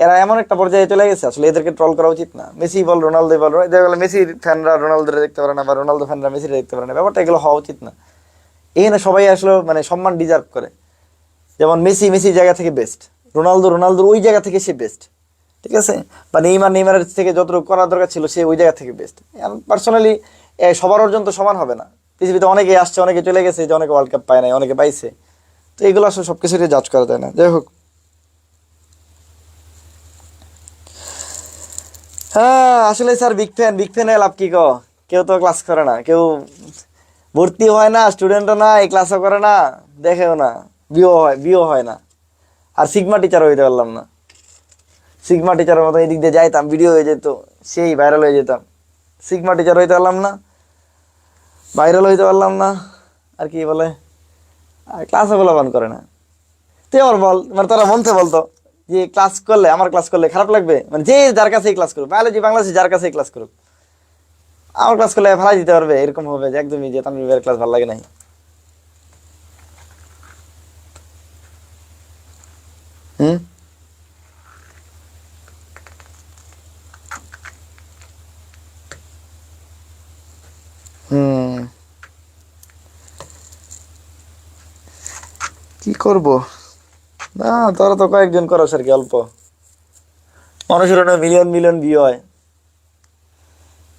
এরা এমন একটা পর্যায়ে চলে গেছে, আসলে এদেরকে ট্রল করা উচিত না, মেসি বল রোনালদো বল, যেগুলো মেসির ফ্যানরা রোনালদোরে দেখতে পারে না, বা রোনালদো ফ্যানরা মেসিরে দেখতে পারে না, ব্যাপারটা এগুলো হওয়া উচিত না। এখানে সবাই আসলে মানে সম্মান ডিজার্ভ করে, যেমন মেসি মেসির জায়গা থেকে বেস্ট, রোনালদো রোনালদোর ওই জায়গা থেকে সে বেস্ট, ঠিক আছে, বা নেইমার নেইমারের থেকে যতটুকু করার দরকার ছিল সে ওই জায়গা থেকে বেস্ট। পার্সোনালি সবার অর্জন তো সমান হবে না, পৃথিবীতে অনেকে আসছে, অনেকে চলে গেছে, যে অনেকে ওয়ার্ল্ড কাপ পায় নাই, অনেকে পাইছে, তো এগুলো আসলে সব কিছুরই জাজ করা যায় না। যাই হোক, হ্যাঁ আসলে sir big fan, big fan love কি কেউ তো ক্লাস করে না, কেউ ভর্তি হয় না, স্টুডেন্টও না, এই ক্লাসও করে না, দেখেও না, বিও হয় না। আর সিগমা টিচার হইতে পারলাম না, সিগমা টিচারের মতো এদিক দিয়ে যাইতাম, ভিডিও হয়ে যেত, সেই ভাইরাল হয়ে যেতাম। সিগমা টিচার হইতে পারলাম না, ভাইরাল হইতে পারলাম না, আর কি বলে, আর ক্লাসে বলাবান করে না। তুই আমার বল, মানে তোরা মন থেকে বলতো যে ক্লাস করলে, আমার ক্লাস করলে খারাপ লাগবে? মানে যে যার কাছেই ক্লাস করুক, বায়োলজি বাংলাদেশে যার কাছেই ক্লাস করুক, আমার ক্লাস করলে ফেলাই দিতে পারবে এরকম হবে যে একদমই যে তানভীর ভাইয়ের ক্লাস ভালো লাগে নাই। হুম হুম কি করব? না, তোরা তো কয়েকজন করস আর কি, অল্প মানুষের মিলিয়ন মিলিয়ন ভিউ হয়,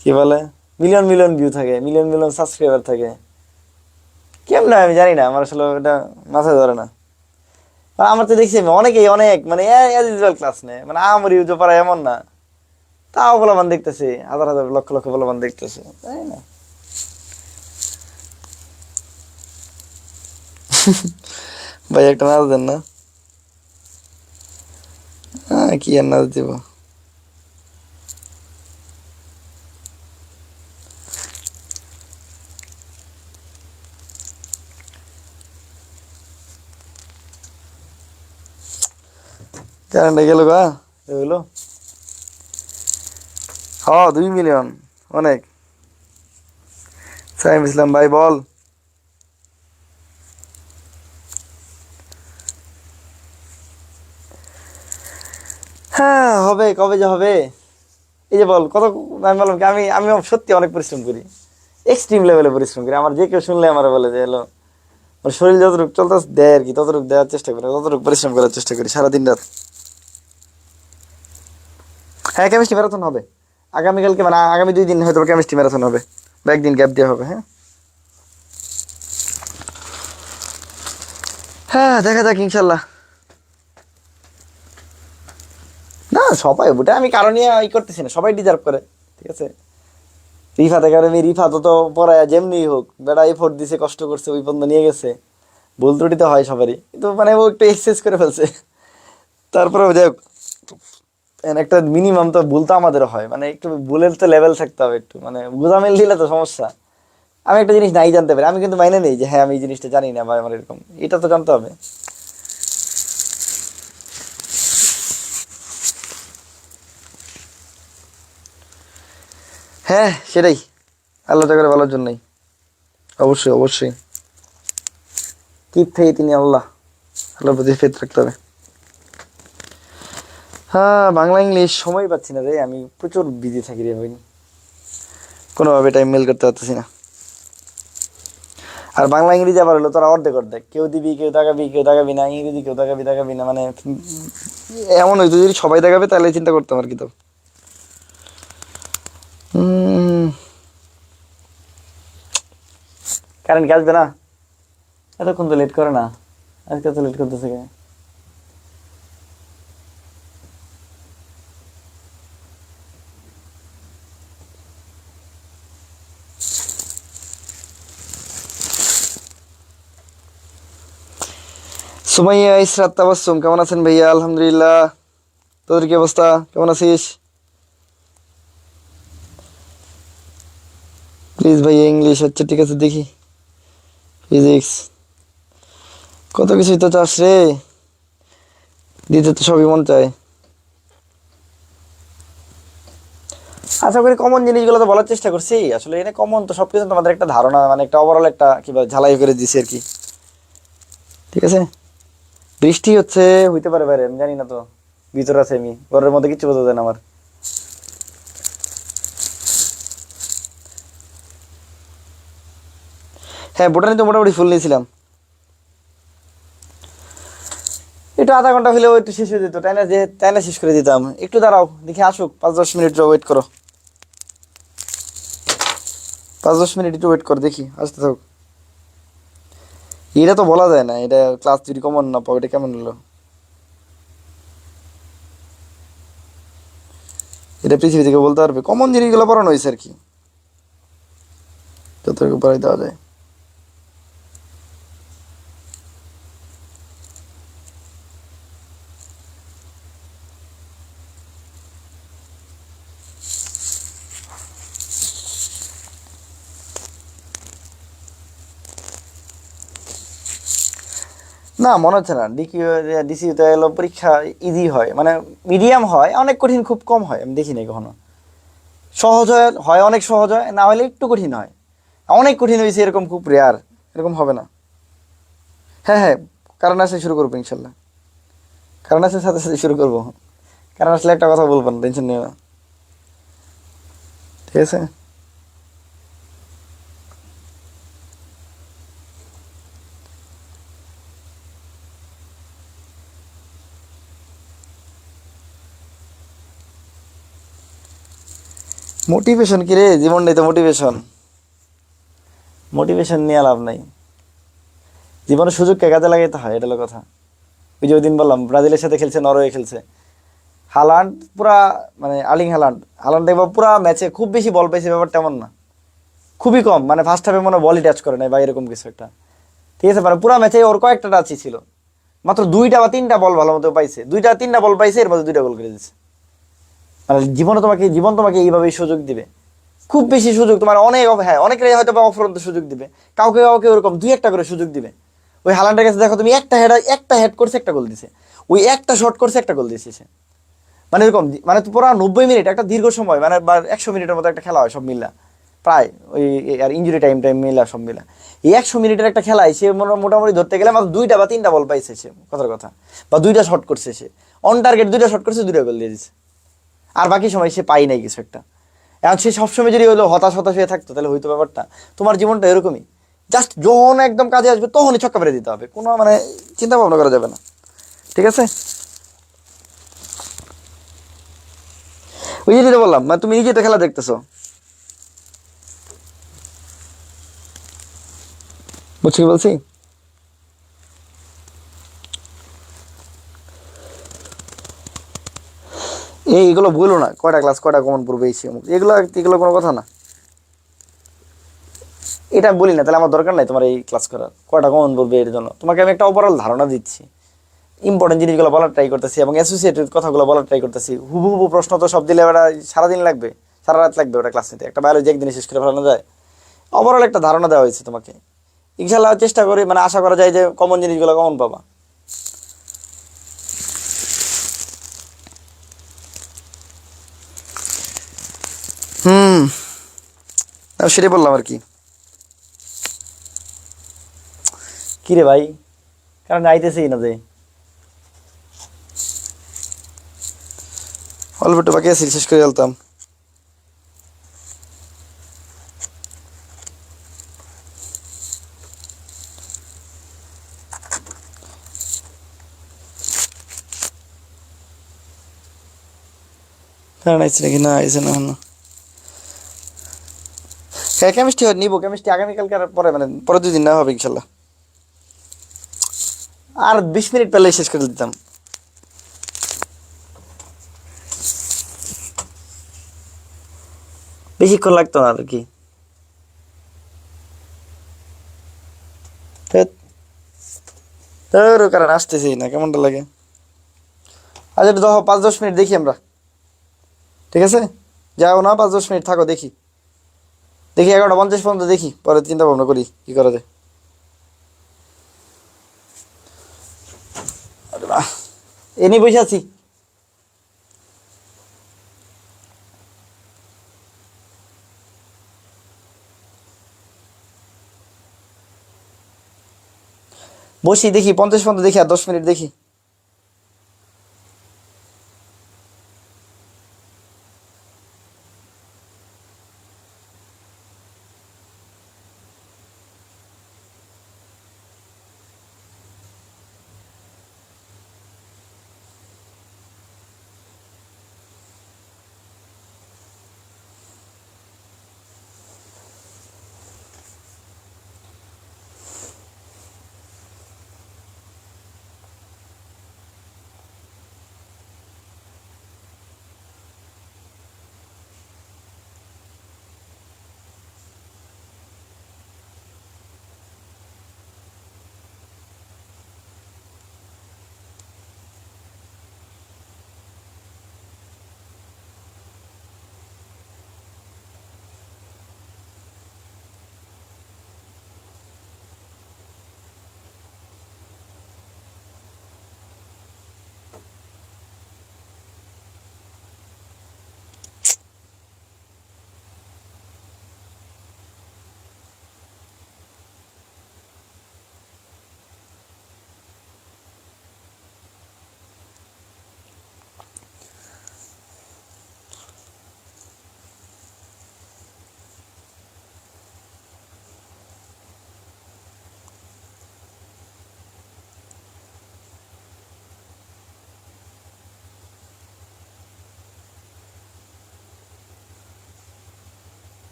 কি বলে, মিলিয়ন মিলিয়ন ভিউ থাকে, মিলিয়ন মিলিয়ন সাবস্ক্রাইবার থাকে। কেমন আমি জানি না, আমার আসলে এটা মাথায় ধরে না। আর আমার তো দেখছি অনেকেই অনেক মানে অ্যাজ ইউজুয়াল ক্লাস নেয়, মানে আমার ইউজ পারা এমন না, তাও বলবান দেখতেছি, হাজার হাজার লক্ষ লক্ষ বলবান দেখতেছে, তাই না? ভাই একটা নাচ দেন না। হ্যাঁ, কি আর নাচ দিব? কারেন্টে গেল গা, হইলো। হ্যাঁ, 2 মিলিয়ন, অনেক। সাইম ইসলাম ভাই বল। হ্যাঁ হবে, কবে যে হবে। এই যে বল কত, আমি বললাম কি, আমি সত্যি অনেক পরিশ্রম করি, এক্সট্রিম লেভেলে পরিশ্রম করি। আমার যে কেউ শুনলে আমার বলে যে এলো, আমার শরীর যতটুকু চলতে দেয় আর কি, ততটুকু দেওয়ার চেষ্টা করি, ততটুকু পরিশ্রম করার চেষ্টা করি সারাদিন রাত। হ্যাঁ, কেমিস্ট্রি ম্যারাথন হবে আগামীকালকে, মানে আগামী 2 দিন হয়তো কেমিস্ট্রি ম্যারাথন হবে, বা একদিন গ্যাপ দেওয়া হবে। হ্যাঁ হ্যাঁ, দেখা যাক ইনশাল্লাহ। না, সবাই ওটা আমি কারণ নিয়ে ই করতেছি না, সবাই ডিজার্ভ করে, ঠিক আছে। রিফাত একাডেমি, রিফাত তো পড়ায় যেমনি হোক, বেড়া এফোর্ট দিছে, কষ্ট করছে, ওই পর্যন্ত নিয়ে গেছে। ভুল ত্রুটি তো হয় সবারই, কিন্তু মানে ও একটু এক্সেস করে ফেলছে। তারপরে যাই হোক, একটা মিনিমাম তো ভুল তো আমাদের হয়, মানে একটু ভুলের তো লেভেল থাকতে হবে একটু, মানে গোজামিল দিলে তো সমস্যা। আমি একটা জিনিস নাই জানতে পারি, আমি কিন্তু মাইনে নেই যে হ্যাঁ আমি এই জিনিসটা জানি না, বা আমার এরকম, এটা তো জানতে হবে। হ্যাঁ সেটাই, আল্লাহ করে ভালোর জন্যই। অবশ্যই অবশ্যই, কিপ থেকে তিনি আল্লাহ, আল্লাহর প্রতি ফেথ রাখতে হবে। হ্যাঁ, বাংলা ইংলিশ সময় পাচ্ছি না রে, আমি প্রচুর বিজি থাকি রে ভাই, কোনোভাবে টাইম মেল করতে পারতেছি না। আর বাংলা ইংরেজি আবার হলো তোরা অর্ধেক অর্ধেক, কেউ দিবি, কেউ দাগাবি না, ইংরেজি কেউ দাগাবি না, মানে এমন হইতো যদি সবাই দেখাবে তাহলে চিন্তা করতাম আর কি। তো কারেন্ট কি আসবে না? এতক্ষণ তো লেট করে না, আজকে তো লেট করতেছে কেন? সুমাইয়া ইসরাত তাবাসসুম, কেমন আছেন ভাইয়া? আলহামদুলিল্লাহ। তোদের কি অবস্থা, কেমন আছিস? প্লিজ ভাইয়া ইংলিশ, আচ্ছা ঠিক আছে দেখি। ফিজিক্স, কত কিছুই তো চাস রে, দিতে তো সবই মন চায়। আশা করি কমন জিনিসগুলো তো বলার চেষ্টা করছি, আসলে এনে কমন তো সবকিছু, তোমাদের একটা ধারণা, মানে একটা ওভারঅল একটা কি বলে ঝালাই করে দিছি আর কি, ঠিক আছে। বৃষ্টি হচ্ছে, হইতে পারে বাইরে, আমি জানি না তো, ভিতরে আছে, আমি ঘরের মধ্যে কিচ্ছু বোঝা যায় না আমার। হ্যাঁ, বোটানি তো মোটামুটি ফুল নিয়েছিলাম। একটু আধা ঘন্টা হলেও একটু শেষ হয়ে যেত, তাই না, যে তাই না শেষ করে দিতাম। একটু দাঁড়াও, দেখি আসুক, 5-10 মিনিট ওয়েট করো, 5-10 মিনিট একটু ওয়েট করো, দেখি আসতে থাকুক। এটা তো বলা যায় না, এটা ক্লাস যদি কমন না পাও, এটা কেমন হলো? এটা পৃথিবী থেকে বলতে পারবে কমন জিনিসগুলো পড়ানো হয়েছে আর কি, যতটুকু পড়াই দেওয়া যায়। না মনে হচ্ছে না ডিসিউতে এলো পরীক্ষা ইজি হয়, মানে মিডিয়াম হয়, অনেক কঠিন খুব কম হয়, আমি দেখি নাই কখনো। সহজ হয় হয় অনেক সহজ হয়, না হলে একটু কঠিন হয়। অনেক কঠিন হয়েছে এরকম খুব রেয়ার, এরকম হবে না। হ্যাঁ হ্যাঁ, কারণ আসলে শুরু করবো ইনশাল্লাহ, কারণ আসলে সাথে সাথে শুরু করবো। কারণ আসলে একটা কথা বলবো না, টেনশন নিও না, ঠিক আছে। মোটিভেশন কি রে, জীবন নেই তো মোটিভেশন, মোটিভেশন নিয়ে লাভ নাই। জীবনে সুযোগকে কাজে লাগাইতে হয়, এটা হলো কথা। ওই যে ওই দিন বললাম ব্রাজিলের সাথে খেলছে, নরওয়ে খেলছে, হালান্ড পুরা, মানে আর্লিং হালান্ড, হালান্ড দেখবো পুরা ম্যাচে খুব বেশি বল পাইছে, ব্যাপারটা এমন না, খুবই কম, মানে ফার্স্ট হাফে মনে হয় বলই টাচ করে নাই বা এরকম কিছু একটা, ঠিক আছে। মানে পুরা ম্যাচে ওর কয়েকটা টাচই ছিল, মাত্র দুইটা বা তিনটা বল ভালো মতো পাইছে, দুইটা তিনটা বল পাইছে, এর মধ্যে দুইটা গোল করে দিচ্ছে। মানে জীবন তোমাকে এইভাবেই সুযোগ দিবে, খুব বেশি সুযোগ তোমার অনেক হ্যাঁ অনেকেরই হয়তো বা অফুরন্ত সুযোগ দিবে, কাউকে কাউকে ওরকম দুই একটা করে সুযোগ দিবে। ওই হালান্ডের কাছে দেখো তুমি, একটা হেড করছে, একটা গোল দিছে, ওই একটা শট করছে, একটা গোল দিয়েছে সে। মানে এরকম মানে পুরো 90 মিনিট একটা দীর্ঘ সময়, মানে বা 100 মিনিটের মতো একটা খেলা হয় সব মিলা, প্রায় ওই, আর ইঞ্জুরি টাইম মিলা সব মিলা, এই 100 মিনিটের একটা খেলায় সে মোটামুটি ধরতে গেলে মাত্র দুইটা বা তিনটা বল পাইছে সে, কথার কথা, বা দুইটা শট করছে সে, অন টার্গেট দুইটা শট করছে, দুইটা গোল দিয়ে দিছে। আর বাকি সময় সে পাই নাই কিছু একটা। এখন সে সবসময় যদি হলো হতাশ হতাশ হয়ে থাকতো, তাহলে হয়তো ব্যাপারটা, তোমার জীবনটা এরকমই, জাস্ট যখন একদম কাজে আসবে তখনই ছক্কা মেরে দিতে হবে, কোনো মানে চিন্তা ভাবনা করা যাবে না, ঠিক আছে। ওই যে যেটা বললাম, মানে তুমি নিজে তো খেলা দেখতেছো, বুঝছি কি বলছি। এইগুলো বলো না, কয়টা ক্লাস কয়টা কমন পড়বে, এই অমুক, এগুলো এগুলো কোনো কথা না। এটা বলি না, তাহলে আমার দরকার নাই তোমার এই ক্লাস করার, কয়টা কমন পড়বে এর জন্য তোমাকে আমি একটা ওভারঅল ধারণা দিচ্ছি, ইম্পর্টেন্ট জিনিসগুলো বলার ট্রাই করতেছি, এবং অ্যাসোসিয়েটেড কথাগুলো বলার ট্রাই করতেছি। হুবহু প্রশ্ন তো সব দিলে ওটা সারাদিন লাগবে, সারা রাত লাগবে ওটা ক্লাস নিতে, একটা বায়োলজি একদিনে শেষ করে ফেলানো যায়। ওভারঅল একটা ধারণা দেওয়া হয়েছে তোমাকে, ইনশাল্লাহ চেষ্টা করি, মানে আশা করা যায় যে কমন জিনিসগুলো কমন পাবা। হুম, সেটাই বললাম আর কি। কি রে ভাই, কারণ আইতেছেই না যে, অল্প একটু বাকি আছে, শেষ করে ফেলতাম। কারণ আইছে নাকি, না আইছে না এখনো। হ্যাঁ কেমিস্ট্রি নিবো, কেমিস্ট্রি আগামীকালকে আর পরে, মানে পরে 2 দিন না হবে ইনশাল্লাহ। আর 20 মিনিট পেলে শেষ করে দিতাম। বেশিক্ষণ লাগতো না আর কি। ধ্যাৎ, তোর কারণ আসতেছেই না, কেমনটা লাগে। আচ্ছা একটু দেখো, 5-10 মিনিট দেখি আমরা, ঠিক আছে। যাও না, 5-10 মিনিট থাকো, দেখি দেখি 11টা 50 পর্যন্ত দেখি, পরে চিন্তা ভাবনা করি কি করা যায়। আরে বাহ, এ নিয়ে বসে আছি। বসি দেখি 50 পর্যন্ত দেখি, আর 10 মিনিট দেখি।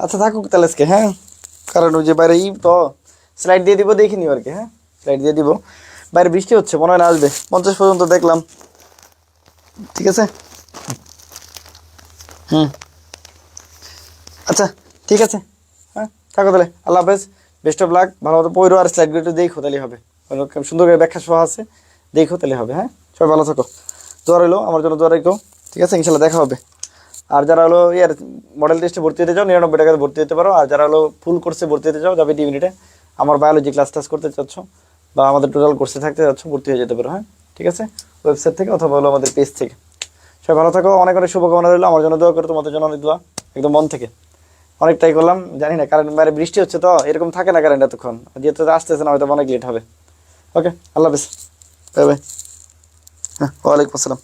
আচ্ছা থাকুক তাহলে আজকে, হ্যাঁ, কারণ ওই যে বাইরে তো স্লাইড দিয়ে দিব, দেখে নিও আর কি। হ্যাঁ, স্লাইড দিয়ে দিব। বাইরে বৃষ্টি হচ্ছে, মনে হয় না আসবে, 50 পর্যন্ত দেখলাম। ঠিক আছে, হুম, আচ্ছা ঠিক আছে, হ্যাঁ, থাকো তাহলে, আল্লাহ হাফেজ, বেস্ট অফ লাক, ভালো মতো পড়ো আর স্লাইডগুলো একটু দেখো তাহলেই হবে, সুন্দর করে ব্যাখ্যা সহ আছে, দেখো তাহলে হবে। হ্যাঁ, সবাই ভালো থাকো, দোয়া রইলো আমার জন্য, দোয়া রেখো। ঠিক আছে, ইনশাল্লাহ দেখা হবে। আর যারা হলো ইয়ার মডেল টেস্টে ভর্তি হতে চাও 99 টাকাতে ভর্তি হতে পারো। আর যারা হলো ফুল কোর্সে ভর্তি হতে চাও, যাবে 2 মিনিটে, আমার বায়োলজি ক্লাস টাস করতে চাচ্ছ বা আমাদের টোটাল কোর্সে থাকতে চাচ্ছ, ভর্তি হয়ে যেতে পারো। হ্যাঁ, ঠিক আছে, ওয়েবসাইট থেকে অথবা হলো আমাদের পেজ থেকে। সবাই ভালো থাকো, অনেক অনেক শুভকামনা রইলো, আমার জন্য দোয়া করো, তোমাদের জন্য অনেক দোয়া, একদম মন থেকে। অনেকটাই করলাম, জানি না কারেন্ট বাইরে বৃষ্টি হচ্ছে তো এরকম থাকে না কারেন্ট এতক্ষণ, যেহেতু আসতেছে না হয়তো অনেক লেট হবে। ওকে, আল্লাহ হাফেজ, বাই বাই। হ্যাঁ, ওয়ালাইকুম আসসালাম।